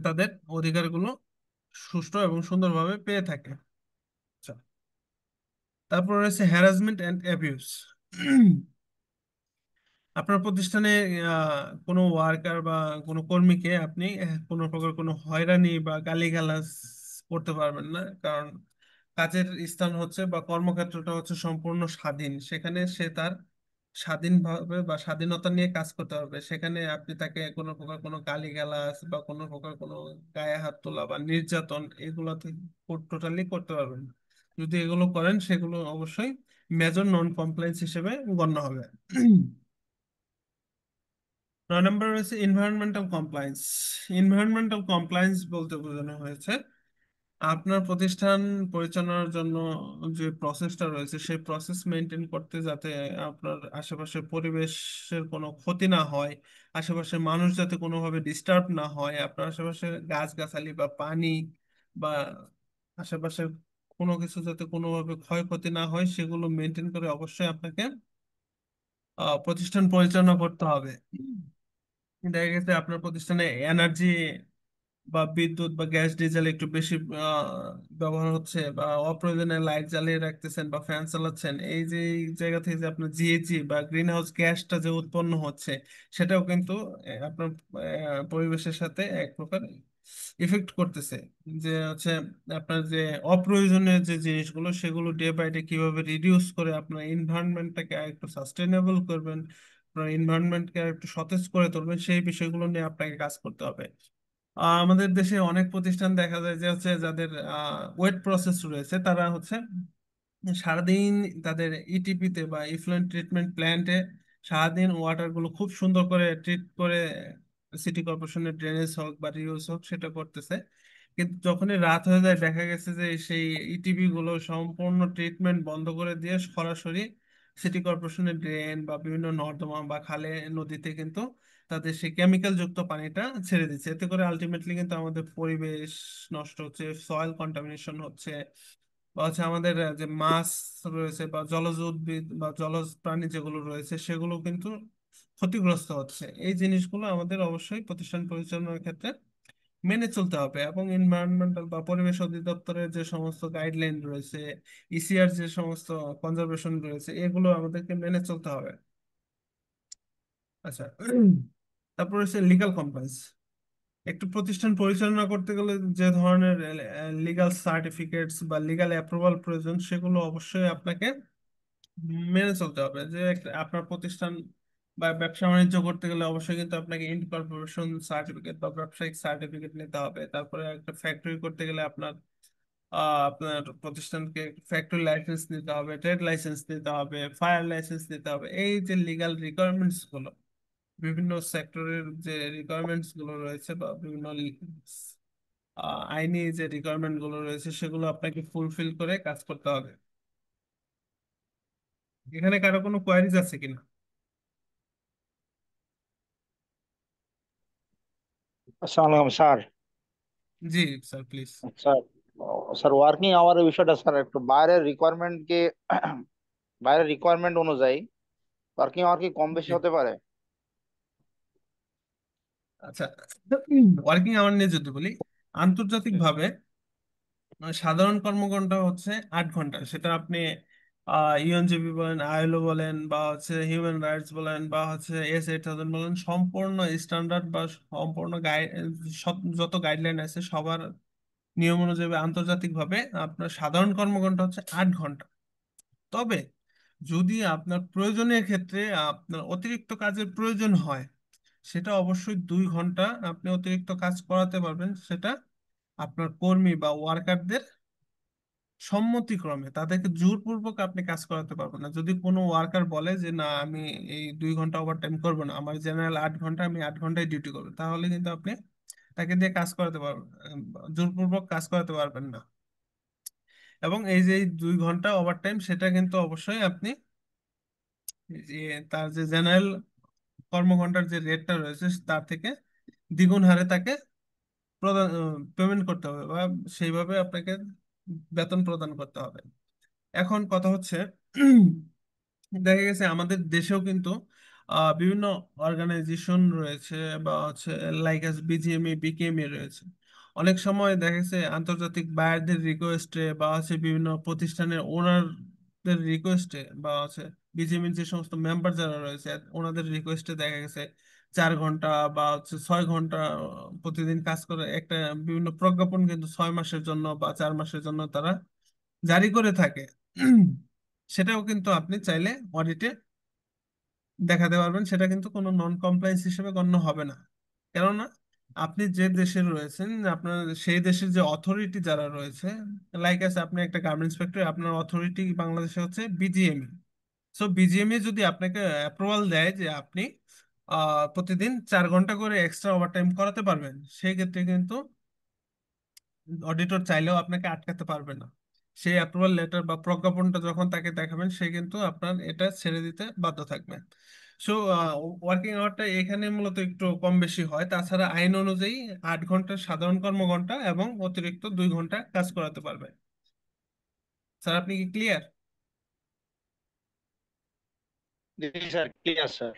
তাদের অধিকারগুলো সুষ্ঠু এবং সুন্দরভাবে পেয়ে থাকে। আচ্ছা, তারপর রয়েছে হ্যারাসমেন্ট অ্যান্ড অ্যাবিউজ। আপনার প্রতিষ্ঠানে কোনো ওয়ার্কার বা কোনো কর্মীকে আপনি কোনো প্রকার কোনো হয়রানি বা গালিগালাজ করতে পারবেন না, কারণ কাজের স্থান হচ্ছে বা কর্মক্ষেত্রটা হচ্ছে সম্পূর্ণ স্বাধীন। সেখানে সে তার স্বাধীনভাবে বা স্বাধীনতা নিয়ে কাজ করতে পারবে। সেখানে আপনি তাকে কোনো প্রকার কোনো গালিগালাজ বা কোনো প্রকার কোনো গায়ে হাত তোলা বা নির্যাতন, এগুলো টোটালি করতে পারবেন না। যদি এগুলো করেন, সেগুলো অবশ্যই মেজর নন কমপ্লায়েন্স হিসেবে গণ্য হবে। 9 নম্বর রয়েছে এনভায়রনমেন্টাল কমপ্লায়েন্স। এনভায়রনমেন্টাল কমপ্লায়েন্স বলতে বোঝানো হয়েছে আপনার প্রতিষ্ঠান পরিচালনার জন্য যে প্রসেসটা রয়েছে সেই প্রসেস মেনটেন করতে, যাতে আপনার আশেপাশের পরিবেশের কোনো ক্ষতি না হয়, আশেপাশের মানুষ যাতে কোনোভাবে ডিস্টার্ব না হয়, আপনার আশেপাশে গাছগাছালি বা পানি বা আশেপাশের কোনো কিছু যাতে কোনোভাবে ক্ষয়ক্ষতি না হয়, সেগুলো মেনটেন করে অবশ্যই আপনাকে প্রতিষ্ঠান পরিচালনা করতে হবে। দেখা গেছে আপনার প্রতিষ্ঠানে এনার্জি বা বিদ্যুৎ বা গ্যাস ডিজেল একটু বেশি ব্যবহার হচ্ছে, বা অপ্রয়োজনে লাইট জ্বালিয়ে রাখতেছেন বা ফ্যান চালাচ্ছেন, এই জায়গা থেকে যে আপনার জিএইচজি বা গ্রিন হাউস গ্যাসটা যে উৎপন্ন হচ্ছে, সেটাও কিন্তু আপনার পরিবেশের সাথে এক প্রকার ইফেক্ট করতেছে। যে হচ্ছে আপনার যে অপ্রয়োজনীয় যে জিনিসগুলো, সেগুলো ডে বাই ডে কিভাবে রিডিউস করে আপনার এনভায়রনমেন্টটাকে একটু সাস্টেনেবল করবেন, আপনার এনভায়রনমেন্টকে একটু সতেজ করে তুলবেন, সেই বিষয়গুলো নিয়ে আপনাকে কাজ করতে হবে। আমাদের দেশে অনেক প্রতিষ্ঠান দেখা যায় যে হচ্ছে যাদের ওয়েট প্রসেস রয়েছে, তারা হচ্ছে সারাদিন তাদের ইটিপিতে বা ইফ্লুয়েন্ট ট্রিটমেন্ট প্ল্যান্টে সারাদিন ওয়াটার গুলো খুব সুন্দর করে ট্রিট করে সিটি কর্পোরেশনের ড্রেনেজ হোক বা রিউজ হোক সেটা করতেছে। কিন্তু যখনই রাত হয়ে যায়, দেখা গেছে যে সেই ইটিপি গুলো সম্পূর্ণ ট্রিটমেন্ট বন্ধ করে দিয়ে সরাসরি সিটি কর্পোরেশনের ড্রেন বা বিভিন্ন নর্দমা বা খালে নদীতে কিন্তু তাদের সেই কেমিক্যাল যুক্ত পানিটা ছেড়ে দিচ্ছে। এতে করে আলটিমেটলি কিন্তু আমাদের পরিবেশ নষ্ট হচ্ছে, সয়েল কন্টামিনেশন হচ্ছে, বা হচ্ছে আমাদের যে মাছ রয়েছে বা জলজ উদ্ভিদ বা জলজ প্রাণী যেগুলো রয়েছে, সেগুলো কিন্তু ক্ষতিগ্রস্ত হচ্ছে। এই জিনিসগুলো আমাদের অবশ্যই প্রতিষ্ঠান পরিচালনার ক্ষেত্রে মেনে চলতে হবে, এবং এনভায়রনমেন্টাল বা পরিবেশ অধিদপ্তরের যে সমস্ত গাইডলাইন রয়েছে, ইসিআর যে সমস্ত কনজারভেশন রয়েছে, এগুলো আমাদেরকে মেনে চলতে হবে। আচ্ছা, তারপর হচ্ছে লিগাল কমপ্লায়েন্স। একটু প্রতিষ্ঠান পরিচালনা করতে গেলে যে ধরনের লিগাল সার্টিফিকেটস বা লিগাল অ্যাপ্রুভাল প্রয়োজন, সেগুলো অবশ্যই আপনাকে মেনে চলতে হবে। যে আপনার প্রতিষ্ঠান বা ব্যবসা বাণিজ্য করতে গেলে অবশ্যই কিন্তু আপনাকে ইনকর্পোরেশন সার্টিফিকেট বা ব্যবসায়িক সার্টিফিকেট নিতে হবে। তারপরে একটা ফ্যাক্টরি করতে গেলে আপনার প্রতিষ্ঠানকে ফ্যাক্টরি লাইসেন্স নিতে হবে, ট্রেড লাইসেন্স নিতে হবে, ফায়ার লাইসেন্স নিতে হবে। এই যে লিগাল রিকোয়ারমেন্টস গুলো, বিভিন্ন সেক্টরের যে রিকোয়ারমেন্টস গুলো রয়েছে বা বিভিন্ন আইনি যে রিকোয়ারমেন্ট গুলো রয়েছে, সেগুলো আপনাকে ফুলফিল করে কাজ করতে হবে। এখানে কারো কোনো কোয়ারিজ আছে কিনা? আসসালামু আলাইকুম স্যার। জি sir, please. Sir, sir working আওয়ারের বিষয়টা স্যার একটু বাইরের রিকোয়ারমেন্ট অনুযায়ী ওয়ার্কিং আওয়ার কি কম বেশি জি, হতে পারে? আচ্ছা, ওয়ার্কিং আওয়ার নিয়ে যদি বলি, আন্তর্জাতিক ভাবে সাধারণ কর্মঘন্টা হচ্ছে 8 ঘন্টা। সেটা আপনি ইউএনজিবি বলেন, আইএলও বলেন, বা হচ্ছে হিউম্যান রাইটস বলেন, বা হচ্ছে এস 8000 বলেন, সম্পূর্ণ স্ট্যান্ডার্ড বা সম্পূর্ণ গাইড, যত গাইডলাইন আছে সবার নিয়ম অনুযায়ী আন্তর্জাতিক ভাবে আপনার সাধারণ কর্মঘন্টা হচ্ছে 8 ঘন্টা। তবে যদি আপনার প্রয়োজনের ক্ষেত্রে আপনার অতিরিক্ত কাজের প্রয়োজন হয়, সেটা অবশ্যই 2 ঘন্টা আপনি অতিরিক্ত কাজ করাতে পারবেন। সেটা আপনার কর্মী বা ওয়ার্কারদের সম্মতিক্রমে, তাদেরকে জোরপূর্বক আপনি কাজ করাতে পারবেন না। যদি কোনো ওয়ার্কার বলে যে না, আমি এই 2 ঘন্টা ওভার টাইম করবো না, আমার জেনারেল 8 ঘন্টা, আমি 8 ঘন্টায় ডিউটি করবো, তাহলে কিন্তু আপনি তাকে দিয়ে কাজ করাতে পারবেন, জোরপূর্বক কাজ করাতে পারবেন না। এবং এই যে এই 2 ঘন্টা ওভার টাইম, সেটা কিন্তু অবশ্যই আপনি যে তার যে জেনারেল কর্মঘন্টার যে রেটটা রয়েছে তার থেকে দ্বিগুণ হারে তাকে প্রদান পেমেন্ট করতে হবে, বা সেইভাবে আপনাকে বেতন প্রদান করতে হবে। এখন কথা হচ্ছে, দেখা গেছে আমাদের দেশেও কিন্তু বিভিন্ন অর্গানাইজেশন রয়েছে, বা হচ্ছে লাইক এস বিজিএমই বিকেএমই রয়েছে। অনেক সময় দেখা গেছে আন্তর্জাতিক বায়ারদের রিকোয়েস্টে, বা হচ্ছে বিভিন্ন প্রতিষ্ঠানের ওনারদের রিকোয়েস্টে, বা হচ্ছে বিজিএমইর যে সমস্ত মেম্বার যারা রয়েছে ওনাদের রিকোয়েস্টে দেখা গেছে 4 ঘন্টা বা হচ্ছে 6 ঘন্টা প্রতিদিন কাজ করে একটা বিভিন্ন প্রজ্ঞাপন কিন্তু 6 মাসের জন্য বা 4 মাসের জন্য তারা জারি করে থাকে। সেটাও কিন্তু আপনি চাইলে অডিটে দেখাতে পারবেন, সেটা কিন্তু কোনো নন কমপ্লায়েন্স হিসেবে গণ্য হবে না। কেননা আপনি যে দেশে রয়েছেন, আপনার সেই দেশের যে অথরিটি যারা রয়েছে, লাইক আছে আপনি একটা গার্মেন্টস ফ্যাক্টরি, আপনার অথরিটি বাংলাদেশে হচ্ছে বিজিএমই। সো বিজিএমই যদি আপনাকে অ্যাপ্রুভাল দেয় যে আপনি প্রতিদিন 4 ঘন্টা করে এক্সট্রা ওভারটাইম করাতে পারবেন, সেই ক্ষেত্রে কিন্তু অডিটর চাইলেও আপনাকে আটকাতে পারবে না। সেই অ্যাপ্রুভাল লেটার বা প্রজ্ঞাপনটা যখন তাকে দেখাবেন, সে কিন্তু আপনার এটা ছেড়ে দিতে বাধ্য থাকবে। সো ওয়ার্কিং আওয়ারটা এখানে মূলত একটু কম বেশি হয়। তাছাড়া আইন অনুযায়ী 8 ঘন্টা সাধারণ কর্মঘন্টা এবং অতিরিক্ত 2 ঘন্টা কাজ করাতে পারবে। স্যার, আপনি কি ক্লিয়ার? জি স্যার, ক্লিয়ার স্যার।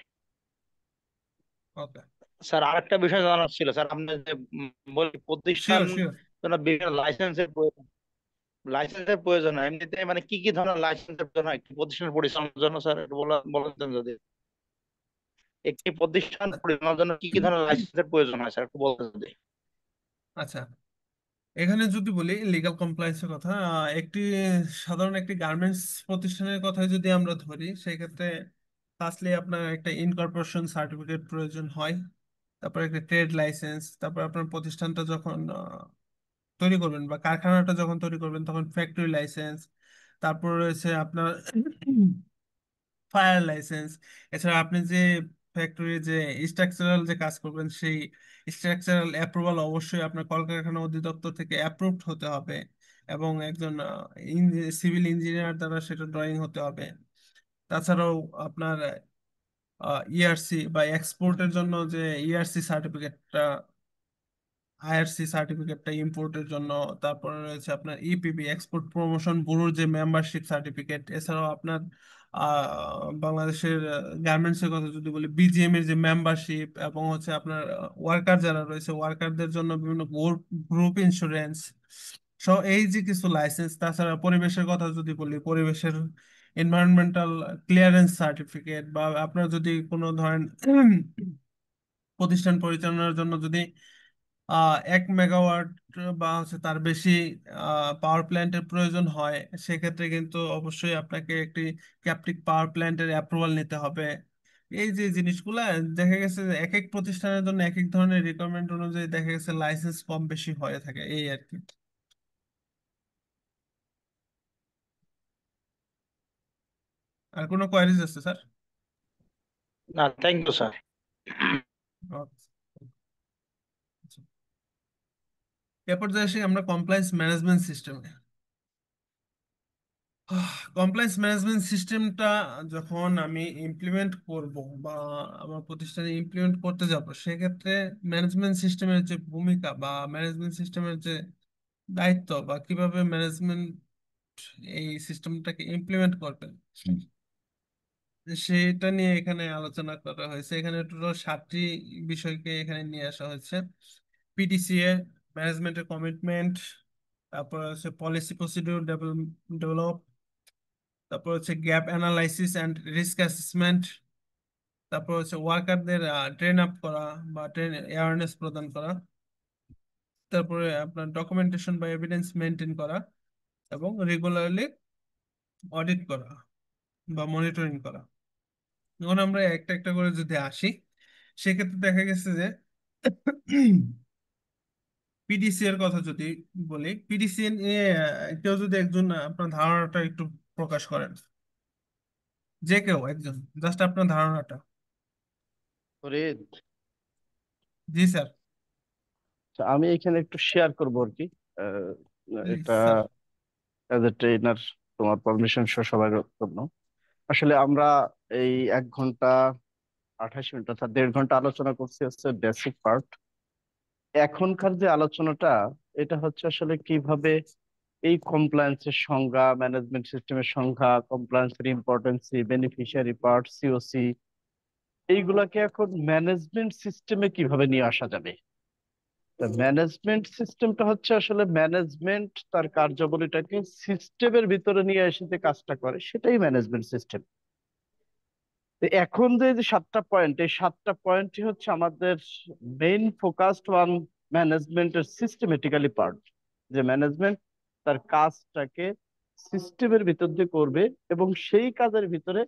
ওকে, স্যার আরেকটা বিষয় জানার ছিল স্যার, আপনার যে বলি প্রতিষ্ঠান শিওর শিওর। জন্য বিভিন্ন লাইসেন্সের প্রয়োজন হয়, এমনিতে মানে কি কি ধরনের লাইসেন্সের প্রয়োজন হয় একটি প্রতিষ্ঠান পরিচালনার জন্য স্যার, একটু বলতেন যদি। একটি প্রতিষ্ঠান পরিচালনার জন্য কি কি ধরনের লাইসেন্সের প্রয়োজন হয় স্যার, একটু বলতেন যদি। আচ্ছা, এখানে যদি বলি লিগ্যাল কমপ্লায়েন্সের কথা, সাধারণ একটি গার্মেন্টস প্রতিষ্ঠানের কথা যদি আমরা ধরি, সেই ক্ষেত্রে ফার্স্টলি আপনার একটা ইনকর্পোরেশন সার্টিফিকেট প্রয়োজন হয়। তারপর একটা ট্রেড লাইসেন্স। তারপর আপনার প্রতিষ্ঠানটা যখন তৈরি করবেন বা কারখানাটা যখন তৈরি করবেন, তখন ফ্যাক্টরি লাইসেন্স। তারপর রয়েছে আপনার ফায়ার লাইসেন্স। এছাড়া আপনি যে ফ্যাক্টরি যে স্ট্রাকচারাল যে কাজ করবেন, সেই স্ট্রাকচারাল অ্যাপ্রুভাল অবশ্যই আপনার কলকারখানা অধিদপ্তর থেকে অ্যাপ্রুভড হতে হবে, এবং একজন সিভিল ইঞ্জিনিয়ার দ্বারা সেটা ড্রয়িং হতে হবে। তাছাড়াও আপনার ইআরসি বা এক্সপোর্টের জন্য যে ইআরসি সার্টিফিকেটটা, আইআরসি সার্টিফিকেটটা ইম্পোর্টের জন্য। তারপরে রয়েছে আপনার ইপিবি, এক্সপোর্ট প্রমোশন ব্যুরোর যে মেম্বারশিপ সার্টিফিকেট। এছাড়াও আপনার বাংলাদেশের গার্মেন্টস এর কথা যদি বলি, বিজিএম এর যে মেম্বারশিপ, এবং হচ্ছে আপনার ওয়ার্কার যারা রয়েছে, ওয়ার্কারদের জন্য বিভিন্ন গ্রুপ ইন্স্যুরেন্স। সো এই যে কিছু লাইসেন্স। তাছাড়া পরিবেশের কথা যদি বলি, পরিবেশের এনভায়রনমেন্টাল ক্লিয়ারেন্স সার্টিফিকেট, বা আপনার যদি কোনো ধরেন প্রতিষ্ঠান পরিচালনার জন্য যদি 1 মেগাওয়াট বা হচ্ছে তার বেশি পাওয়ার প্ল্যান্টের প্রয়োজন হয়, সেক্ষেত্রে কিন্তু অবশ্যই আপনাকে একটি ক্যাপটিভ পাওয়ার প্ল্যান্টের অ্যাপ্রুভাল নিতে হবে। এই যে জিনিসগুলা, দেখা গেছে যে এক এক প্রতিষ্ঠানের জন্য এক এক ধরনের রিকোয়ারমেন্ট অনুযায়ী দেখা গেছে লাইসেন্স কম বেশি হয়ে থাকে, এই আর কি। আর কোনো কোয়ারিজ আছে স্যার? না, থ্যাংক ইউ স্যার। এরপর যে আসি আমরা কমপ্লায়েন্স ম্যানেজমেন্ট সিস্টেমে। কমপ্লায়েন্স ম্যানেজমেন্ট সিস্টেমটা যখন আমি ইমপ্লিমেন্ট করব বা আমার প্রতিষ্ঠানে ইমপ্লিমেন্ট করতে যাব, সেক্ষেত্রে ম্যানেজমেন্ট সিস্টেমের যে ভূমিকা বা ম্যানেজমেন্ট সিস্টেমের যে দায়িত্ব, বা কিভাবে ম্যানেজমেন্ট এই সিস্টেমটাকে ইমপ্লিমেন্ট করবেন, সেটা নিয়ে এখানে আলোচনা করা হয়েছে। এখানে টোটাল 7টি বিষয়কে এখানে নিয়ে আসা হয়েছে। পিডিসিএ, ম্যানেজমেন্টের কমিটমেন্ট। তারপর হচ্ছে পলিসি প্রসিডিউর ডেভেলপ। তারপর হচ্ছে gap analysis and risk assessment. তারপর হচ্ছে ওয়ার্কারদের ট্রেন আপ করা বা ট্রেন অ্যাওয়ারনেস প্রদান করা। তারপরে আপনার ডকুমেন্টেশন বা এভিডেন্স মেনটেন করা, এবং রেগুলারলি অডিট করা বা মনিটরিং করা। এখন আমরা একটা একটা করে যদি আসি, সেক্ষেত্রে দেখা গেছে যে পিডিসি এর কথা যদি বলি, পিডিসি নিয়ে কেউ যদি একজন আপনার ধারণাটা একটু প্রকাশ করেন, যে কেউ একজন, জাস্ট আপনার ধারণাটা। ফরিদ, জি স্যার, আচ্ছা, আমি এখানে একটু শেয়ার করবো আর কি। আহ, প্লিজ এটা স্যার। অ্যাজ এ ট্রেনার, তোমার পারমিশন সহ সবার জন্য। আসলে আমরা এই 1 ঘন্টা 28 মিনিট অর্থাৎ 1.5 ঘন্টা আলোচনা করছি হচ্ছে বেসিক পার্ট। এখনকার যে আলোচনাটা, এটা হচ্ছে আসলে কিভাবে এই কমপ্লায়েন্সের সংজ্ঞা, ম্যানেজমেন্ট সিস্টেমের সংজ্ঞা, কমপ্লায়েন্সের ইম্পর্টেন্সি, বেনিফিশিয়ারি পার্ট, সিওসি, এইগুলাকে এখন ম্যানেজমেন্ট সিস্টেমে কিভাবে নিয়ে আসা যাবে। ম্যানেজমেন্ট সিস্টেমটা হচ্ছে আসলে ম্যানেজমেন্ট তার কার্যাবলীটাকে সিস্টেমের ভিতরে নিয়ে এসে যে কাজটা করে, সেটাই ম্যানেজমেন্ট সিস্টেম। এখন যে যে 7টা পয়েন্ট, এই 7টা পয়েন্টই হচ্ছে আমাদের মেইন ফোকাসড ওয়ান ম্যানেজমেন্টের সিস্টেমেটিক্যালি পার্ট। যে ম্যানেজমেন্ট তার কাজটাকে সিস্টেমের ভিতর দিয়ে করবে, এবং সেই কাজের ভিতরে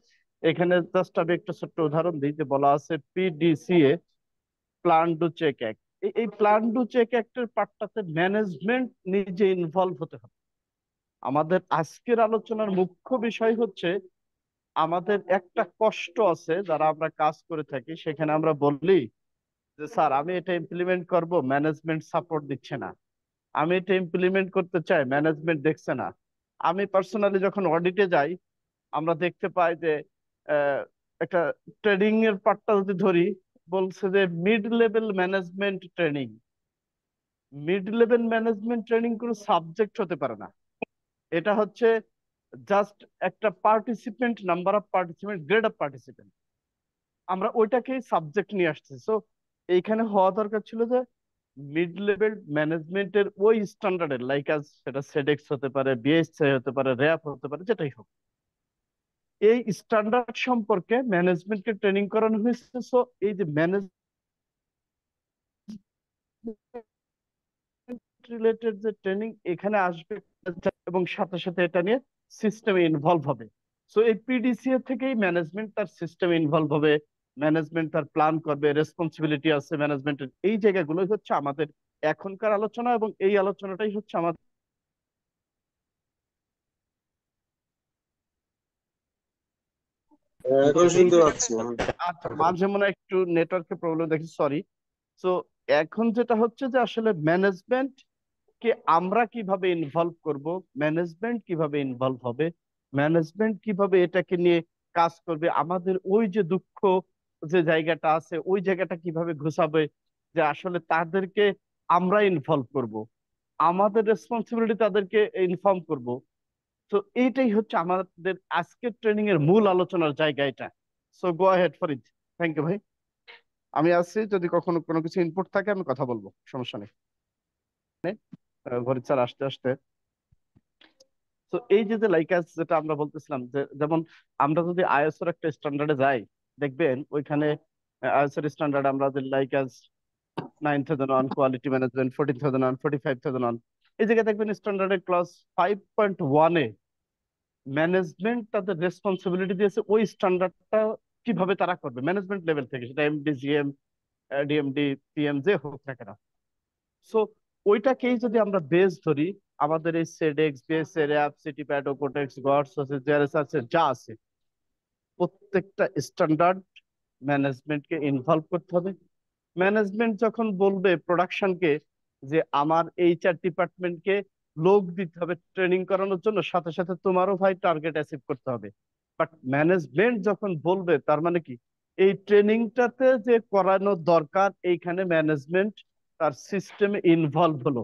এখানে জাস্ট আমি একটা ছোট্ট উদাহরণ দিই, যে বলা আছে পিডিসিএ, প্ল্যান ডু চেক অ্যাক্ট। এই প্ল্যান ডু চেক অ্যাক্টের পার্টটাতে ম্যানেজমেন্ট নিজে ইনভলভ হতে হবে। আমাদের আজকের আলোচনার মুখ্য বিষয় হচ্ছে, আমাদের একটা কষ্ট আছে যারা আমরা কাজ করে থাকি, সেখানে আমরা বলি যে স্যার আমি এটা ইমপ্লিমেন্ট করব, ম্যানেজমেন্ট সাপোর্ট দিচ্ছে না। আমি এটা ইমপ্লিমেন্ট করতে চাই, ম্যানেজমেন্ট দেখছে না। আমি পার্সোনালি যখন অডিটে যাই, আমরা দেখতে পাই যে আহ, একটা ট্রেনিং এর পার্টটা যদি ধরি, বলছে যে mid level management training. Mid level management training কোনো সাবজেক্ট হতে পারে না। এটা হচ্ছে জাস্ট একটা participant, number of participant, grade of participant, আমরা ওইটাকেই সাবজেক্ট নিয়ে আসছি। সো এইখানে হওয়া দরকার ছিল যে মিড লেভেল ম্যানেজমেন্টের ওই স্ট্যান্ডার্ডের, লাইক আজ সেটা সেডেক্স হতে পারে, বিএসসি হতে পারে, র্যাপ হতে পারে, যেটাই হোক, এই স্ট্যান্ডার্ড সম্পর্কে ম্যানেজমেন্টকে ট্রেনিং করানো হয়েছে। সো এই যে ম্যানেজমেন্ট রিলেটেড যে ট্রেনিং এখানে আসবে, এবং সাথে সাথে এটা নিয়ে সিস্টেমে ইনভলভ হবে। সো এই পিডিসিএ থেকেই ম্যানেজমেন্ট তার সিস্টেমে ইনভলভ হবে, ম্যানেজমেন্ট তার প্ল্যান করবে, রেসপন্সিবিলিটি আছে ম্যানেজমেন্টের। এই জায়গাগুলোই হচ্ছে আমাদের এখনকার আলোচনা, এবং এই আলোচনাটাই হচ্ছে আমাদের। এখন এই শুনতে জায়গাটা, পাচ্ছি আমি। আচ্ছা, মাঝে মনে হয় একটু নেটওয়ার্কের প্রবলেম দেখি, সরি। সো এখন যেটা হচ্ছে যে আসলে ম্যানেজমেন্ট কে আমরা কিভাবে ইনভলভ করব, ম্যানেজমেন্ট কিভাবে ইনভলভ হবে, ম্যানেজমেন্ট কিভাবে এটাকে নিয়ে কাজ করবে, আমাদের ওই যে দুঃখ যে জায়গাটা আছে ওই জায়গাটা কিভাবে ঘুষাবে, যে আসলে তাদেরকে আমরা ইনভলভ করব, আমাদের রেসপন্সিবিলিটি তাদেরকে ইনফর্ম করব। তো এইটাই হচ্ছে আমাদের আজকের ট্রেনিং এর মূল আলোচনার জায়গা এটা। So go ahead Farid. Thank you ভাই। আমি আছি, যদি কখনো কোনো কিছু ইনপুট থাকে আমি কথা বলবো, সমস্যা নেই। ফরিদ স্যার আসতে আসতে, তো এই যে যে লাইকাস যেটা আমরা বলতেছিলাম, যে যেমন আমরা যদি আইএসও এর একটা স্ট্যান্ডার্ডে যাই, দেখবেন ওইখানে আইএসও এর স্ট্যান্ডার্ড আমরা যে লাইকাস 9001 কোয়ালিটি ম্যানেজমেন্ট, 14001, 45001, এই জায়গায় দেখবেন স্ট্যান্ডার্ডের ক্লাস 5.1 এ ম্যানেজমেন্ট তাদের রেসপন্সিবিলিটি দিয়েছে ওই স্ট্যান্ডার্ডটা কিভাবে তারা করবে ম্যানেজমেন্ট লেভেল থেকে, সেটা এমডি, জিএম, ডিএমডি, পিএম যে হোক না কেন। সো ওইটাকেই যদি আমরা বেস ধরি, আমাদের এই সেডেক্স, বিএসএ, র্যাপ, সিটিপ্যাড, ওকোটেক্স, গডস আছে, জেআরএস আছে, যা আছে, প্রত্যেকটা স্ট্যান্ডার্ড ম্যানেজমেন্টকে ইনভলভ করতে হবে। ম্যানেজমেন্ট যখন বলবে প্রোডাকশনকে যে আমার এইচআর ডিপার্টমেন্টকে লোক দিতে হবে ট্রেনিং করানোর জন্য, সাথে সাথে তোমারও ভাই টার্গেট অ্যাচিভ করতে হবে। বাট ম্যানেজমেন্ট যখন বলবে, তার মানে কি, এই ট্রেনিংটাতে যে করানো দরকার, এইখানে ম্যানেজমেন্ট তার সিস্টেমে ইনভলভ হলো।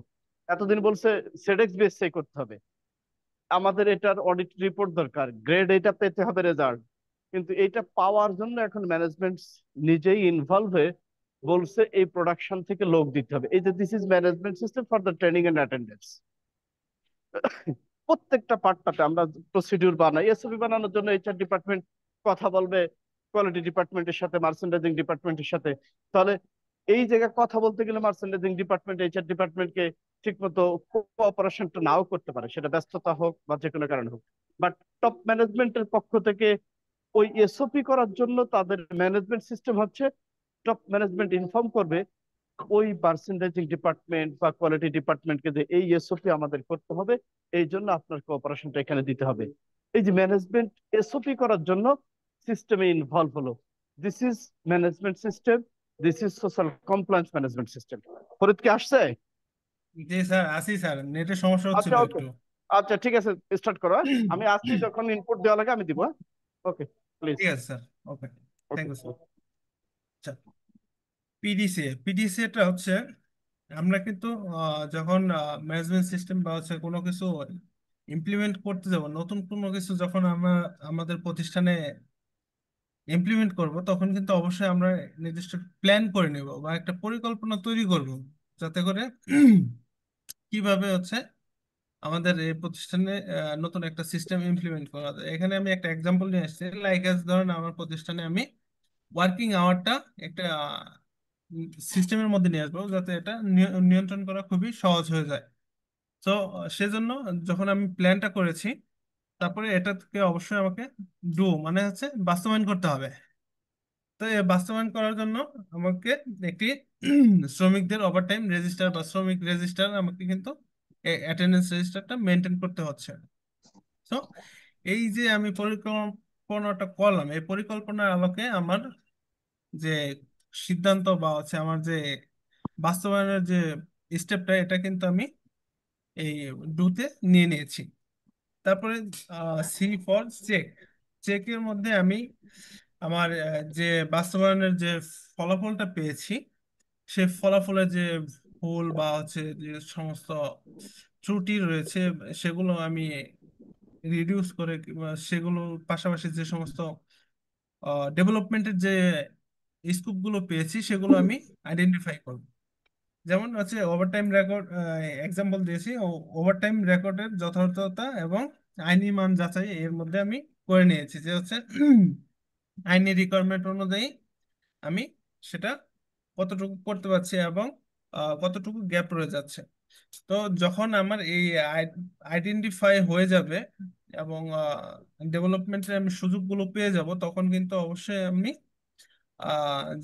এতদিন বলছে সেডেক্স বেসে করতে হবে, আমাদের এটার অডিট রিপোর্ট দরকার, গ্রেড এটা পেতে হবে, রেজাল্ট, কিন্তু এটা পাওয়ার জন্য এখন ম্যানেজমেন্ট নিজেই ইনভলভ হয়ে বলছে এই প্রোডাকশন থেকে লোক দিতে হবে। এই যে this is management system for the training and attendance. প্রত্যেকটা পার্টটাতে আমরা প্রসিডিউর বানাই, এসওপি বানানোর জন্য এইচআর ডিপার্টমেন্ট কথা বলবে কোয়ালিটি ডিপার্টমেন্টের সাথে, মার্চেন্ডাইজিং ডিপার্টমেন্টের সাথে। তাহলে এই জায়গায় কথা বলতে গেলে মার্চেন্ডাইজিং ডিপার্টমেন্ট এইচআর ডিপার্টমেন্টকে ঠিক মতো কোঅপারেশনটা নাও করতে পারে, সেটা ব্যস্ততা হোক বা যে কোনো কারণ হোক। বাট টপ ম্যানেজমেন্টের পক্ষ থেকে ওই এসওপি করার জন্য তাদের ম্যানেজমেন্ট সিস্টেম হচ্ছে, টপ ম্যানেজমেন্ট ইনফর্ম করবে ওই মার্চেন্ডাইজিং ডিপার্টমেন্ট বা কোয়ালিটি ডিপার্টমেন্টকে যে এই এসওপি আমাদের করতে হবে, এই জন্য আপনার কোঅপারেশনটা এখানে দিতে হবে। এই যে ম্যানেজমেন্ট এসওপি করার জন্য সিস্টেমে ইনভলভ হলো। This is management system, this is social compliance management system. Farid কি আসছে? জি স্যার, আসি স্যার, নেটের সমস্যা আচ্ছা, হচ্ছিল ওকে। একটু। আচ্ছা, ঠিক আছে, স্টার্ট করো। হ্যাঁ, আমি আসছি, যখন ইনপুট দেওয়া লাগে আমি দিব। হ্যাঁ, ওকে, প্লিজ। ঠিক আছে sir, okay, thank okay. You sir. আচ্ছা, পিডিসিএ পিডিসিএটা হচ্ছে আমরা কিন্তু যখন ম্যানেজমেন্ট সিস্টেম বা হচ্ছে কোনো কিছু ইমপ্লিমেন্ট করতে যাব, নতুন কোনো কিছু যখন আমরা আমাদের প্রতিষ্ঠানে ইমপ্লিমেন্ট করব, তখন কিন্তু অবশ্যই আমরা নির্দিষ্ট প্ল্যান করে নেব বা একটা পরিকল্পনা তৈরি করব, যাতে করে কিভাবে হচ্ছে আমাদের এই প্রতিষ্ঠানে নতুন একটা সিস্টেম ইমপ্লিমেন্ট করা যায়। এখানে আমি একটা এক্সাম্পল নিয়ে আসছি, লাইক আজ ধরেন আমার প্রতিষ্ঠানে আমি ওয়ার্কিং আওয়ারটা একটা সিস্টেমের মধ্যে নিয়ে আসবো, যাতে এটা নিয়ন্ত্রণ করা খুবই সহজ হয়ে যায়। তো সেজন্য যখন আমি প্ল্যানটা করেছি, তারপরে এটাকে অবশ্যই আমাকে মানে হচ্ছে বাস্তবায়ন করতে হবে। তো এই বাস্তবায়ন করার জন্য আমাকে একটি শ্রমিকদের ওভারটাইম রেজিস্টার বা শ্রমিক রেজিস্টার আমাকে কিন্তু অ্যাটেন্ডেন্স রেজিস্টারটা মেনটেন করতে হচ্ছে। তো এই যে আমি পরিকল্পনাটা করলাম, এই পরিকল্পনার আলোকে আমার যে সিদ্ধান্ত বা হচ্ছে আমার যে বাস্তবায়নের যে স্টেপটা, এটা কিন্তু আমি এই ডুতে নিয়ে নিয়েছি। তারপরে সি ফর চেক। চেকের মধ্যে আমি আমার যে বাস্তবায়নের যে ফলাফলটা পেয়েছি, সেই ফলাফলের যে ভুল বা হচ্ছে যে সমস্ত ত্রুটি রয়েছে সেগুলো আমি রিডিউস করে, কিংবা সেগুলোর পাশাপাশি যে সমস্ত ডেভেলপমেন্টের যে স্কোপ গুলো পেয়েছি সেগুলো আমি আইডেন্টিফাই করব। যেমন হচ্ছে ওভারটাইম রেকর্ড, এক্সাম্পল দিয়েছি, ওভারটাইম রেকর্ডের যথার্থতা এবং আইনি মান যাচাই এর মধ্যে আমি করে নিয়েছি যে হচ্ছে আইনি রিকোয়ারমেন্ট অনুযায়ী আমি সেটা কতটুকু করতে পারছি এবং কতটুকু গ্যাপ রয়ে যাচ্ছে। তো যখন আমার এই আইডেন্টিফাই হয়ে যাবে এবং ডেভেলপমেন্টের আমি সুযোগগুলো পেয়ে যাব, তখন কিন্তু অবশ্যই আমি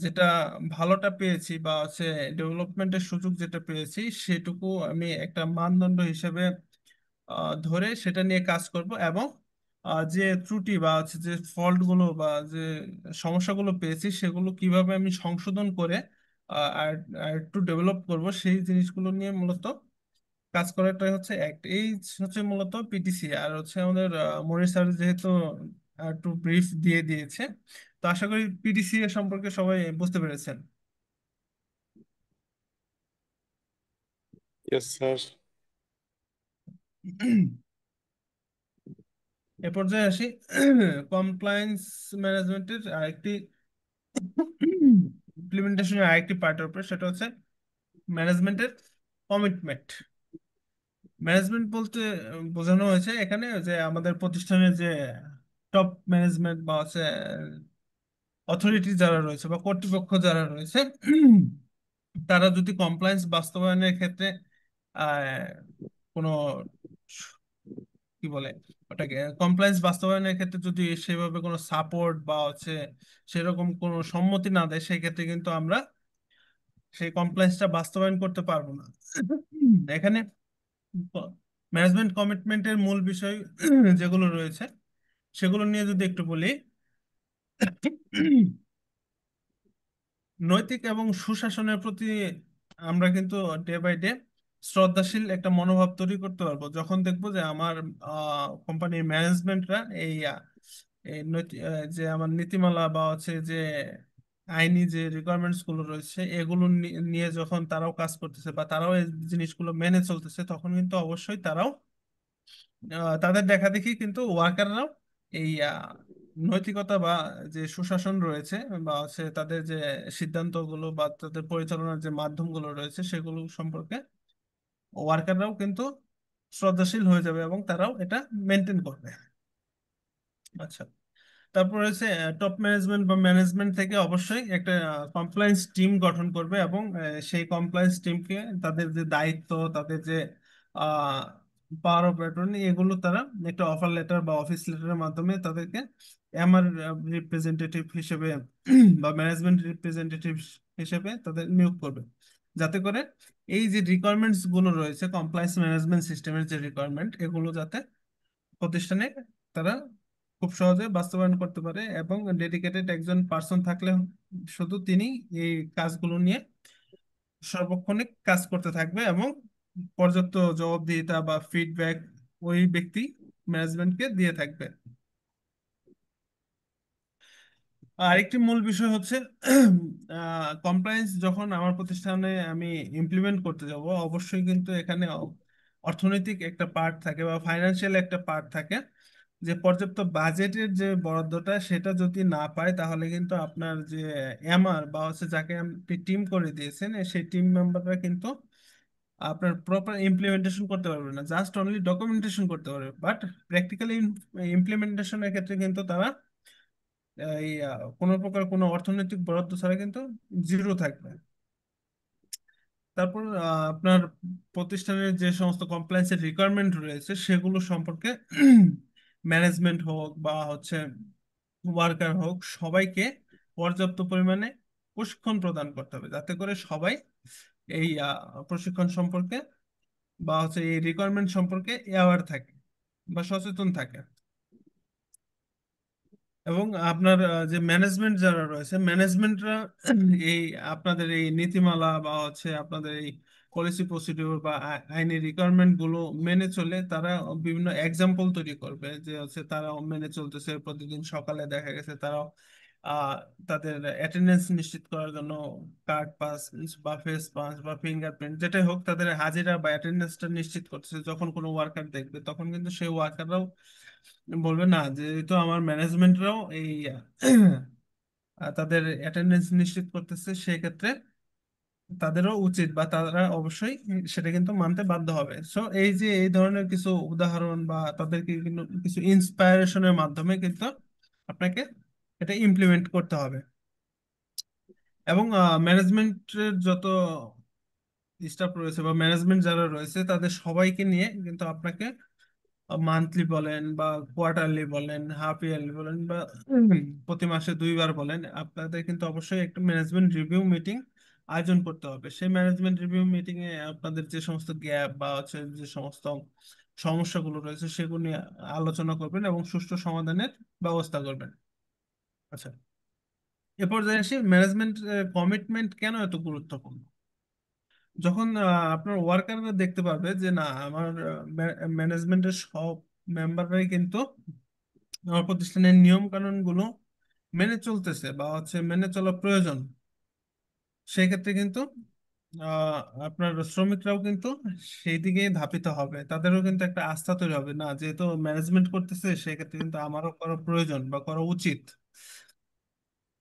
যেটা ভালোটা পেয়েছি বা হচ্ছে ডেভেলপমেন্টের সুযোগ যেটা পেয়েছি সেটুকু আমি একটা মানদণ্ড হিসেবে ধরে সেটা নিয়ে কাজ করব, এবং যে ত্রুটি বা হচ্ছে যে ফল্ট গুলো বা যে সমস্যাগুলো পেয়েছি সেগুলো কিভাবে আমি সংশোধন করে আর আর একটু ডেভেলপ করব সেই জিনিসগুলো নিয়ে মূলত কাজ করাটাই হচ্ছে এই হচ্ছে মূলত পিটিসি। আর হচ্ছে আমাদের মনির স্যার যেহেতু একটু ব্রিফ দিয়ে দিয়েছে, তো আশা করি পিটিসি এর সম্পর্কে সবাই বুঝতে পেরেছেন। Yes sir. এ পর্যায়ে আসি কমপ্লায়েন্স ম্যানেজমেন্টের আরেকটি ইমপ্লিমেন্টেশনের আরেকটি পার্টের উপরে, সেটা হচ্ছে ম্যানেজমেন্টের কমিটমেন্ট। ম্যানেজমেন্ট বলতে বোঝানো হয়েছে এখানে যে আমাদের প্রতিষ্ঠানের যে টপ ম্যানেজমেন্ট বা হচ্ছে অথরিটি যারা রয়েছে বা কর্তৃপক্ষ যারা রয়েছে, তারা যদি কমপ্লায়েন্স বাস্তবায়নের ক্ষেত্রে আহ, কোনো কি বলে ওটাকে, কমপ্লায়েন্স বাস্তবায়নের ক্ষেত্রে যদি সেভাবে কোনো সাপোর্ট বা হচ্ছে সেরকম কোনো সম্মতি না দেয়, সেই ক্ষেত্রে কিন্তু আমরা সেই কমপ্লায়েন্সটা বাস্তবায়ন করতে পারবো না। এখানে ম্যানেজমেন্ট কমিটমেন্টের মূল বিষয় যেগুলো রয়েছে সেগুলো নিয়ে যদি একটু বলি, নৈতিক এবং সুশাসনের প্রতি আমরা কিন্তু ডে বাই ডে শ্রদ্ধাশীল একটা মনোভাব তৈরি করতে পারবো যখন দেখবো যে আমার কোম্পানির ম্যানেজমেন্টরা এই যে আমার নীতিমালা বা হচ্ছে যে আইনি যে রিকোয়ারমেন্টস গুলো রয়েছে এগুলো নিয়ে যখন তারাও কাজ করতেছে বা তারাও এই জিনিসগুলো মেনে চলতেছে, তখন কিন্তু অবশ্যই তারাও তাদের দেখা দেখি কিন্তু ওয়ার্কাররাও এই নৈতিকতা বা যে সুশাসন রয়েছে বা হচ্ছে তাদের যে সিদ্ধান্তগুলো বা তাদের পরিচালনার যে মাধ্যমগুলো রয়েছে সেগুলো সম্পর্কে ওয়ার্কাররাও কিন্তু শ্রদ্ধাশীল হয়ে যাবে এবং তারাও এটা মেনটেন করবে। আচ্ছা, তারপর হচ্ছে টপ ম্যানেজমেন্ট বা ম্যানেজমেন্ট থেকে অবশ্যই একটা কমপ্লায়েন্স টিম গঠন করবে এবং সেই কমপ্লায়েন্স টিমকে তাদের যে দায়িত্ব, তাদের যে পাওয়ার অফ অ্যাটর্নি, এগুলো তারা একটা অফার লেটার বা অফিস লেটারের মাধ্যমে তাদেরকে আমার রিপ্রেজেন্টেটিভ হিসেবে বা ম্যানেজমেন্ট রিপ্রেজেন্টেটিভ হিসেবে তাদের নিয়োগ করবে, যাতে করে এই যে রিকোয়ারমেন্টস গুলো রয়েছে কমপ্লায়েন্স ম্যানেজমেন্ট সিস্টেমের যে রিকোয়ারমেন্ট, এগুলো যাতে প্রতিষ্ঠানে তারা খুব সহজে বাস্তবায়ন করতে পারে, এবং ডেডিকেটেড একজন পার্সন থাকলে শুধু তিনি এই কাজগুলো নিয়ে সার্বক্ষণিক কাজ করতে থাকবে এবং পর্যাপ্ত জবাবদিহিতা বা ফিডব্যাক ওই ব্যক্তি ম্যানেজমেন্টকে দিয়ে থাকবে। আরেকটি মূল বিষয় হচ্ছে কমপ্লায়েন্স যখন আমার প্রতিষ্ঠানে আমি ইমপ্লিমেন্ট করতে যাব, অবশ্যই কিন্তু এখানে অর্থনৈতিক একটা পার্ট থাকে বা ফাইনান্সিয়াল একটা পার্ট থাকে। যে পর্যাপ্ত বাজেটের যে বরাদ্দটা সেটা যদি না পায়, তাহলে কিন্তু আপনার যে এমআর বা হচ্ছে যাকে আপনি টিম করে দিয়েছেন সেই টিম মেম্বাররা কিন্তু আপনার প্রপার ইমপ্লিমেন্টেশন করতে পারবে না, জাস্ট অনলি ডকুমেন্টেশন করতে পারবে, বাট প্র্যাকটিক্যালি ইমপ্লিমেন্টেশনের ক্ষেত্রে কিন্তু তারা এই কোনো প্রকার কোনো অর্থনৈতিক বরাদ্দ ছাড়া কিন্তু জিরো থাকবে। তারপর আপনার প্রতিষ্ঠানের যে সমস্ত কমপ্লায়েন্সের রিকোয়ারমেন্ট রয়েছে সেগুলো সম্পর্কে ম্যানেজমেন্ট হোক বা হচ্ছে ওয়ার্কার হোক, সবাইকে পর্যাপ্ত পরিমাণে প্রশিক্ষণ প্রদান করতে হবে, যাতে করে সবাই এই প্রশিক্ষণ সম্পর্কে বা হচ্ছে এই রিকোয়ারমেন্ট সম্পর্কে অ্যাওয়ার থাকে বা সচেতন থাকে। এবং আপনার যে ম্যানেজমেন্ট যারা রয়েছে ম্যানেজমেন্টরা এই আপনাদের এই নীতিমালা বা হচ্ছে আপনাদের এই পলিসি প্রসিডিউর বা আইনি রিকোয়ারমেন্ট গুলো মেনে চলে, তারা বিভিন্ন এক্সাম্পল তৈরি করবে যে হচ্ছে তারা মেনে চলতেছে। প্রতিদিন সকালে দেখা গেছে তারা আহ তাদের অ্যাটেন্ডেন্স নিশ্চিত করার জন্য কার্ড পাস বা ফেস পাস বা ফিঙ্গারপ্রিন্ট যেটাই হোক, তাদের হাজিরা বা অ্যাটেন্ডেন্সটা নিশ্চিত করতেছে। যখন কোনো ওয়ার্কার দেখবে তখন কিন্তু সেই ওয়ার্কাররাও বলবে না যে এই তো আমার ম্যানেজমেন্টরাও এই তাদের অ্যাটেন্ডেন্স নিশ্চিত করতেছে, সেই ক্ষেত্রে তাদেরও উচিত বা তারা অবশ্যই সেটা কিন্তু মানতে বাধ্য হবে। সো এই যে এই ধরনের কিছু উদাহরণ বা তাদেরকে কিন্তু কিছু ইন্সপায়ারেশনের মাধ্যমে কিন্তু আপনাকে এটা ইমপ্লিমেন্ট করতে হবে। এবং ম্যানেজমেন্টের যত স্টাফ রয়েছে বা ম্যানেজমেন্ট যারা রয়েছে তাদের সবাইকে নিয়ে কিন্তু আপনাকে মান্থলি বলেন বা কোয়ার্টারলি বলেন, হাফ ইয়ারলি বলেন বা প্রতি মাসে 2বার বলেন, আপনাদের কিন্তু অবশ্যই একটা ম্যানেজমেন্ট রিভিউ মিটিং আয়োজন করতে হবে। সেই ম্যানেজমেন্ট রিভিউ মিটিং এ আপনাদের যে সমস্ত গ্যাপ বা হচ্ছে যে সমস্ত সমস্যাগুলো রয়েছে সেগুলো নিয়ে আলোচনা করবেন এবং সুষ্ঠু সমাধানের ব্যবস্থা করবেন। আচ্ছা, এ পর্যায়ে আসি ম্যানেজমেন্ট কমিটমেন্ট কেন এত গুরুত্বপূর্ণ। যখন আপনার ওয়ার্কাররা দেখতে পারবে যে না, আমার ম্যানেজমেন্টের সব মেম্বাররাই কিন্তু আমার প্রতিষ্ঠানের নিয়ম কানুন গুলো মেনে চলতেছে বা হচ্ছে মেনে চলা প্রয়োজন, সেই ক্ষেত্রে কিন্তু আহ, আপনার শ্রমিকরাও কিন্তু সেই দিকেই ধাবিত হবে। তাদেরও কিন্তু একটা আস্থা তৈরি হবে, না যেহেতু ম্যানেজমেন্ট করতেছে সেক্ষেত্রে কিন্তু আমারও করা প্রয়োজন বা করা উচিত।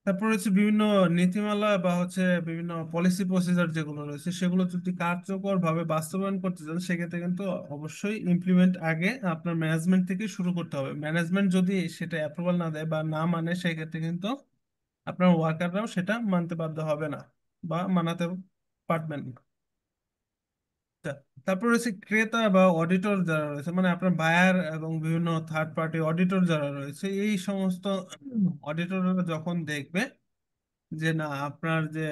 তারপর হচ্ছে বিভিন্ন নীতিমালা বা হচ্ছে বিভিন্ন পলিসি প্রসিজার যেগুলো রয়েছে সেগুলো যদি কার্যকর ভাবে বাস্তবায়ন করতে চান সেক্ষেত্রে কিন্তু অবশ্যই ইমপ্লিমেন্ট আগে আপনার ম্যানেজমেন্ট থেকে শুরু করতে হবে। ম্যানেজমেন্ট যদি সেটা অ্যাপ্রুভাল না দেয় বা না মানে সেক্ষেত্রে কিন্তু আপনার ওয়ার্কাররাও সেটা মানতে বাধ্য হবে না বা মানাতে পারবেন না। তা- তারপর হচ্ছে ক্রেতা বা অডিটর যারা রয়েছে, মানে আপনার বায়ার এবং বিভিন্ন থার্ড পার্টি অডিটর যারা রয়েছে, এই সমস্ত অডিটররা যখন দেখবে যে না আপনার যে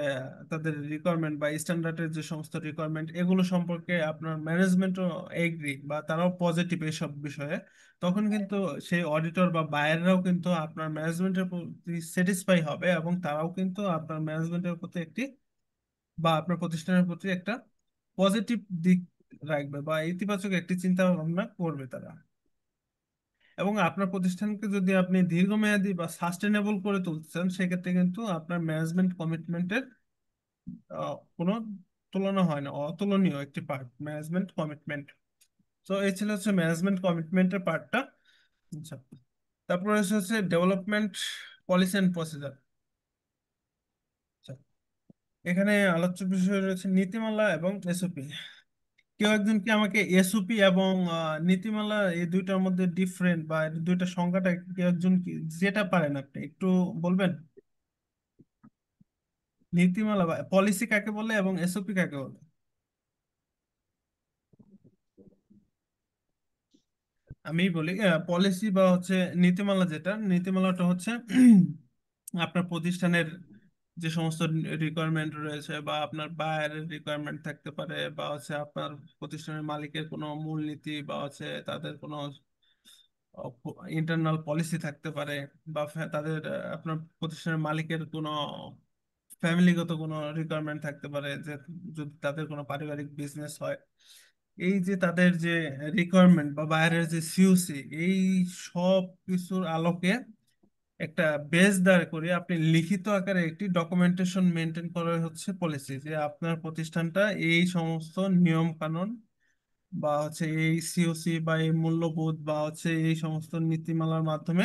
তাদের রিকোয়ারমেন্ট বা স্ট্যান্ডার্ডের যে সমস্ত রিকোয়ারমেন্ট এগুলো সম্পর্কে আপনার ম্যানেজমেন্টও এগ্রি বা তারাও পজিটিভ এইসব বিষয়ে, তখন কিন্তু সেই অডিটর বা বায়াররাও কিন্তু আপনার ম্যানেজমেন্টের প্রতি স্যাটিসফাই হবে এবং তারাও কিন্তু আপনার ম্যানেজমেন্টের প্রতি একটি বা আপনার প্রতিষ্ঠানের প্রতি একটা পজিটিভ দিক রাখবে বা ইতিবাচক একটি চিন্তা ভাবনা করবে তারা। এবং আপনার প্রতিষ্ঠানকে যদি আপনি দীর্ঘমেয়াদী বা সাস্টেনেবল করে তুলতে চান সেক্ষেত্রে কিন্তু আপনার ম্যানেজমেন্ট কমিটমেন্টের কোনো তুলনা হয় না, অতুলনীয় একটি পার্ট ম্যানেজমেন্ট কমিটমেন্ট। তো এই ছিল হচ্ছে ম্যানেজমেন্ট কমিটমেন্টের পার্টটা। আচ্ছা, তারপরে হচ্ছে ডেভেলপমেন্ট পলিসি এন্ড প্রসিজার। এখানে আলোচ্য বিষয় রয়েছে নীতিমালা এবং এসওপি। কেউ একজন কি আমাকে এসওপি এবং নীতিমালা এই দুইটার মধ্যে ডিফারেন্ট বা এই দুইটা সংজ্ঞাটা কেউ একজন কি যেটা পারেন আপনি একটু বলবেন? নীতিমালা বা পলিসি কাকে বলে এবং এসওপি কাকে বলে? আমি বলি পলিসি বা হচ্ছে নীতিমালা, যেটা নীতিমালাটা হচ্ছে আপনার প্রতিষ্ঠানের যে সমস্ত রিকোয়ারমেন্ট রয়েছে বা আপনার বায়ারের রিকোয়ারমেন্ট থাকতে পারে বা হচ্ছে আপনার প্রতিষ্ঠানের মালিকের কোনো মূলনীতি বা হচ্ছে তাদের কোনো ইন্টারনাল পলিসি থাকতে পারে বা তাদের আপনার প্রতিষ্ঠানের মালিকের কোনো ফ্যামিলিগত কোনো রিকোয়ারমেন্ট থাকতে পারে, যে যদি তাদের কোনো পারিবারিক বিজনেস হয়। এই যে তাদের যে রিকোয়ারমেন্ট বা বাইরের যে সিওসি, এই সব কিছুর আলোকে একটা বেস দাঁড় করে আপনি লিখিত আকারে একটি ডকুমেন্টেশন মেনটেন করা হচ্ছে পলিসি, যে আপনার প্রতিষ্ঠানটা এই সমস্ত নিয়ম কানুন বা হচ্ছে এই সিওসি বা এই মূল্যবোধ বা হচ্ছে এই সমস্ত নীতিমালার মাধ্যমে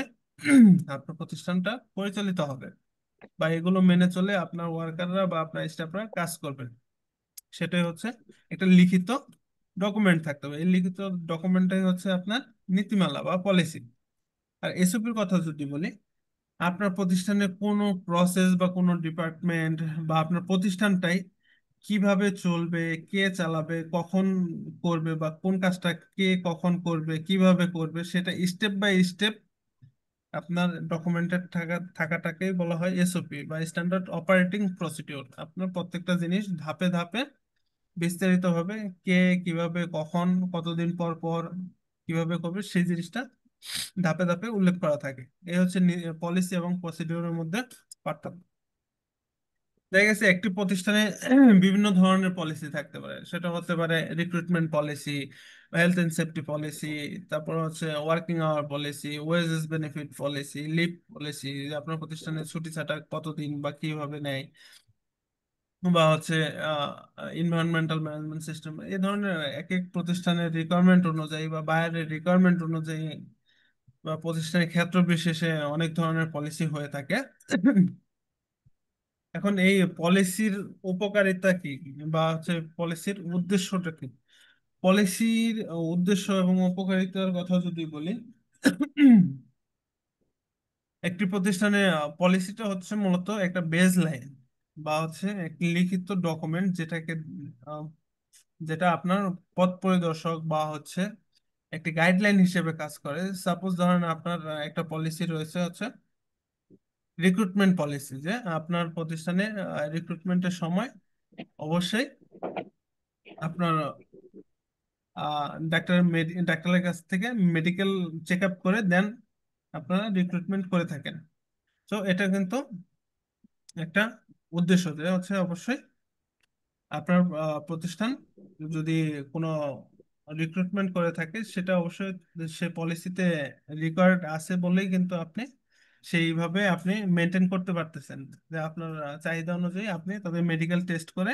আপনার প্রতিষ্ঠানটা পরিচালিত হবে বা এগুলো মেনে চলে আপনার ওয়ার্কাররা বা আপনার স্টাফরা কাজ করবেন। সেটাই হচ্ছে একটা লিখিত ডকুমেন্ট থাকতে হবে। এই লিখিত ডকুমেন্টটাই হচ্ছে আপনার নীতিমালা বা পলিসি। আর এসওপির কথা যদি বলি, আপনার প্রতিষ্ঠানে কোনো প্রসেস বা কোনো ডিপার্টমেন্ট বা আপনার প্রতিষ্ঠানটাই কিভাবে চলবে, কে চালাবে, কখন করবে বা কোন কাজটা কে কখন করবে, কিভাবে করবে, সেটা স্টেপ বাই স্টেপ আপনার ডকুমেন্টেড থাকাটাকেই বলা হয় এসওপি বা স্ট্যান্ডার্ড অপারেটিং প্রসিডিওর। আপনার প্রত্যেকটা জিনিস ধাপে ধাপে বিস্তারিত ভাবে কে কিভাবে কখন কতদিন পর পর কিভাবে করবে সেই জিনিসটা ধাপে ধাপে উল্লেখ করা থাকে। এই হচ্ছে পলিসি এবং প্রসিডিওরের মধ্যে পার্থক্য। দেখা গেছে একটি প্রতিষ্ঠানে বিভিন্ন ধরনের পলিসি থাকতে পারে, সেটা হতে পারে recruitment policy, health and safety policy, তারপর হচ্ছে working hour policy, wages benefit policy, leave policy, আপনার প্রতিষ্ঠানে ছুটি ছাটা কতদিন বা কিভাবে নেয়, বা হচ্ছে এনভায়রনমেন্টাল ম্যানেজমেন্ট সিস্টেম। এই ধরনের এক এক প্রতিষ্ঠানের রিকোয়ারমেন্ট অনুযায়ী বা বাইরের রিকোয়ারমেন্ট অনুযায়ী বা প্রতিষ্ঠানের ক্ষেত্র বিশেষে অনেক ধরনের পলিসি হয়ে থাকে। এখন এই পলিসির উপকারিতা কি বা হচ্ছে পলিসির উদ্দেশ্যটা কি? পলিসির উদ্দেশ্য এবং উপকারিতার কথা যদি বলি, একটি প্রতিষ্ঠানে পলিসিটা হচ্ছে মূলত একটা বেজ লাইন বা হচ্ছে একটি লিখিত ডকুমেন্ট আহ, যেটা আপনার পথ পরিদর্শক বা হচ্ছে একটি গাইডলাইন হিসেবে কাজ করে। সাপোজ ধরেন আপনার একটা পলিসি রয়েছে হচ্ছে রিক্রুটমেন্ট পলিসি, যে আপনার প্রতিষ্ঠানে রিক্রুটমেন্টের সময় অবশ্যই আপনার ডাক্তারের কাছ থেকে মেডিকেল চেক আপ করে দেন আপনারা রিক্রুটমেন্ট করে থাকেন। তো এটা কিন্তু একটা উদ্দেশ্য, যে হচ্ছে অবশ্যই আপনার প্রতিষ্ঠান যদি কোনো রিক্রুটমেন্ট করে থাকে সেটা অবশ্যই সে পলিসিতে রিকোয়ার্ড আছে বলেই কিন্তু আপনি সেইভাবে আপনি মেনটেন করতে পারতেছেন, যে আপনার চাহিদা অনুযায়ী আপনি তাদের মেডিকেল টেস্ট করে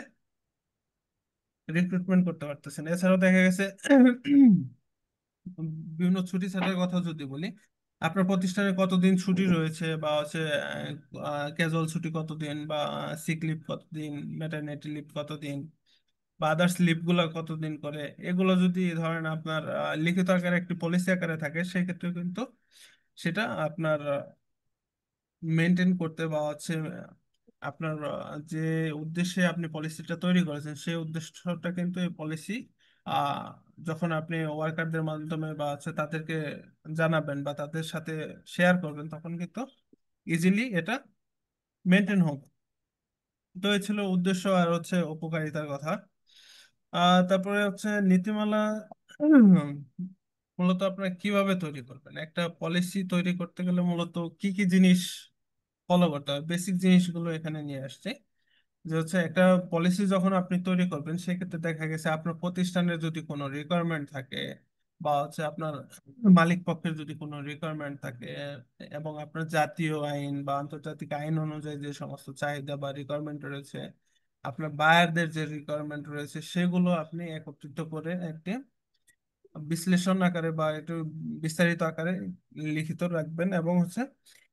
রিক্রুটমেন্ট করতে পারতেছেন। এছাড়াও দেখা গেছে বিভিন্ন ছুটি ছাটার কথা যদি বলি, আপনার প্রতিষ্ঠানে কতদিন ছুটি রয়েছে বা হচ্ছে ক্যাজুয়াল ছুটি কতদিন, বা সিক লিভ কতদিন, ম্যাটারনিটি লিভ কতদিন, বা আদার্স লিভ গুলা কতদিন করে, এগুলো যদি ধরেন আপনার লিখিত আকারে একটি পলিসি আকারে থাকে, সেক্ষেত্রে কিন্তু সেটা আপনার মেনটেন করতে বা হচ্ছে আপনার যে উদ্দেশ্যে আপনি পলিসিটা তৈরি করেছেন সেই উদ্দেশ্যটা কিন্তু এই পলিসি আহ যখন আপনি ওয়ার্কারদের মাধ্যমে বা হচ্ছে তাদেরকে জানাবেন বা তাদের সাথে শেয়ার করবেন, তখন কিন্তু ইজিলি এটা মেনটেন হবে। তো এই ছিল উদ্দেশ্য আর হচ্ছে উপকারিতার কথা। তারপরে হচ্ছে নীতিমালা। উম, মূলত আপনারা কিভাবে তৈরি করবেন একটা পলিসি? তৈরি করতে গেলে মূলত কি কি জিনিস ফলো করতে হবে, বেসিক জিনিসগুলো এখানে নিয়ে আসছে। যে হচ্ছে একটা পলিসি যখন আপনি তৈরি করবেন, সেক্ষেত্রে দেখা গেছে আপনার প্রতিষ্ঠানের যদি কোনো রিকোয়ারমেন্ট থাকে বা হচ্ছে আপনার মালিক পক্ষের যদি কোনো রিকোয়ারমেন্ট থাকে, এবং আপনার জাতীয় আইন বা আন্তর্জাতিক আইন অনুযায়ী যে সমস্ত চাহিদা বা রিকোয়ারমেন্ট রয়েছে, আপনার বায়ারদের যে রিকোয়ারমেন্ট রয়েছে, সেগুলো আপনি একত্রিত করে একটি বিশ্লেষণ আকারে বা একটু বিস্তারিত আকারে লিখিত রাখবেন। এবং হচ্ছে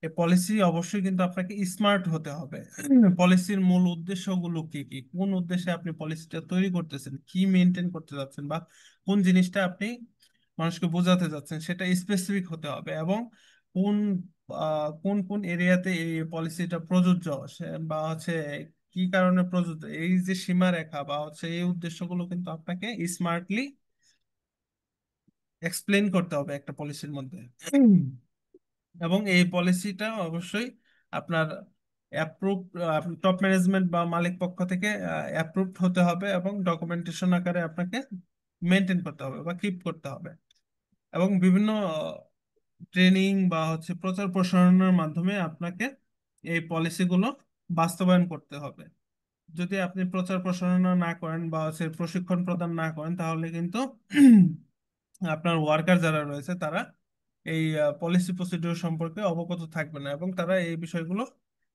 এই পলিসি অবশ্যই কিন্তু আপনাকে স্মার্ট হতে হবে। পলিসির মূল উদ্দেশ্যগুলো কি কি, কোন উদ্দেশ্যে আপনি পলিসিটা তৈরি করতেছেন, কি মেনটেন করতে যাচ্ছেন, বা কোন জিনিসটা আপনি মানুষকে বোঝাতে যাচ্ছেন, সেটা স্পেসিফিক হতে হবে। এবং কোন কোন কোন এরিয়াতে এই পলিসিটা প্রযোজ্য, বা হচ্ছে কি কারণে প্রযোজ্য, এই যে সীমারেখা বা হচ্ছে এই উদ্দেশ্যগুলো কিন্তু আপনাকে স্মার্টলি এক্সপ্লেন করতে হবে একটা পলিসির মধ্যে। এবং এই পলিসিটা অবশ্যই আপনার অ্যাপ্রুভ, টপ ম্যানেজমেন্ট বা মালিক পক্ষ থেকে অ্যাপ্রুভড হতে হবে, এবং ডকুমেন্টেশন আকারে আপনাকে মেনটেন করতে হবে বা কিপ করতে হবে। এবং বিভিন্ন ট্রেনিং বা হচ্ছে প্রচার প্রসারণের মাধ্যমে আপনাকে এই পলিসিগুলো বাস্তবায়ন করতে হবে। যদি আপনি প্রচার প্রসারণা না করেন বা হচ্ছে প্রশিক্ষণ প্রদান না করেন, তাহলে কিন্তু আপনার ওয়ার্কার যারা রয়েছে তারা এই পলিসি প্রসিডিউর সম্পর্কে অবগত থাকবে না, এবং তারা এই বিষয়গুলো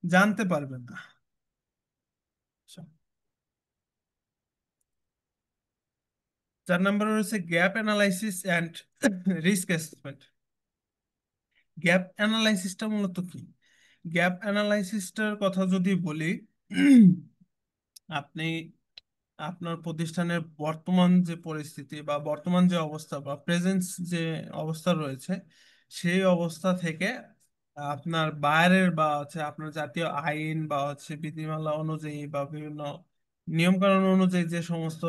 জানতে পারবে না। আচ্ছা। 4 নম্বরে রয়েছে gap analysis and risk assessment. Gap অ্যানালাইসিসটা মূলত কি? গ্যাপ অ্যানালাইসিসটার কথা যদি বলি, আপনি আপনার প্রতিষ্ঠানের বর্তমান যে পরিস্থিতি বা বর্তমান যে অবস্থা বা প্রেজেন্স যে অবস্থা রয়েছে, সেই অবস্থা থেকে আপনার বাইরের বা হচ্ছে আপনার জাতীয় আইন বা হচ্ছে বিধিমালা অনুযায়ী বা বিভিন্ন নিয়ম কানুন অনুযায়ী যে সমস্ত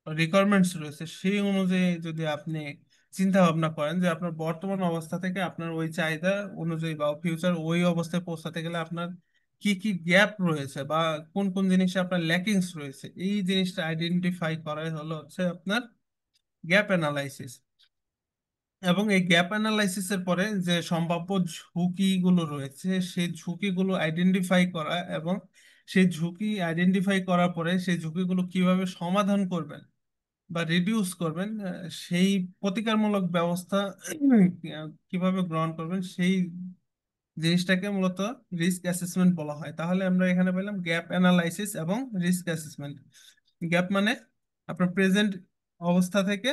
রিকোয়ারমেন্টস রয়েছে, সেই অনুযায়ী যদি আপনি চিন্তা ভাবনা করেন যে আপনার বর্তমান অবস্থা থেকে আপনার ওই চাহিদা অনুযায়ী বা ফিউচার ওই অবস্থায় পৌঁছাতে গেলে আপনার কি কি গ্যাপ রয়েছে বা কোন কোন জিনিসে আপনার ল্যাকিংস রয়েছে, এই জিনিসটা আইডেন্টিফাই করাই হলো হচ্ছে আপনার গ্যাপ অ্যানালাইসিস। এবং এই গ্যাপ অ্যানালাইসিসের পরে যে সম্ভাব্য ঝুঁকিগুলো রয়েছে, সেই ঝুঁকিগুলো আইডেন্টিফাই করা এবং সেই ঝুঁকি আইডেন্টিফাই করার পরে সেই ঝুঁকিগুলো কিভাবে সমাধান করবেন বা রিডিউস করবেন, সেই প্রতিকারমূলক ব্যবস্থা কিভাবে গ্রহণ করবেন, সেই জিনিসটাকে মূলত রিস্ক অ্যাসেসমেন্ট বলা হয়। তাহলে আমরা এখানে পেলাম গ্যাপ অ্যানালাইসিস এবং রিস্ক অ্যাসেসমেন্ট। গ্যাপ মানে আপনার প্রেজেন্ট অবস্থা থেকে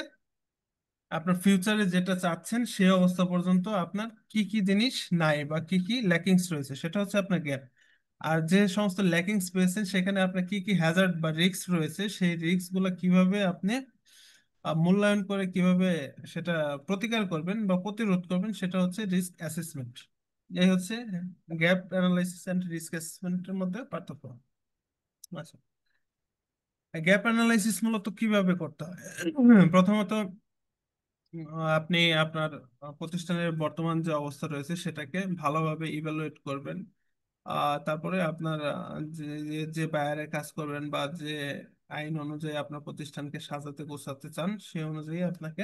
আপনার ফিউচারে যেটা চাচ্ছেন সেই অবস্থা পর্যন্ত আপনার কি কি জিনিস নাই বা কি কি ল্যাকিংস রয়েছে, সেটা হচ্ছে আপনার গ্যাপ। আর যে সমস্ত ল্যাকিংস পেয়েছেন সেখানে আপনার কি কি হ্যাজার্ড বা রিস্ক রয়েছে, সেই রিস্ক গুলো কিভাবে আপনি মূল্যায়ন করে কিভাবে সেটা প্রতিকার করবেন বা প্রতিরোধ করবেন, সেটা হচ্ছে রিস্ক অ্যাসেসমেন্ট। এই হচ্ছে গ্যাপ অ্যানালাইসিস এন্ড রিস্ক অ্যাসেসমেন্টের মধ্যে পার্থক্য। আচ্ছা, গ্যাপ অ্যানালাইসিস মূলত কিভাবে করতে হয়? প্রথমত আপনি আপনার প্রতিষ্ঠানের বর্তমান যে অবস্থা রয়েছে সেটাকে ভালোভাবে ইভালুয়েট করবেন। তারপরে আপনার যে যে যে বায়ারে কাজ করবেন বা যে আইন অনুযায়ী আপনার প্রতিষ্ঠানকে সাজাতে গোছাতে চান সেই অনুযায়ী আপনাকে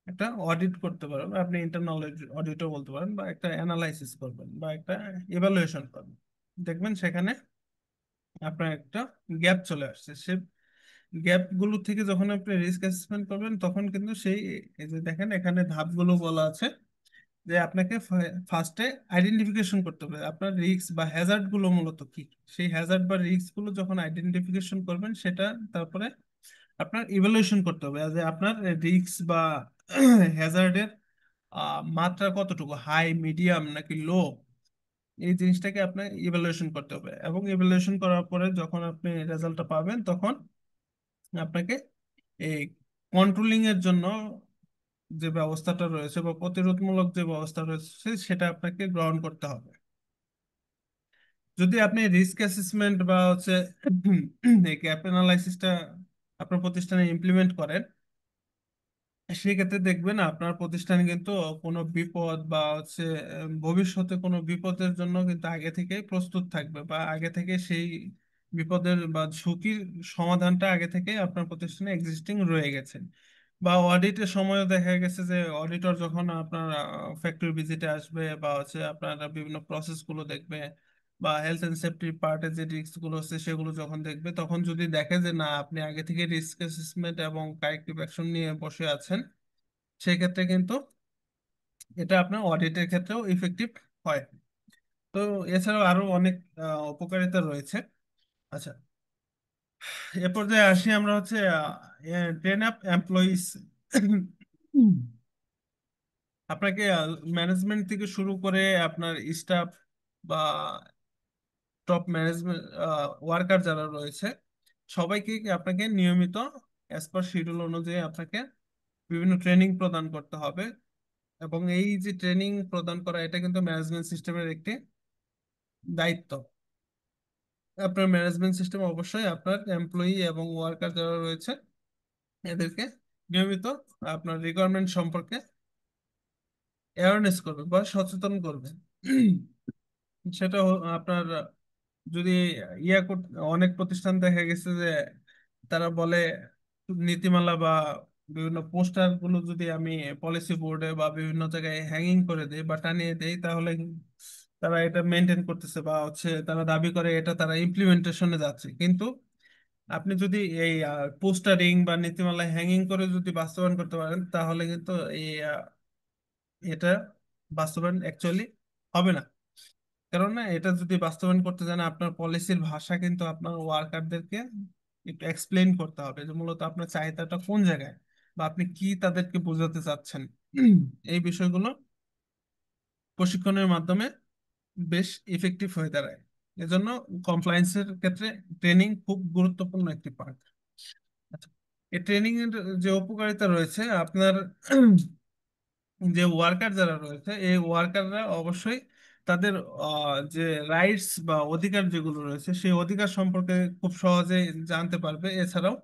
একটা অডিট করতে পারেন, আপনি ইন্টারনাল অডিটও বলতে পারেন, বা একটা অ্যানালাইসিস করবেন বা একটা ইভালুয়েশন করবেন। দেখবেন সেখানে আপনার একটা গ্যাপ চলে আসছে। সে গ্যাপ গুলো থেকে যখন আপনি রিস্ক অ্যাসেসমেন্ট করবেন তখন কিন্তু সেই, এই যে দেখেন এখানে ধাপগুলো বলা আছে যে আপনাকে ফার্স্টে আইডেন্টিফিকেশন করতে হবে আপনার রিস্ক বা হ্যাজার্ড গুলো মূলত কি। সেই হ্যাজার্ড বা রিস্ক গুলো যখন আইডেন্টিফিকেশন করবেন সেটা তারপরে আপনার ইভালুয়েশন করতে হবে যে আপনার রিস্ক বা হ্যাজার্ডের মাত্রা কতটুকু, হাই, মিডিয়াম নাকি লো, এই জিনিসটাকে আপনার ইভালুয়েশন করতে হবে। এবং ইভালুয়েশন করার পরে যখন আপনি রেজাল্টটা পাবেন তখন আপনাকে এই কন্ট্রোলিং এর জন্য যে ব্যবস্থাটা রয়েছে বা প্রতিরোধমূলক যে ব্যবস্থা রয়েছে সেটা আপনাকে গ্রহণ করতে হবে। যদি আপনি রিস্ক অ্যাসেসমেন্ট বা হচ্ছে এই গ্যাপ অ্যানালাইসিসটা আপনার প্রতিষ্ঠানে ইমপ্লিমেন্ট করেন, সেক্ষেত্রে দেখবেন আপনার প্রতিষ্ঠান কিন্তু কোনো বিপদ বা হচ্ছে ভবিষ্যতে কোনো বিপদের জন্য কিন্তু আগে থেকে প্রস্তুত থাকবে, বা আগে থেকে সেই বিপদের বা ঝুঁকির সমাধানটা আগে থেকে আপনার প্রতিষ্ঠানে এক্সিস্টিং রয়ে গেছে। বা অডিটের সময়ও দেখা গেছে যে অডিটর যখন আপনার ফ্যাক্টরি ভিজিটে আসবে বা হচ্ছে আপনার বিভিন্ন প্রসেস গুলো দেখবে বা হেলথ এন্ড সেফটি পার্টে যে রিস্ক গুলো আছে সেগুলো যখন দেখবে, তখন যদি দেখে যে না আপনি আগে থেকে রিস্ক অ্যাসেসমেন্ট এবং কারেক্টিভ অ্যাকশন নিয়ে বসে আছেন, সেক্ষেত্রে কিন্তু এটা আপনার অডিটের ক্ষেত্রেও ইফেক্টিভ হয়। তো এছাড়াও আরো অনেক উপকারিতা রয়েছে। আচ্ছা, এ পর্যায়ে আসি আমরা হচ্ছে ট্রেন আপ এমপ্লয়িজ। আপনাকে ম্যানেজমেন্ট থেকে শুরু করে আপনার স্টাফ বা টপ ম্যানেজমেন্ট ওয়ার্কার যারা রয়েছে সবাইকে আপনাকে নিয়মিত অ্যাজ পার শিডিউল অনুযায়ী আপনাকে বিভিন্ন ট্রেনিং প্রদান করতে হবে। এবং এই যে ট্রেনিং প্রদান করা এটা কিন্তু ম্যানেজমেন্ট সিস্টেমের একটি দায়িত্ব। আপনার ম্যানেজমেন্ট সিস্টেম অবশ্যই আপনার এমপ্লয়ি এবং ওয়ার্কার যারা রয়েছে এদেরকে নিয়মিত আপনার রিকোয়ারমেন্ট সম্পর্কে অ্যাওয়ারনেস করবে বা সচেতন করবে। সেটা আপনার যদি অনেক প্রতিষ্ঠান দেখা গেছে যে তারা বলে নীতিমালা বা বিভিন্ন পোস্টার গুলো যদি আমি পলিসি বোর্ডে বা বিভিন্ন জায়গায় হ্যাঙ্গিং করে দেই বা টানিয়ে দেই, তাহলে তারা এটা মেনটেন করতেছে বা হচ্ছে তারা দাবি করে এটা তারা ইমপ্লিমেন্টেশনে যাচ্ছে। কিন্তু আপনি যদি এই পোস্টারিং বা নীতিমালা হ্যাঙ্গিং করে যদি বাস্তবায়ন করতে পারেন তাহলে কিন্তু এই এটা বাস্তবায়ন অ্যাকচুয়ালি হবে না। কেননা এটা যদি বাস্তবায়ন করতে চান আপনার পলিসির ভাষা কিন্তু আপনার ওয়ার্কারদেরকে একটু এক্সপ্লেন করতে হবে যে মূলত আপনার চাহিদাটা কোন জায়গায় বা আপনি কি তাদেরকে বোঝাতে চাচ্ছেন। এই বিষয়গুলো প্রশিক্ষণের মাধ্যমে বেশ ইফেক্টিভ হয়ে দাঁড়ায়। এজন্য কমপ্লায়েন্সের ক্ষেত্রে ট্রেনিং খুব গুরুত্বপূর্ণ একটি পার্ট। আচ্ছা, এই ট্রেনিং এর যে উপকারিতা রয়েছে, আপনার যে ওয়ার্কার যারা রয়েছে এই ওয়ার্কাররা অবশ্যই তাদের যে রাইটস বা অধিকার যেগুলো রয়েছে সেই অধিকার সম্পর্কে খুব সহজে জানতে পারবে। এছাড়াও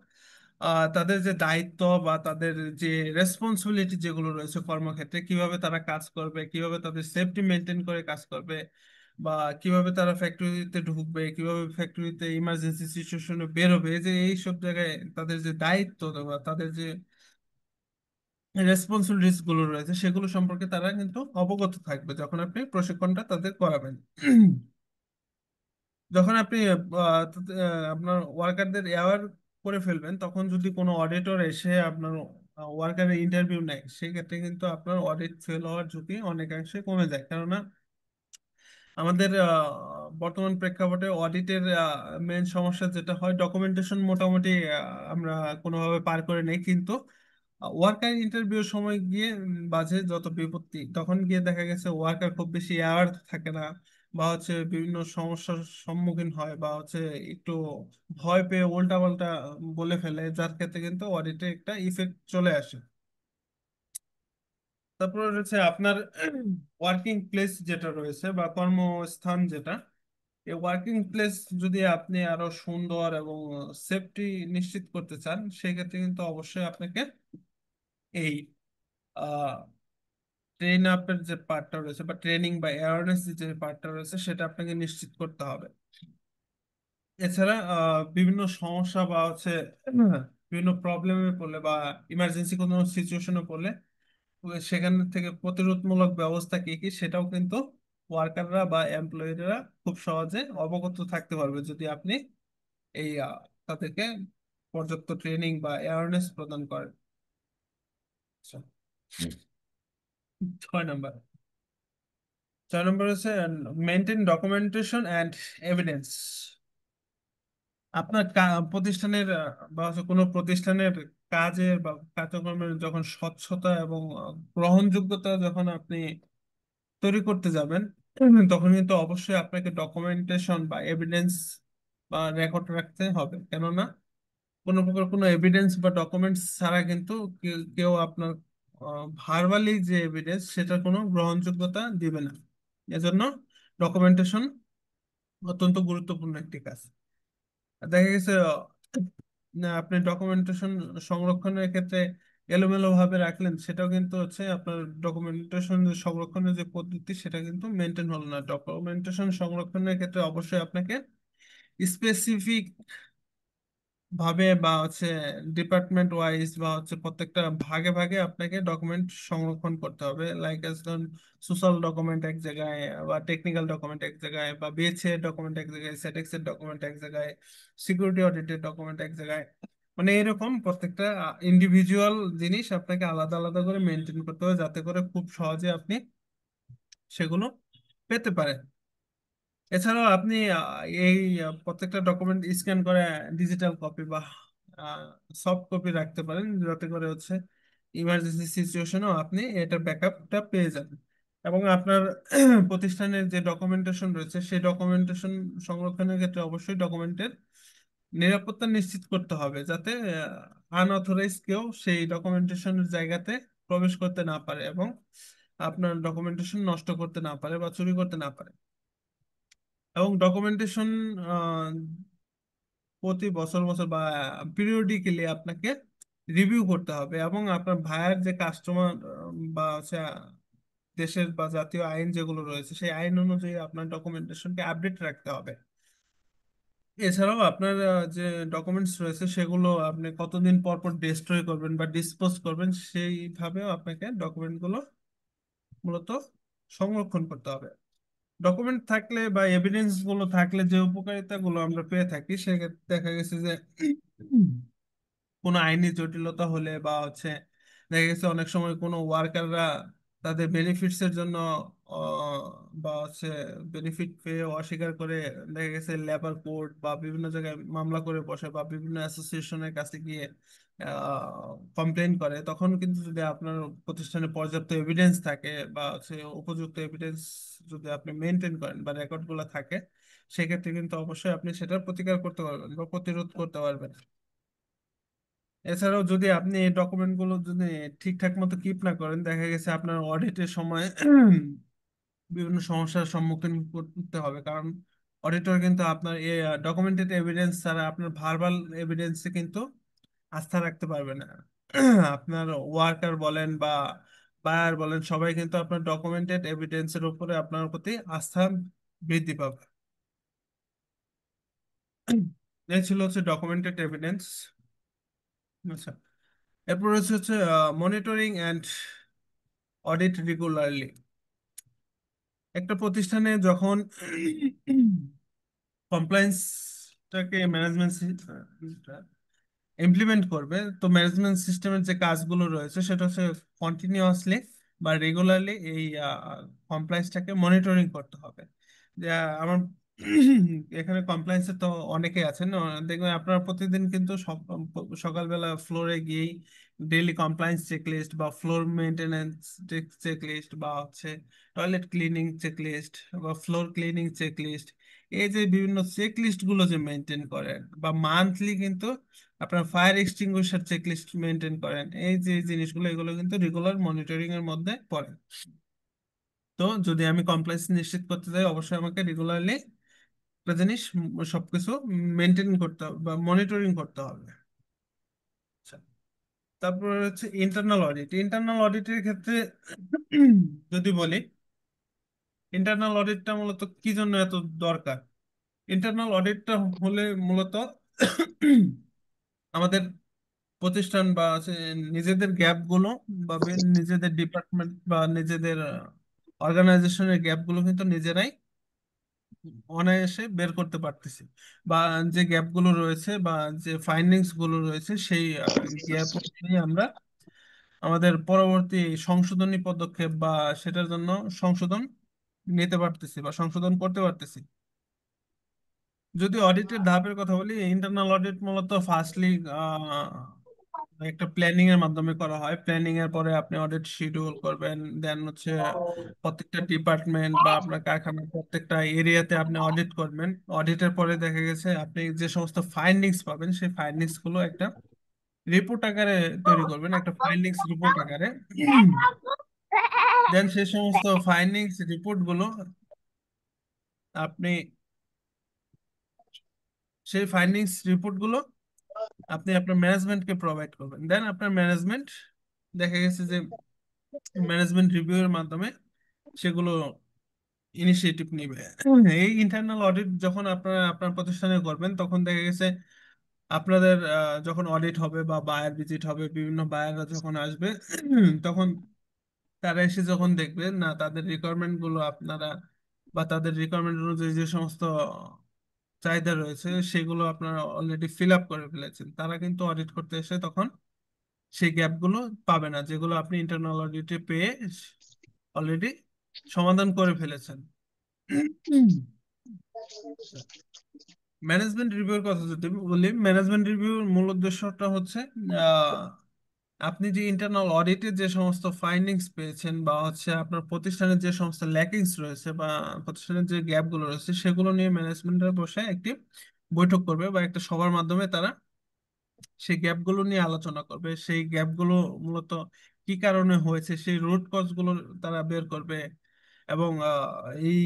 তাদের যে দায়িত্ব বা তাদের যে রেসপন্সিবিলিটি যেগুলো রয়েছে কর্মক্ষেত্রে, কিভাবে তারা কাজ করবে, কিভাবে তাদের সেফটি মেনটেন করে কাজ করবে, বা কিভাবে তারা ফ্যাক্টরিতে ঢুকবে, কিভাবে ফ্যাক্টরিতে ইমার্জেন্সি সিচুয়েশনে বেরোবে, এই যে এইসব জায়গায় তাদের যে দায়িত্ব বা তাদের যে রেসপন্সিবিলিটিস গুলো রয়েছে সেগুলো সম্পর্কে তারা কিন্তু অবগত থাকবে যখন আপনি প্রশিক্ষণটা তাদের করাবেন। যখন আপনি আপনার ওয়ার্কারদের অ্যাওয়ার করে ফেলবেন, তখন যদি কোনো অডিটর এসে আপনার ওয়ার্কারের ইন্টারভিউ নেয়, সেক্ষেত্রে কিন্তু আপনার অডিট ফেল হওয়ার ঝুঁকি অনেকাংশে কমে যায়। কেননা আমাদের বর্তমান প্রেক্ষাপটে অডিটের মেন সমস্যা যেটা হয়, ডকুমেন্টেশন মোটামুটি আমরা কোনোভাবে পার করে নেই, কিন্তু ওয়ার্কার ইন্টারভিউর সময় গিয়ে বাজে যত বিপত্তি, তখন গিয়ে দেখা গেছে ওয়ার্কার খুব বেশি অ্যাওয়ার থাকে না, বা হচ্ছে বিভিন্ন সমস্যার সম্মুখীন হয়, বা হচ্ছে একটু ভয় পেয়ে উল্টা পাল্টা বলে ফেলে, যার ক্ষেত্রে কিন্তু অডিটে একটা ইফেক্ট চলে আসে। তারপর রয়েছে আপনার ওয়ার্কিং প্লেস যেটা রয়েছে বা কর্মস্থান যেটা, এই ওয়ার্কিং প্লেস যদি আপনি আরো সুন্দর এবং সেফটি নিশ্চিত করতে চান, সেক্ষেত্রে কিন্তু অবশ্যই আপনাকে এই ট্রেন আপের যে পার্টটা রয়েছে বা ট্রেনিং বা অ্যাওয়ারনেস যে পার্টটা রয়েছে, সেটা আপনাকে নিশ্চিত করতে হবে। এছাড়া বিভিন্ন সমস্যা বা হচ্ছে বিভিন্ন প্রবলেমে পড়লে বা ইমার্জেন্সি কোনো সিচুয়েশনে পড়লে সেখান থেকে প্রতিরোধমূলক ব্যবস্থা কি কি, সেটাও কিন্তু ওয়ার্কাররা বা এমপ্লয়িরা খুব সহজে অবগত থাকতে পারবে যদি আপনি এই তাদেরকে পর্যাপ্ত ট্রেনিং বা অ্যাওয়ারনেস প্রদান করেন। আচ্ছা, 6 নম্বর। 6 নম্বর হচ্ছে মেনটেন ডকুমেন্টেশন অ্যান্ড এভিডেন্স। আপনার প্রতিষ্ঠানের বা হচ্ছে কোনো প্রতিষ্ঠানের কাজের বা কার্যক্রমের যখন স্বচ্ছতা এবং গ্রহণযোগ্যতা যখন আপনি তৈরি করতে যাবেন, তখন কিন্তু অবশ্যই আপনাকে ডকুমেন্টেশন বা এভিডেন্স বা রেকর্ড রাখতে হবে। কেননা কোনো প্রকার কোনো এভিডেন্স বা ডকুমেন্টস ছাড়া কিন্তু কেউ আপনার ভার্বালি যে এভিডেন্স, সেটার কোনো গ্রহণযোগ্যতা দিবে না। এজন্য ডকুমেন্টেশন অত্যন্ত গুরুত্বপূর্ণ একটি কাজ। দেখা গেছে না, আপনি ডকুমেন্টেশন সংরক্ষণের ক্ষেত্রে এলোমেলো ভাবে রাখলেন, সেটাও কিন্তু হচ্ছে আপনার ডকুমেন্টেশন সংরক্ষণের যে পদ্ধতি, সেটা কিন্তু মেনটেন হলো না। ডকুমেন্টেশন সংরক্ষণের ক্ষেত্রে অবশ্যই আপনাকে স্পেসিফিক ভাবে বা হচ্ছে ডিপার্টমেন্ট ওয়াইজ বা হচ্ছে প্রত্যেকটা ভাগে ভাগে আপনাকে ডকুমেন্ট সংরক্ষণ করতে হবে। লাইক ধরুন, সোশ্যাল ডকুমেন্ট এক জায়গায়, বা টেকনিক্যাল ডকুমেন্ট এক জায়গায়, বা বিএচএ এর ডকুমেন্ট এক জায়গায়, সেটেক্স এর ডকুমেন্ট এক জায়গায়, সিকিউরিটি অডিটের ডকুমেন্ট এক জায়গায়। মানে এরকম প্রত্যেকটা ইন্ডিভিজুয়াল জিনিস আপনাকে আলাদা আলাদা করে মেনটেন করতে হবে, যাতে করে খুব সহজে আপনি সেগুলো পেতে পারেন। এছাড়াও আপনি এই প্রত্যেকটা ডকুমেন্ট স্ক্যান করে ডিজিটাল কপি বা সফট কপি রাখতে পারেন, যাতে করে হচ্ছে ইমার্জেন্সি সিচুয়েশনেও আপনি এটার ব্যাকআপটা পেয়ে যাবেন। এবং আপনার প্রতিষ্ঠানের যে ডকুমেন্টেশন রয়েছে, সেই ডকুমেন্টেশন সংরক্ষণের ক্ষেত্রে অবশ্যই ডকুমেন্টের নিরাপত্তা নিশ্চিত করতে হবে, যাতে আনঅথরাইজ কেউ সেই ডকুমেন্টেশনের জায়গাতে প্রবেশ করতে না পারে এবং আপনার ডকুমেন্টেশন নষ্ট করতে না পারে বা চুরি করতে না পারে। এবং ডকুমেন্টেশন প্রতি বছর বছর বা পিরিয়ডিক্যালি আপনাকে রিভিউ করতে হবে, এবং আপনার ভাইয়ের যে কাস্টমার বা হচ্ছে দেশের বা জাতীয় আইন যেগুলো রয়েছে, সেই আইন অনুযায়ী আপনার ডকুমেন্টেশনকে আপডেট রাখতে হবে। এছাড়াও আপনার যে ডকুমেন্টস রয়েছে, সেগুলো আপনি কতদিন পর পর ডিস্ট্রয় করবেন বা ডিসপোজ করবেন, সেইভাবেও আপনাকে ডকুমেন্টগুলো মূলত সংরক্ষণ করতে হবে। ডকুমেন্ট থাকলে বা এভিডেন্স গুলো থাকলে যে উপকারিতা গুলো আমরা পেয়ে থাকি, সেক্ষেত্রে দেখা গেছে যে কোনো আইনি জটিলতা হলে বা হচ্ছে দেখা গেছে অনেক সময় কোনো ওয়ার্কাররা তাদের বেনিফিটস এর জন্য বা হচ্ছে বেনিফিট পেয়ে অস্বীকার করে, দেখা গেছে লেবার কোর্ট বা বিভিন্ন জায়গায় মামলা করে বসে বা বিভিন্ন অ্যাসোসিয়েশনের কাছে গিয়ে কমপ্লেন করে, তখন কিন্তু যদি আপনার প্রতিষ্ঠানে পর্যাপ্ত এভিডেন্স থাকে বা হচ্ছে উপযুক্ত এভিডেন্স যদি আপনি মেনটেন করেন বা রেকর্ড গুলো থাকে, সেক্ষেত্রে কিন্তু অবশ্যই আপনি সেটার প্রতিকার করতে পারবেন বা প্রতিরোধ করতে পারবেন। এছাড়াও যদি আপনি এই ডকুমেন্ট গুলো যদি ঠিকঠাক মতো কিপ না করেন, দেখা গেছে আপনার অডিটের সময় বিভিন্ন সমস্যার সম্মুখীন করতে হবে। কারণ অডিটর কিন্তু আপনার এই ডকুমেন্টেড এভিডেন্স ছাড়া আপনার ভার্বাল এভিডেন্সে কিন্তু আস্থা রাখতে পারবে না। আপনার ওয়ার্কার বলেন বা বায়ার বলেন, সবাই কিন্তু আপনার ডকুমেন্টেড এভিডেন্সের উপরে আপনার প্রতি আস্থা বৃদ্ধি পাবে। এই ছিল হচ্ছে ডকুমেন্টেড এভিডেন্স। আচ্ছা, এরপর হচ্ছে মনিটরিং অ্যান্ড অডিট রেগুলারলি। একটা প্রতিষ্ঠানে যখন কমপ্লায়েন্সটাকে ম্যানেজমেন্ট ইমপ্লিমেন্ট করবে, তো ম্যানেজমেন্ট সিস্টেমের যে কাজগুলো রয়েছে সেটা হচ্ছে কন্টিনিউয়াসলি বা রেগুলারলি এই কমপ্লায়েন্সটাকে মনিটরিং করতে হবে। যে আমার এখানে কমপ্লায়েন্সে তো অনেকে আছেন, দেখবেন আপনারা প্রতিদিন কিন্তু সকালবেলা ফ্লোরে গিয়েই ডেইলি কমপ্লায়েন্স চেকলিস্ট বা ফ্লোর মেনটেনেন্স চেকলিস্ট বা হচ্ছে টয়লেট ক্লিনিং চেকলিস্ট বা ফ্লোর ক্লিনিং চেকলিস্ট, এই যে বিভিন্ন চেকলিস্ট গুলো যে মেনটেন করেন, বা মান্থলি কিন্তু আপনার ফায়ার এক্সটিংগুইশার চেকলিস্ট মেনটেন করেন, এই যে জিনিসগুলো এগুলো কিন্তু রেগুলার মনিটরিং এর মধ্যে পড়ে। তো যদি আমি কমপ্লায়েন্স নিশ্চিত করতে চাই, অবশ্যই আমাকে রেগুলারলি একটা জিনিস সবকিছু মেনটেন করতে হবে বা মনিটরিং করতে হবে। আচ্ছা, তারপর হচ্ছে ইন্টারনাল অডিট। ইন্টারনাল অডিটের ক্ষেত্রে যদি বলি, ইন্টারনাল অডিটটা মূলত কি জন্য এত দরকার? ইন্টারনাল অডিটটা হলে মূলত আমাদের প্রতিষ্ঠান বা নিজেদের গ্যাপ গুলো বা নিজেদের ডিপার্টমেন্ট বা নিজেদের অর্গানাইজেশনের গ্যাপ গুলো কিন্তু নিজেরাই অনায়াসে বের করতে পারতেছি, বা যে গ্যাপ গুলো রয়েছে বা যে ফাইন্ডিংস গুলো রয়েছে সেই গ্যাপ অনুযায়ী আমরা আমাদের পরবর্তী সংশোধনী পদক্ষেপ বা সেটার জন্য সংশোধন নিতে পারতেছি বা সংশোধন করতে পারতেছি। যদি অডিটের ধাপের কথা বলি, ইন্টারনাল অডিট মূলত ফার্স্টলি একটা প্ল্যানিং এর মাধ্যমে করা হয়। প্ল্যানিং এর পরে আপনি অডিট শিডিউল করবেন, দেন হচ্ছে প্রত্যেকটা ডিপার্টমেন্ট বা আপনার কারখানার প্রত্যেকটা এরিয়াতে আপনি অডিট করবেন। অডিটের পরে দেখা গেছে আপনি যে সমস্ত ফাইন্ডিংস পাবেন সেই ফাইন্ডিংস গুলো একটা রিপোর্ট আকারে তৈরি করবেন, একটা ফাইন্ডিংস রিপোর্ট আকারে। দেন সেই সমস্ত ফাইন্ডিংস রিপোর্ট গুলো আপনি সেই ফাইন্ডিংস রিপোর্ট গুলো আপনি আপনার ম্যানেজমেন্টকে প্রোভাইড করবেন। দেন আপনার ম্যানেজমেন্ট দেখা গেছে যে ম্যানেজমেন্ট রিভিউ এর মাধ্যমে সেগুলো ইনিশিয়েটিভ নিবে। এই ইন্টারনাল অডিট যখন আপনারা আপনার প্রতিষ্ঠানে করবেন, তখন দেখা গেছে আপনাদের যখন অডিট হবে বা বায়ার ভিজিট হবে, বিভিন্ন বায়াররা যখন আসবে তখন তারা এসে যখন দেখবে না তাদের রিকোয়ারমেন্ট গুলো আপনারা বা তাদের রিকোয়ারমেন্ট অনুযায়ী যে সমস্ত চাহিদা রয়েছে সেগুলো আপনারা অলরেডি ফিল আপ করে ফেলেছেন, তারা কিন্তু অডিট করতে এসে তখন সেই গ্যাপ গুলো পাবে না যেগুলো আপনি ইন্টারনাল অডিটে পেয়ে অলরেডি সমাধান করে ফেলেছেন। ম্যানেজমেন্ট রিভিউর কথা যদি বলি, ম্যানেজমেন্ট রিভিউর মূল উদ্দেশ্যটা হচ্ছে আহ, আপনি যে ইন্টারনাল অডিটে যে সমস্ত ফাইন্ডিংস পেয়েছেন বা হচ্ছে আপনার প্রতিষ্ঠানের যে সমস্ত ল্যাকিংস রয়েছে বা প্রতিষ্ঠানের যে গ্যাপ গুলো রয়েছে সেগুলো নিয়ে ম্যানেজমেন্টের বসে একটি বৈঠক করবে বা একটা সভার মাধ্যমে তারা সেই গ্যাপগুলো নিয়ে আলোচনা করবে। সেই গ্যাপগুলো মূলত কি কারণে হয়েছে সেই রুট কজ গুলো তারা বের করবে, এবং এই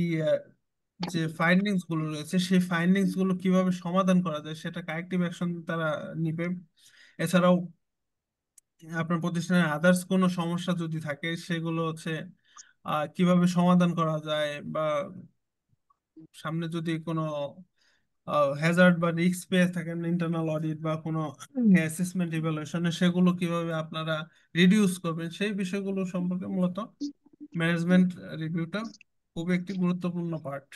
যে ফাইন্ডিংস গুলো রয়েছে সেই ফাইন্ডিংস গুলো কিভাবে সমাধান করা যায় সেটা কারেক্টিভ অ্যাকশন তারা নিবে। এছাড়াও আপনার প্রতিষ্ঠানের আদার্স কোনো সমস্যা যদি থাকে সেগুলো হচ্ছে কিভাবে সমাধান করা যায়, বা সামনে যদি কোনো হ্যাজার্ড বা রিস্ক পেয়ে থাকেন ইন্টারনাল অডিট বা কোনো অ্যাসেসমেন্ট ইভ্যালুয়েশনে, সেগুলো কিভাবে আপনারা রিডিউস করবেন সেই বিষয়গুলো সম্পর্কে মূলত ম্যানেজমেন্ট রিভিউটা খুবই একটি গুরুত্বপূর্ণ পার্ট।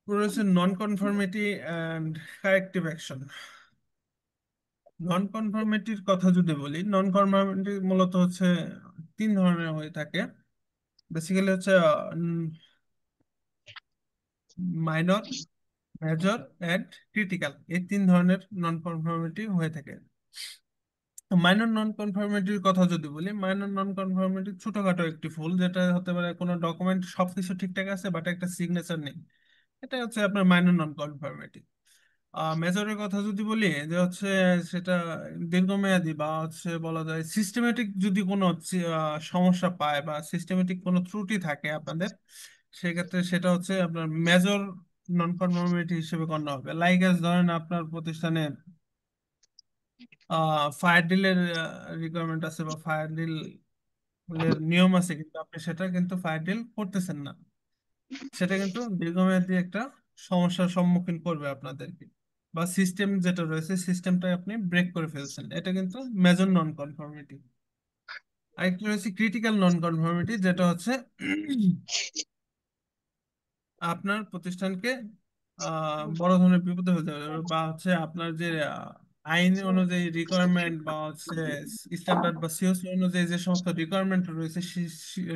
রয়েছে নন কনফর্মিটি অ্যান্ড কারেক্টিভ অ্যাকশন। নন কনফর্মিটির কথা যদি বলি, নন কনফর্মিটি মূলত হচ্ছে তিন ধরনের হয়ে থাকে। বেসিক্যালি হচ্ছে মাইনর, মেজর এন্ড ক্রিটিক্যাল, এই তিন ধরনের নন কনফর্মিটি হয়ে থাকে। মাইনর নন কনফর্মিটির কথা যদি বলি, মাইনর নন কনফর্মিটি ছোটখাটো একটি ভুল, যেটা হতে পারে কোনো ডকুমেন্ট সবকিছু ঠিকঠাক আছে বাট একটা সিগনেচার নেই, এটা হচ্ছে আপনার মাইনর নন কনফর্মিটি। মেজরের কথা যদি বলি, যে হচ্ছে সেটা দীর্ঘমেয়াদী বা হচ্ছে বলা যায় সিস্টেমেটিক যদি কোনো সমস্যা পায় বা সিস্টেমেটিক কোনো ত্রুটি থাকে আপনাদের, সেক্ষেত্রে সেটা হচ্ছে আপনার মেজর নন কনফর্মিটি হিসেবে গণ্য হবে। লাইক এস ধরেন আপনার প্রতিষ্ঠানে ফায়ার ডিলের রিকোয়ারমেন্ট আছে বা ফায়ার ডিলের নিয়ম আছে, কিন্তু আপনি সেটা কিন্তু ফায়ার ডিল করতেছেন না, সেটা কিন্তু দীর্ঘমেয়াদী একটা সমস্যার সম্মুখীন করবে আপনাদেরকে। বা সিস্টেম যেটা রয়েছে সিস্টেমটা আপনি ব্রেক করে ফেলছেন, এটা কিন্তু মেজর নন কনফর্মিটি। আরেকটা রয়েছে ক্রিটিক্যাল নন কনফর্মিটি, যেটা হচ্ছে আপনার প্রতিষ্ঠানকে বড় ধরনের বিপদে হতে হবে, বা হচ্ছে আপনার যে আইন অনুযায়ী রিকোয়ারমেন্ট বা হচ্ছে স্ট্যান্ডার্ড বা সিওসি অনুযায়ী যে সমস্ত রিকোয়ারমেন্ট রয়েছে, সেই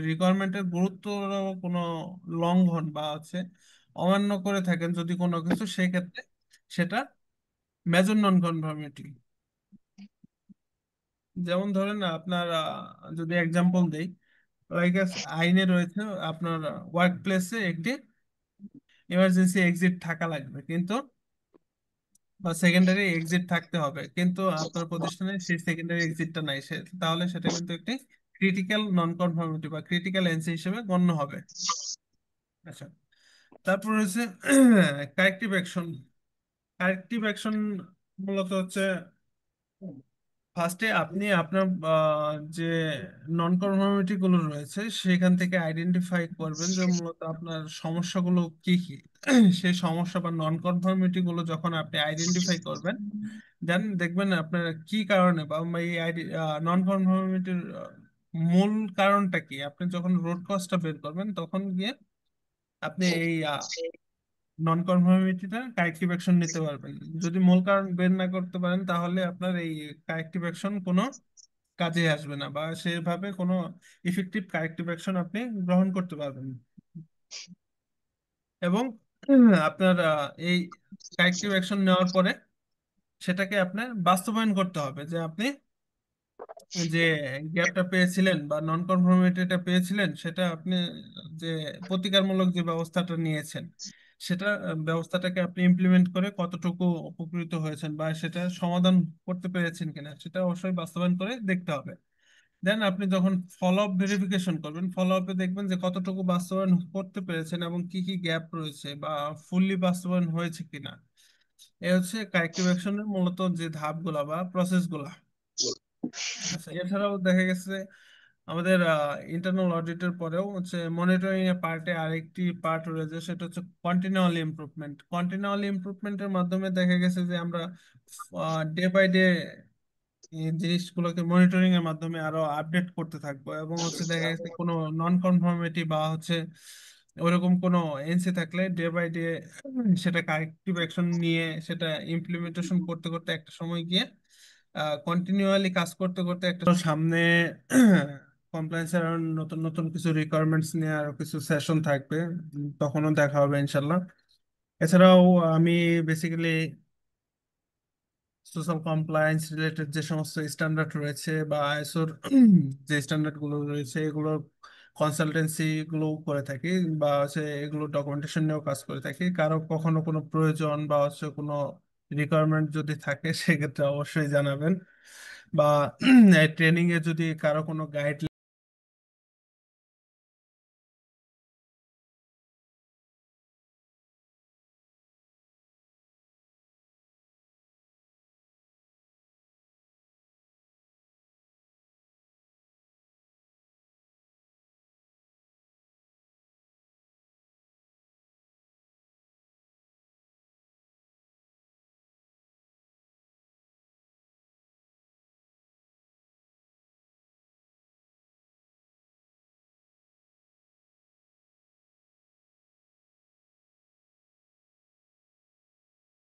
রিকোয়ারমেন্টের গুরুত্বর কোনো লঙ্ঘন বা হচ্ছে অমান্য করে থাকেন যদি কোনো কিছু, সেই ক্ষেত্রে সেটা মেজর নন কনফর্মিটি। যেমন ধরেন আপনার যদি এক্সাম্পল দেই, লাইক আইনে রয়েছে আপনার ওয়ার্ক প্লেসে একটি ইমার্জেন্সি এক্সিট থাকা লাগবে, কিন্তু বা সেকেন্ডারি এক্সিট থাকতে হবে, কিন্তু আপনার প্রতিষ্ঠানে সেই সেকেন্ডারি এক্সিটটা নাই, তাহলে সেটা কিন্তু একটি ক্রিটিক্যাল নন কনফর্মিটি বা ক্রিটিক্যাল এনসি হিসেবে গণ্য হবে। আচ্ছা, তারপর হচ্ছে কারেক্টিভ অ্যাকশন। কারেক্টিভ অ্যাকশন মূলত হচ্ছে ফার্স্টে আপনি আপনার যে নন কনফর্মিটি গুলো রয়েছে সেখান থেকে আইডেন্টিফাই করবেন যে মূলত আপনার সমস্যাগুলো কি কি। সেই সমস্যা বা নন কনফর্মিটি গুলো যখন আপনি আইডেন্টিফাই করবেন, দেন দেখবেন আপনার কি কারণে বা এই নন কনফর্মিটির মূল কারণটা কি। আপনি যখন রুট কজটা বের করবেন তখন গিয়ে আপনি এই নন কনফর্মিটিটা কারেক্টিভ অ্যাকশন নিতে পারবেন। যদি মূল কারণ বের না করতে পারেন তাহলে আপনার এই কারেক্টিভ অ্যাকশন কোনো কাজে আসবে না, বা সেভাবে কোনো ইফেক্টিভ কারেক্টিভ অ্যাকশন আপনি গ্রহণ করতে পারবেন না। এবং আপনার এই কারেক্টিভ অ্যাকশন নেওয়ার পরে সেটাকে আপনার বাস্তবায়ন করতে হবে, যে আপনি যে গ্যাপটা পেয়েছিলেন বা নন কনফর্মিটিটা পেয়েছিলেন সেটা আপনি যে প্রতিকারমূলক যে ব্যবস্থাটা নিয়েছেন, সেটা ব্যবস্থাটাকে আপনি ইমপ্লিমেন্ট করে কতটুকু উপকৃত হয়েছেন বা সেটা সমাধান করতে পেরেছেন কিনা সেটা অবশ্যই বাস্তবায়ন করে দেখতে হবে। দেন আপনি যখন ফলো আপ ভেরিফিকেশন করবেন, ফলো আপে দেখবেন যে কতটুকু বাস্তবায়ন করতে পেরেছেন এবং কি কি গ্যাপ রয়েছে বা ফুললি বাস্তবায়ন হয়েছে কিনা। এ হচ্ছে কারেক্টিভ অ্যাকশনের মূলত যে ধাপগুলা বা প্রসেসগুলা। আচ্ছা, এছাড়াও দেখা গেছে আমাদের ইন্টারনাল অডিটের পরেও হচ্ছে মনিটরিং এর পার্টে আরেকটি পার্ট রয়েছে, সেটা হচ্ছে কন্টিনিউয়াল ইমপ্রুভমেন্ট। কন্টিনিউয়াল ইমপ্রুভমেন্টের মাধ্যমে দেখা গেছে যে আমরা ডে বাই ডে এই জিনিসগুলোকে মনিটরিং এর মাধ্যমে আরো আপডেট করতে থাকবো, এবং হচ্ছে দেখা গেছে কোনো নন কনফর্মিটি বা হচ্ছে ওরকম কোনো এনসি থাকলে ডে বাই ডে সেটা কারেক্টিভ অ্যাকশন নিয়ে সেটা ইমপ্লিমেন্টেশন করতে করতে একটা সময় গিয়ে কন্টিনিউয়ালি কাজ করতে করতে একটা সামনে কমপ্লায়েন্সের নতুন নতুন কিছু রিকোয়ারমেন্টস নিয়ে আরো কিছু সেশন থাকবে, তখনও দেখা হবে ইনশাল্লাহ। এছাড়াও আমি বেসিক্যালি সোশ্যাল কমপ্লায়েন্স রিলেটেড যে সমস্ত স্ট্যান্ডার্ড রয়েছে বা আইএসওর যে স্ট্যান্ডার্ড গুলো রয়েছে এগুলোর কনসালটেন্সি গুলো করে থাকি, বা হচ্ছে এগুলো ডকুমেন্টেশন নিয়েও কাজ করে থাকি। কারো কখনো কোনো প্রয়োজন বা হচ্ছে কোনো রিকোয়ারমেন্ট যদি থাকে সেক্ষেত্রে অবশ্যই জানাবেন, বা ট্রেনিং এ যদি কারো কোনো গাইড